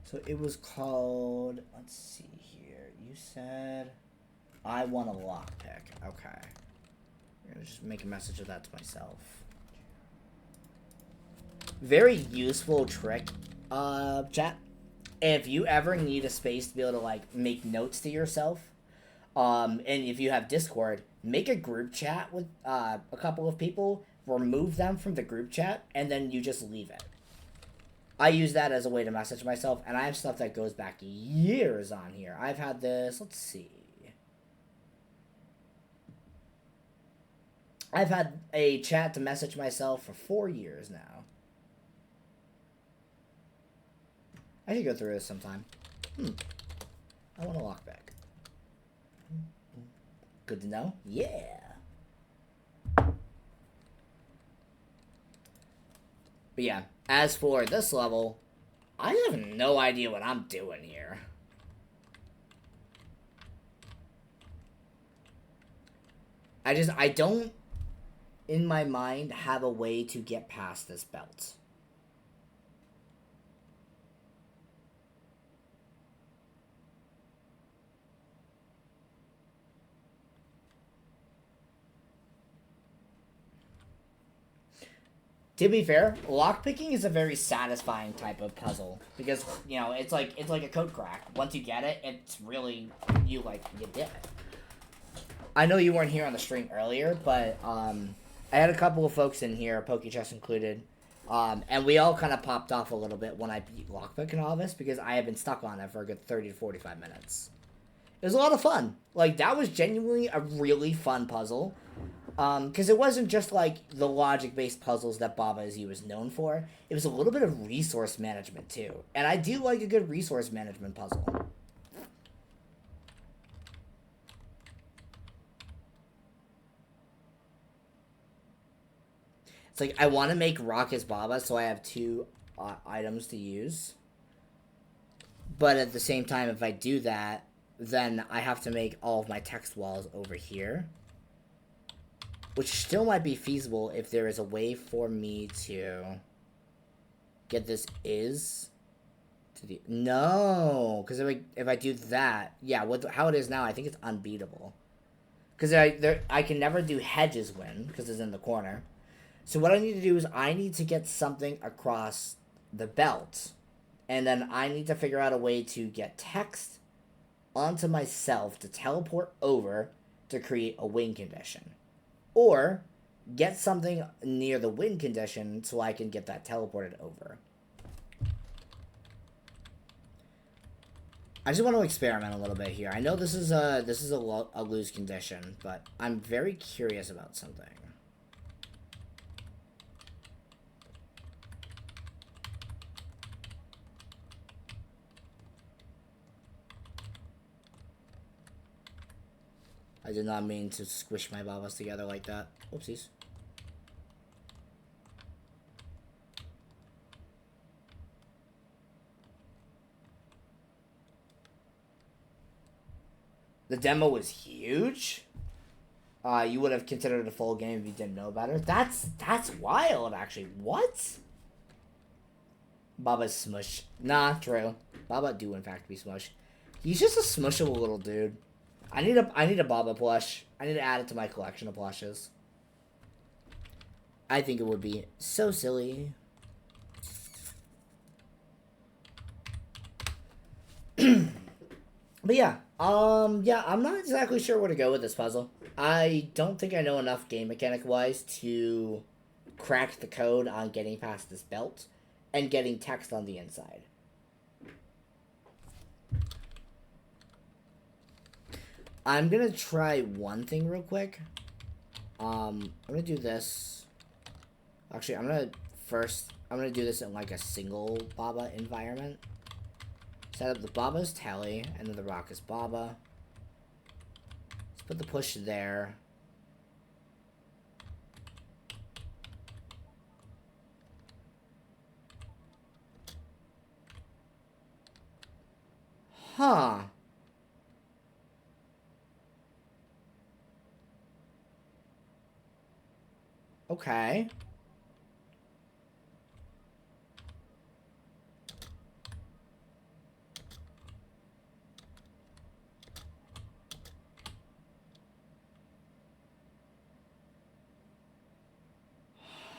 So it was called, let's see here. You said, I want a lockpick. Okay. I'm gonna just make a message of that to myself. Very useful trick, chat. If you ever need a space to be able to, like, make notes to yourself, and if you have Discord, make a group chat with a couple of people, remove them from the group chat, and then you just leave it. I use that as a way to message myself, and I have stuff that goes back years on here. I've had this, let's see. I've had a chat to message myself for 4 years now. I should go through this sometime. I want a lockback. Good to know? Yeah. But yeah, as for this level, I have no idea what I'm doing here. I don't, in my mind, have a way to get past this belt. To be fair, lockpicking is a very satisfying type of puzzle because it's like a code crack. Once you get it, it's really you did it. I know you weren't here on the stream earlier, but I had a couple of folks in here, PokeChess included, and we all kind of popped off a little bit when I beat lockpick and all this because I had been stuck on it for a good 30 to 45 minutes. It was a lot of fun. Like, that was genuinely a really fun puzzle. Because it wasn't just like the logic-based puzzles that Baba Is You was known for. It was a little bit of resource management too, and I do like a good resource management puzzle. It's like I want to make Rock as Baba, so I have two items to use. But at the same time, if I do that, then I have to make all of my text walls over here. Which still might be feasible if there is a way for me to get this is to the... No! Because if I do that... Yeah, how it is now, I think it's unbeatable. Because I can never do hedges win, because it's in the corner. So what I need to do is I need to get something across the belt. And then I need to figure out a way to get text onto myself to teleport over to create a win condition. Or get something near the win condition so I can get that teleported over. I just want to experiment a little bit here. I know this is a lose condition, but I'm very curious about something. I did not mean to squish my Babas together like that. Oopsies. The demo was huge. You would have considered it a full game if you didn't know better. That's wild, actually. What? Baba's smush. Nah, true. Baba do in fact be smush. He's just a smushable little dude. I need a Baba plush. I need to add it to my collection of plushes. I think it would be so silly. But yeah, I'm not exactly sure where to go with this puzzle. I don't think I know enough game mechanic wise to crack the code on getting past this belt and getting text on the inside. I'm gonna try one thing real quick. I'm gonna do this. Actually, I'm gonna do this in like a single Baba environment. Set up the Baba's Telly, and then the Rock is Baba. Let's put the push there. Huh. Okay.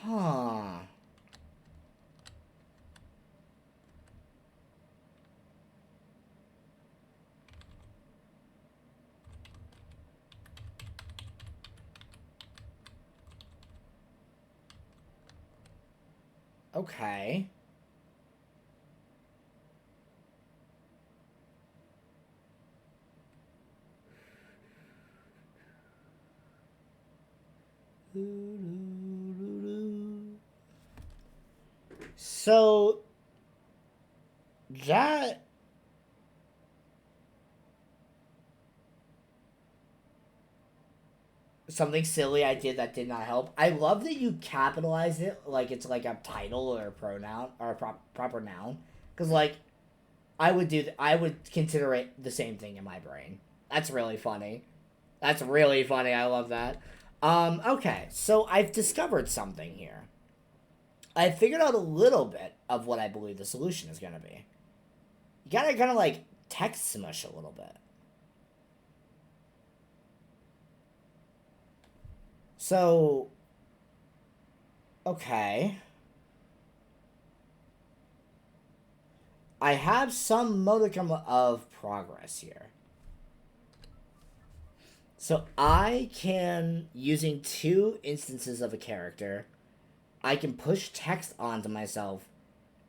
Huh. Okay. So that something silly I did that did not help. I love that you capitalize it like it's like a title or a pronoun or a proper noun, because like I would consider it the same thing in my brain. That's really funny. That's really funny. I love that. Okay, so I've discovered something here. I figured out a little bit of what I believe the solution is gonna be. You gotta kind of like text smush a little bit. So, okay. I have some modicum of progress here. So I can, using 2 instances of a character, I can push text onto myself,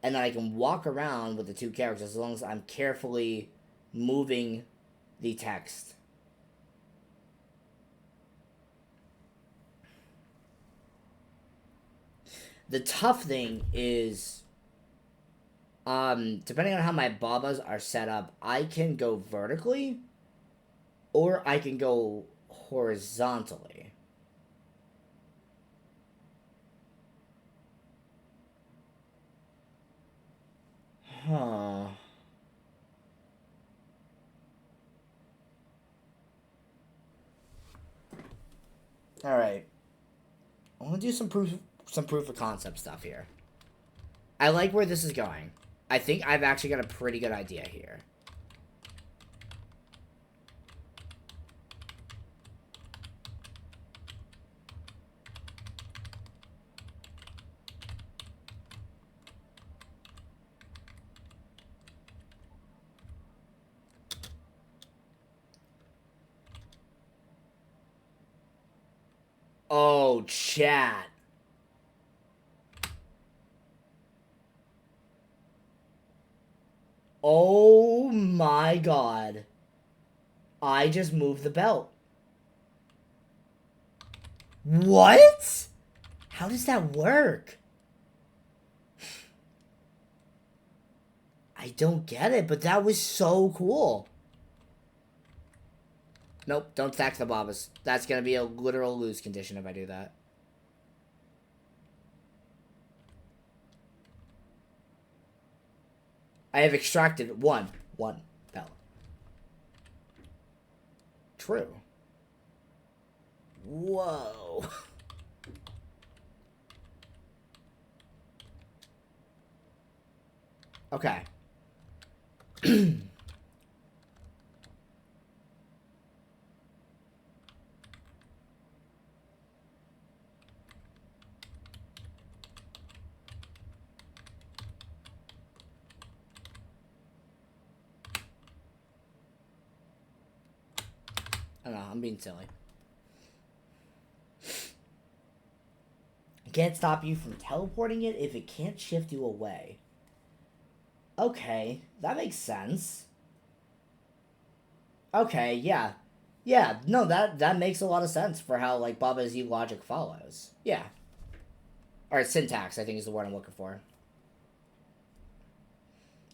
and then I can walk around with the 2 characters as long as I'm carefully moving the text. The tough thing is, depending on how my Babas are set up, I can go vertically, or I can go horizontally. Huh. Alright. I want to do some proof of concept stuff here. I like where this is going. I think I've actually got a pretty good idea here. Oh, chat. Oh my god. I just moved the belt. What? How does that work? I don't get it, but that was so cool. Nope, don't stack the Babas. That's gonna be a literal lose condition if I do that. I have extracted one belt. True. Whoa. Okay. I don't know, I'm being silly. It can't stop you from teleporting it if it can't shift you away. Okay, that makes sense. Okay, yeah. Yeah, no, that makes a lot of sense for how, like, Baba Z logic follows. Yeah. Or syntax, I think is the word I'm looking for.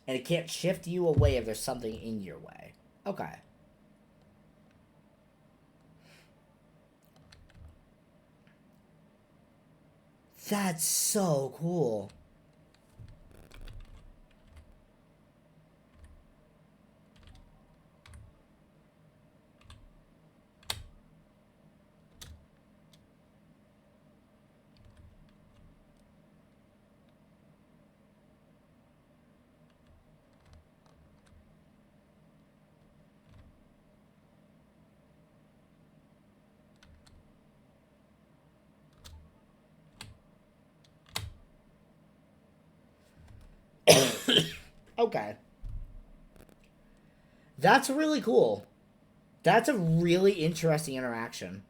And it can't shift you away if there's something in your way. Okay. That's so cool. Okay. That's really cool. That's a really interesting interaction.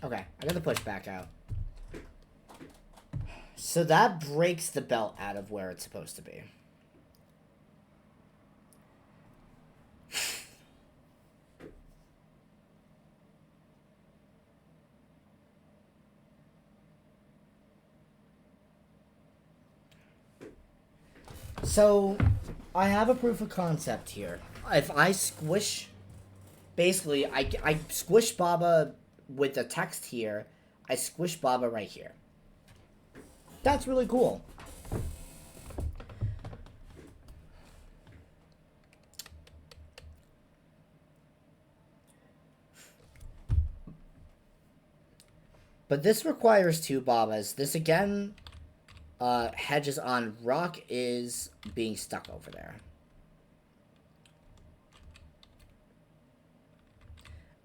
Okay, I got the push back out. So that breaks the belt out of where it's supposed to be. So, I have a proof of concept here. If I squish... Basically, I squish Baba with the text here. I squish Baba right here. That's really cool. But this requires 2 Babas. This again hedges on Rock is being stuck over there.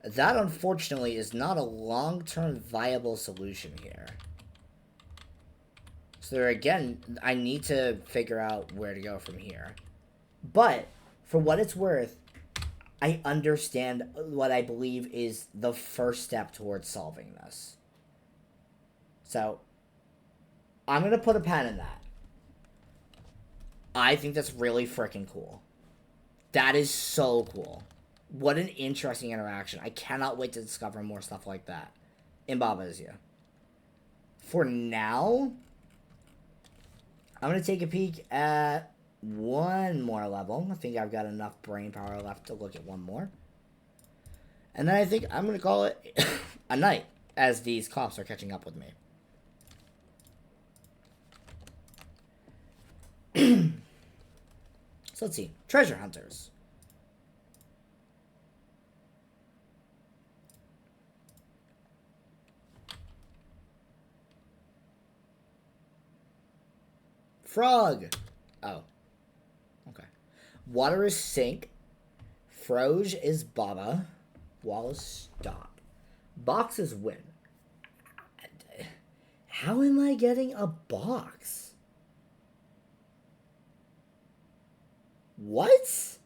That, unfortunately, is not a long-term viable solution here. So there again, I need to figure out where to go from here. But, for what it's worth, I understand what I believe is the first step towards solving this. So, I'm going to put a pen in that. I think that's really freaking cool. That is so cool. What an interesting interaction. I cannot wait to discover more stuff like that in Baba Is You. For now, I'm going to take a peek at one more level. I think I've got enough brain power left to look at one more. And then I think I'm going to call it a night as these cops are catching up with me. So let's see. Treasure hunters. Frog. Oh. Okay. Water is sink. Froge is Baba. Wall is stop. Box is win. How am I getting a box? What?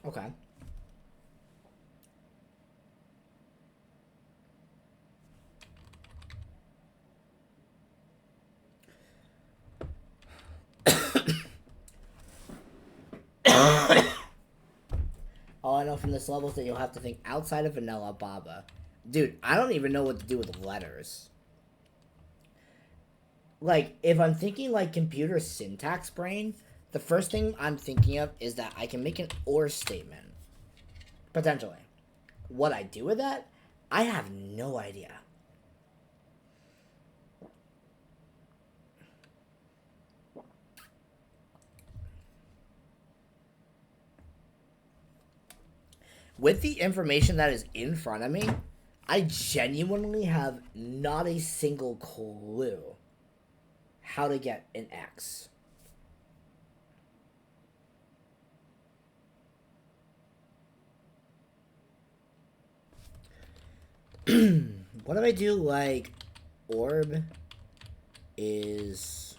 Okay. All I know from this level is that you'll have to think outside of vanilla Baba. Dude, I don't even know what to do with letters. Like, if I'm thinking like computer syntax brain, the first thing I'm thinking of is that I can make an or statement. Potentially. What I do with that, I have no idea. With the information that is in front of me, I genuinely have not a single clue how to get an X. What if I do like orb is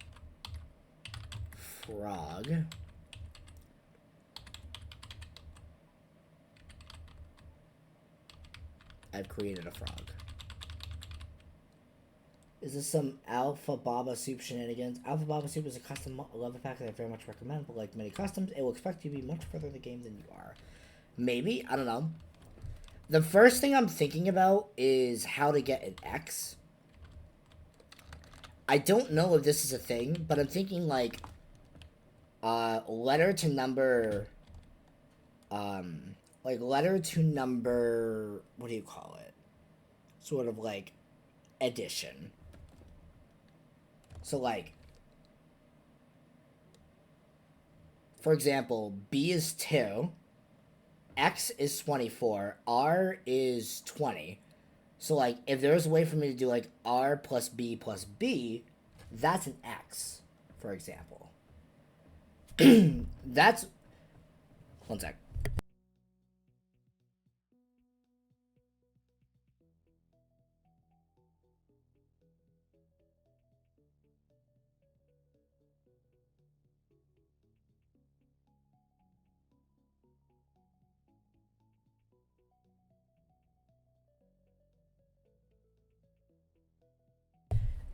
frog? I've created a frog. Is this some Alpha Baba Soup shenanigans? Alpha Baba Soup is a custom level pack that I very much recommend, but like many customs, it will expect you to be much further in the game than you are. Maybe? I don't know. The first thing I'm thinking about is how to get an X. I don't know if this is a thing, but I'm thinking like letter to number like letter to number, what do you call it? Sort of like addition. So like, for example, B is 2, X is 24, R is 20. So like, if there's a way for me to do like R plus B, that's an X, for example. That's, one sec.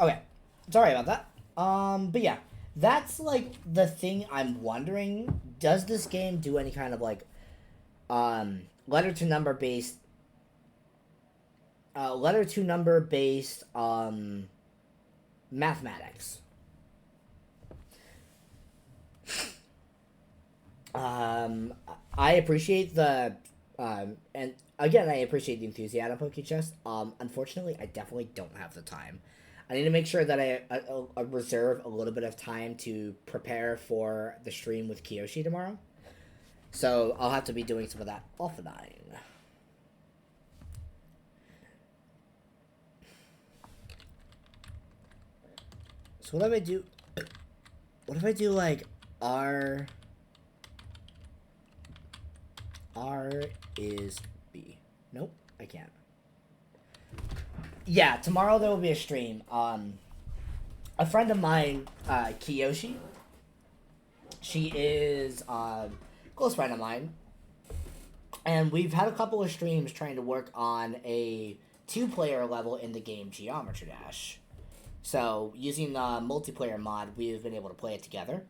Okay, sorry about that. But yeah, that's like the thing I'm wondering. Does this game do any kind of like letter to number based mathematics? I appreciate the and again I appreciate the enthusiasm, PokeChess. Unfortunately, I definitely don't have the time. I need to make sure that I reserve a little bit of time to prepare for the stream with Kiyoshi tomorrow. So I'll have to be doing some of that offline. So what if I do? What if I do like R? R is B. Nope, I can't. Yeah, tomorrow there will be a stream. A friend of mine, Kiyoshi. She is a close friend of mine, and we've had a couple of streams trying to work on a 2-player level in the game Geometry Dash. So using the multiplayer mod, we've been able to play it together.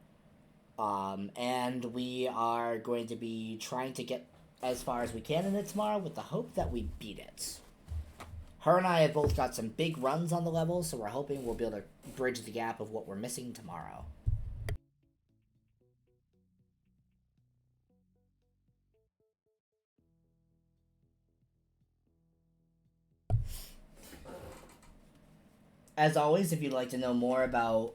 And we are going to be trying to get as far as we can in it tomorrow with the hope that we beat it. Her and I have both got some big runs on the level, so we're hoping we'll be able to bridge the gap of what we're missing tomorrow. As always, if you'd like to know more about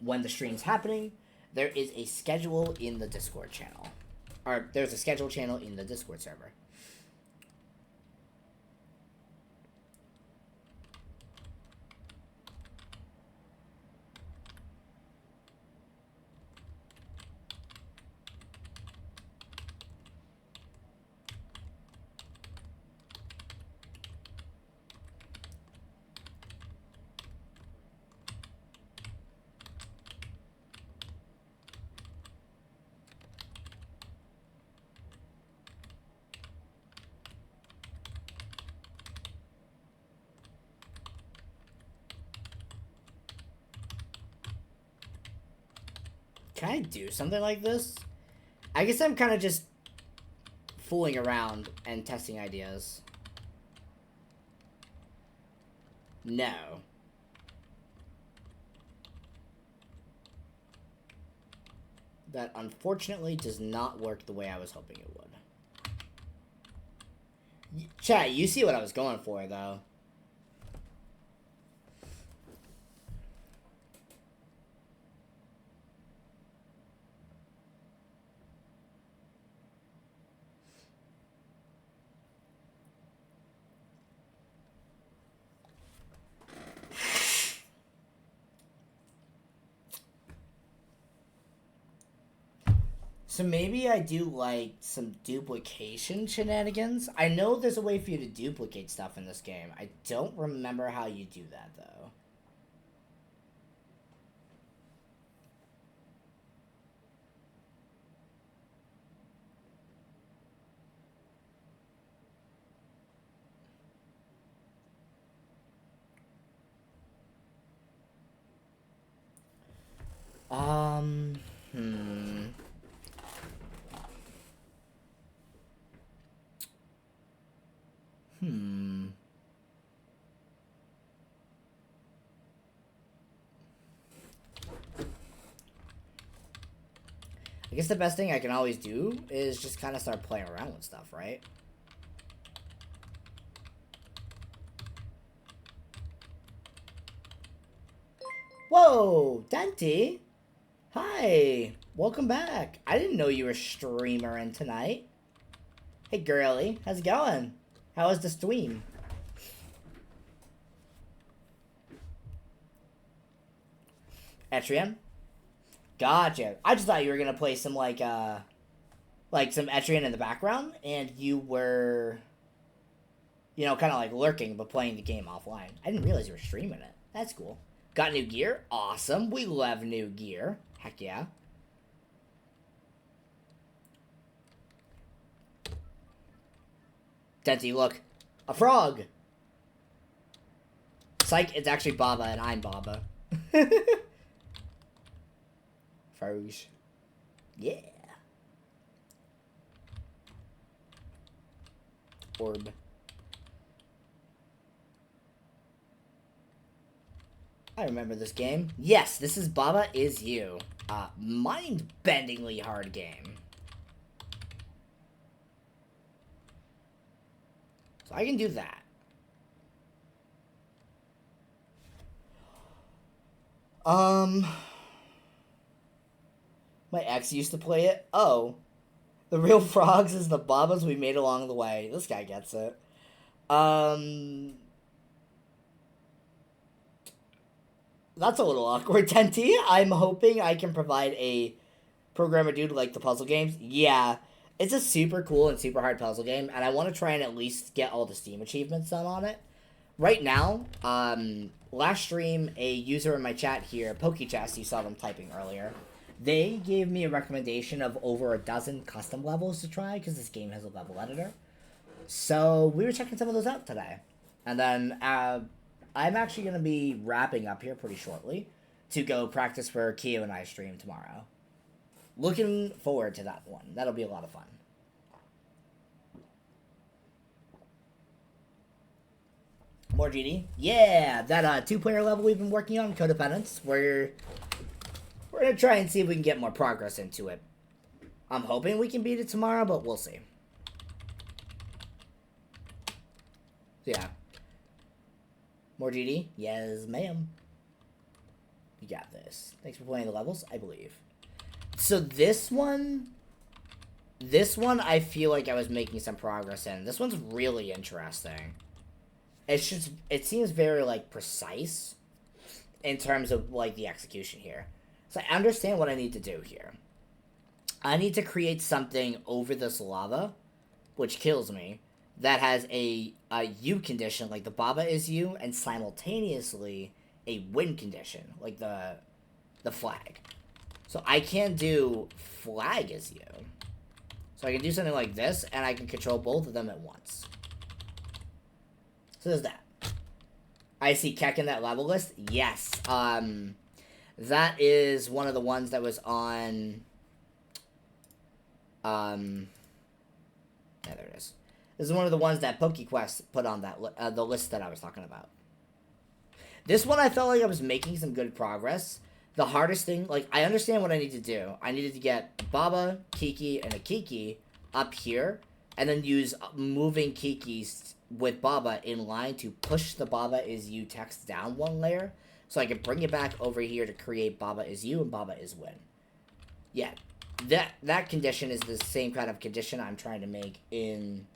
when the stream's happening, there is a schedule in the Discord channel. Or there's a schedule channel in the Discord server. Can I do something like this? I guess I'm kind of just fooling around and testing ideas. No. That unfortunately does not work the way I was hoping it would. Chat, you see what I was going for, though. So maybe I do, like, some duplication shenanigans. I know there's a way for you to duplicate stuff in this game. I don't remember how you do that, though. Hmm. I guess the best thing I can always do is just kind of start playing around with stuff, right? Whoa, Dante! Hi! Welcome back. I didn't know you were streamering tonight. Hey, girly. How's it going? How was the stream? Etrian? Gotcha. I just thought you were gonna play some, like some Etrian in the background, and you were, you know, kind of like lurking, but playing the game offline. I didn't realize you were streaming it. That's cool. Got new gear? Awesome. We love new gear. Heck yeah. Denty, look. A frog. Psych, it's actually Baba, and I'm Baba. Farouche. Yeah. Orb. I remember this game. Yes, this is Baba Is You. Mind-bendingly hard game. So I can do that. My ex used to play it. Oh. The real frogs is the Babas we made along the way. This guy gets it. That's a little awkward, Tenty. I'm hoping I can provide a programmer dude like the puzzle games. Yeah. It's a super cool and super hard puzzle game, and I want to try and at least get all the Steam achievements done on it. Right now, last stream, a user in my chat here, PokeChess, you saw them typing earlier, they gave me a recommendation of over a dozen custom levels to try, because this game has a level editor. So, we were checking some of those out today. And then, I'm actually going to be wrapping up here pretty shortly to go practice for Keo and I stream tomorrow. Looking forward to that one. That'll be a lot of fun. More GD? Yeah, that 2-player level we've been working on, Codependence. We're gonna try and see if we can get more progress into it. I'm hoping we can beat it tomorrow, but we'll see. Yeah. More GD? Yes, ma'am. You got this. Thanks for playing the levels, I believe. So this one I feel like I was making some progress in. This one's really interesting. It's just, it seems very, like, precise in terms of, like, the execution here. So I understand what I need to do here. I need to create something over this lava, which kills me, that has a U condition, like the Baba Is You, and simultaneously a win condition, like the flag. So I can't do Flag Is You. So I can do something like this, and I can control both of them at once. So there's that. I see Keck in that level list. Yes. That is one of the ones that was on... yeah, there it is. This is one of the ones that PokeQuest put on that the list that I was talking about. This one I felt like I was making some good progress. The hardest thing, like, I understand what I need to do. I needed to get Baba, Kiki, and a Kiki up here, and then use moving Kikis with Baba in line to push the Baba Is You text down one layer, so I can bring it back over here to create Baba Is You and Baba Is Win. Yeah, that condition is the same kind of condition I'm trying to make in...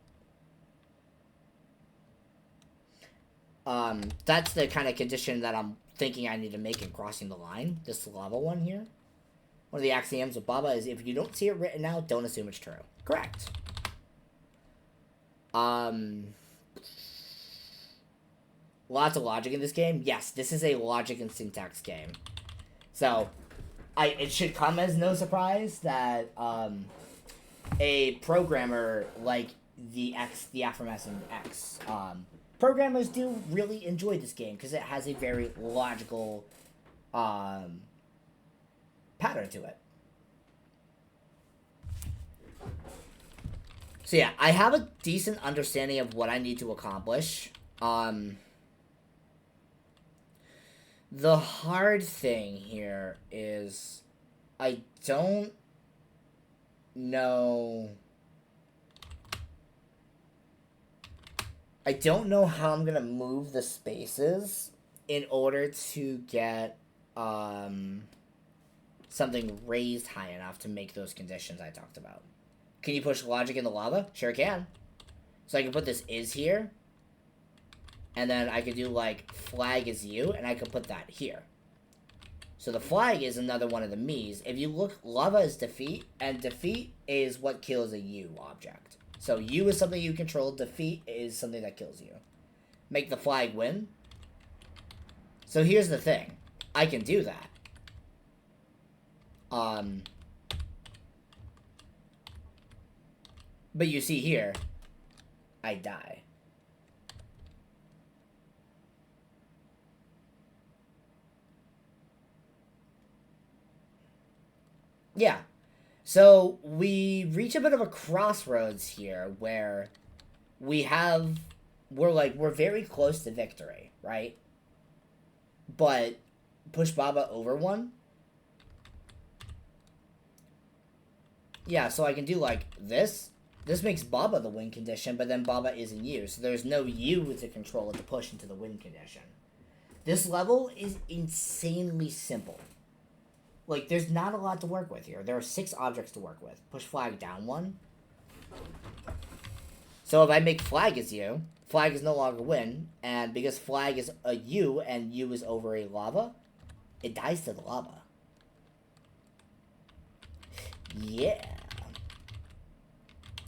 that's the kind of condition that I'm thinking I need to make in crossing the line. This lava one here. One of the axioms of Baba is if you don't see it written out, don't assume it's true. Correct. Lots of logic in this game. Yes, this is a logic and syntax game. So, it should come as no surprise that, a programmer like the aforementioned X, programmers do really enjoy this game because it has a very logical pattern to it. So yeah, I have a decent understanding of what I need to accomplish. The hard thing here is I don't know... I don't know how I'm going to move the spaces in order to get something raised high enough to make those conditions I talked about. Can you push logic in the lava? Sure can. So I can put this is here. And then I could do like Flag Is You, and I could put that here. So the flag is another one of the me's. If you look, lava is defeat, and defeat is what kills a U object. So U is something you control, defeat is something that kills you. Make the flag win. So here's the thing. I can do that. But you see here, I die. Yeah. So we reach a bit of a crossroads here where we're very close to victory, right? But push Baba over one. Yeah, so I can do like this. This makes Baba the win condition, but then Baba isn't you, so there's no you to control it to push into the win condition. This level is insanely simple. Like, there's not a lot to work with here. There are 6 objects to work with. Push flag down 1. So if I make flag as you, flag is no longer win, and because flag is a U and U is over a lava, it dies to the lava. Yeah.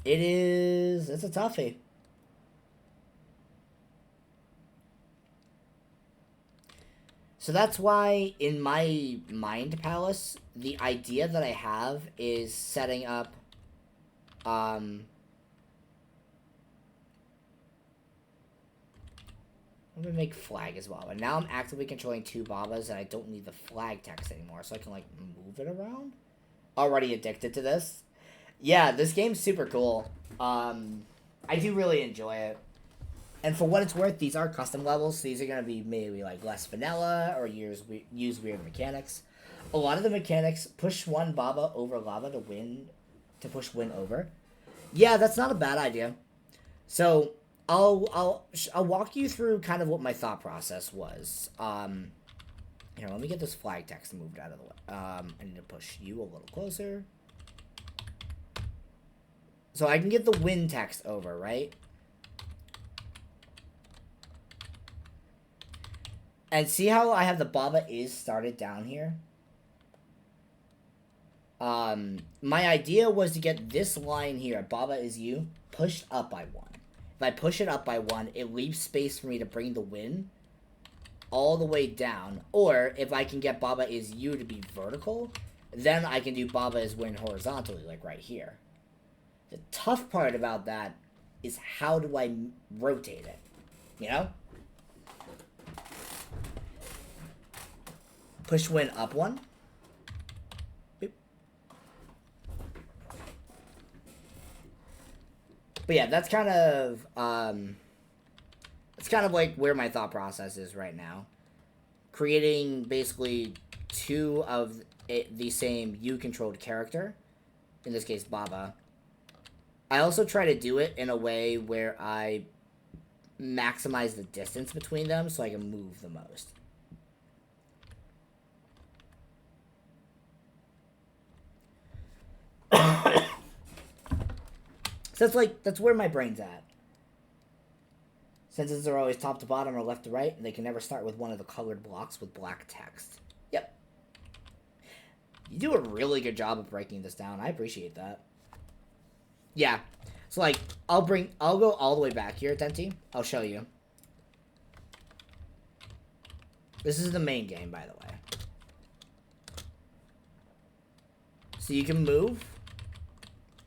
It's a toughie. So that's why in my Mind Palace, the idea that I have is setting up, I'm gonna make flag as well. And now I'm actively controlling 2 Babas and I don't need the flag text anymore, so I can like move it around. Already addicted to this. Yeah, this game's super cool. I do really enjoy it. And for what it's worth, these are custom levels. So these are going to be maybe like less vanilla or use weird mechanics. A lot of the mechanics, push 1 Baba over lava to push win over. Yeah, that's not a bad idea. So I'll walk you through kind of what my thought process was. Here, let me get this flag text moved out of the way. I need to push you a little closer. So I can get the win text over, right? And see how I have the Baba is started down here? My idea was to get this line here, Baba is you, pushed up by 1. If I push it up by 1, it leaves space for me to bring the win all the way down. Or if I can get Baba is you to be vertical, then I can do Baba is win horizontally, like right here. The tough part about that is how do I rotate it, you know? Push win up 1. Boop. But yeah, that's kind of like where my thought process is right now. Creating basically 2 of the same U-controlled character, in this case Baba. I also try to do it in a way where I maximize the distance between them so I can move the most. So that's where my brain's at. Sentences are always top to bottom or left to right, and they can never start with one of the colored blocks with black text. Yep. You do a really good job of breaking this down. I appreciate that. Yeah. So like I'll go all the way back here, Tenti. I'll show you. This is the main game, by the way. So you can move.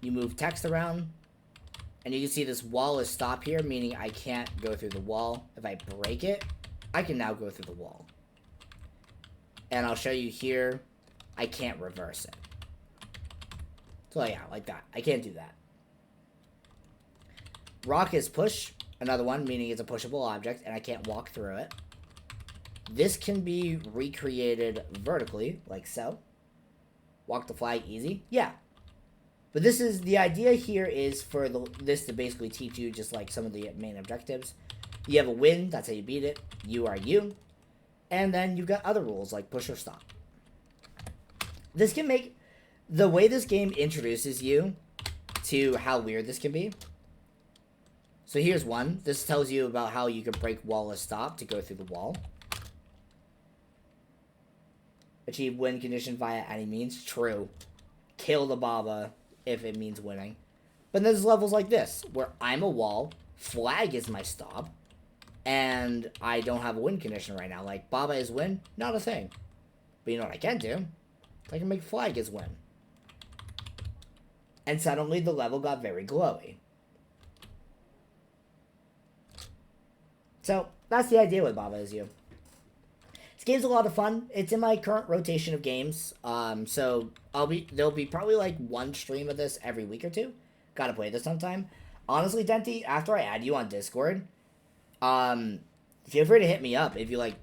You move text around. And you can see this wall is stop here, meaning I can't go through the wall. If I break it, I can now go through the wall. And I'll show you here, I can't reverse it. So yeah, like that. I can't do that. Rock is push, another one, meaning it's a pushable object, and I can't walk through it. This can be recreated vertically, like so. Walk the flag easy. Yeah. But this is, the idea here is for this to basically teach you just like some of the main objectives. You have a win, that's how you beat it. You are you. And then you've got other rules like push or stop. This can make, the way this game introduces you to how weird this can be. So here's one. This tells you about how you can break wall or stop to go through the wall. Achieve win condition via any means. True. Kill the Baba if it means winning. But there's levels like this, where I'm a wall, flag is my stop, and I don't have a win condition right now. Like, Baba is win, not a thing. But you know what I can do? I can make flag is win. And suddenly the level got very glowy. So, that's the idea with Baba is you. It's game's a lot of fun. It's in my current rotation of games. So there'll be probably like one stream of this every week or two. Gotta play this sometime. Honestly, Denty, after I add you on Discord, feel free to hit me up if you like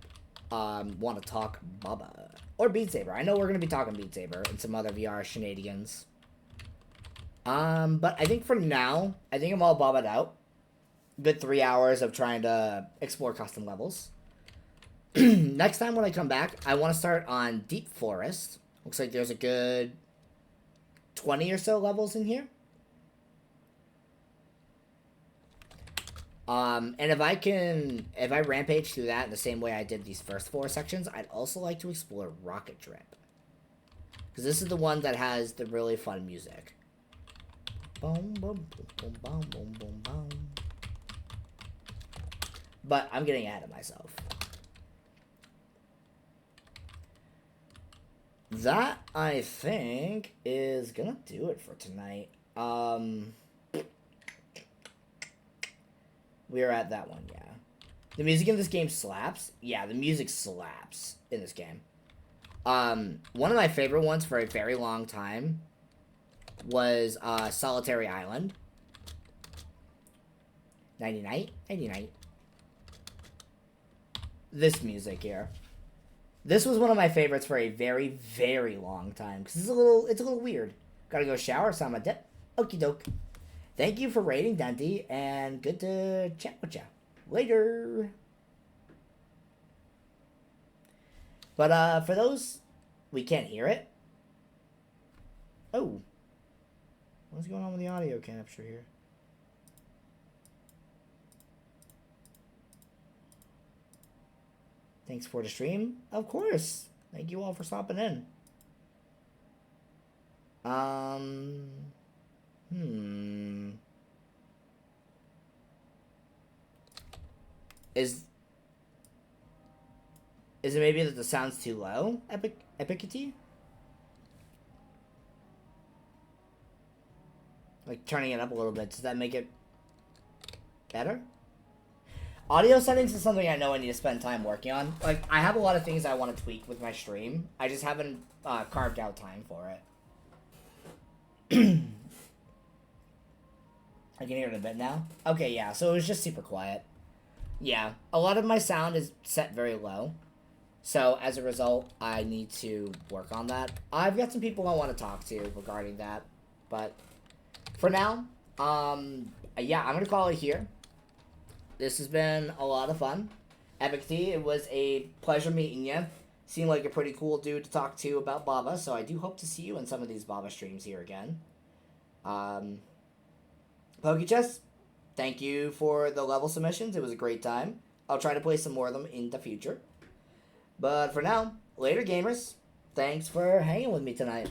want to talk Bubba or Beat Saber. I know we're gonna be talking Beat Saber and some other VR shenanigans. But I think for now, I think I'm all Bubbaed out. Good 3 hours of trying to explore custom levels. Next time when I come back, I want to start on Deep Forest. Looks like there's a good 20 or so levels in here. And if I rampage through that in the same way I did these first 4 sections, I'd also like to explore Rocket Drip. Because this is the one that has the really fun music. Boom, boom, boom, boom, boom, boom, boom, boom. But I'm getting ahead of myself. That, I think, is gonna do it for tonight. We're at that one, yeah. The music in this game slaps. Yeah, the music slaps in this game. One of my favorite ones for a very long time was Solitary Island. 99? 99. This music here. This was one of my favorites for a very, very long time. Because it's a little weird. Gotta go shower, sama dip. Okie doke. Thank you for rating, Denty, and good to chat with ya. Later. But for those, we can't hear it. Oh. What's going on with the audio capture here? Thanks for the stream. Of course. Thank you all for stopping in. Is it maybe that the sound's too low? Epicity? Like turning it up a little bit. Does that make it better? Audio settings is something I know I need to spend time working on. Like, I have a lot of things I want to tweak with my stream. I just haven't carved out time for it. I can hear it a bit now. Okay, yeah, so it was just super quiet. Yeah, a lot of my sound is set very low. So, as a result, I need to work on that. I've got some people I want to talk to regarding that. But, for now, yeah, I'm going to call it here. This has been a lot of fun. Epic T, it was a pleasure meeting you. Seemed like a pretty cool dude to talk to about Baba, so I do hope to see you in some of these Baba streams here again. PokeChess, thank you for the level submissions. It was a great time. I'll try to play some more of them in the future. But for now, later gamers. Thanks for hanging with me tonight.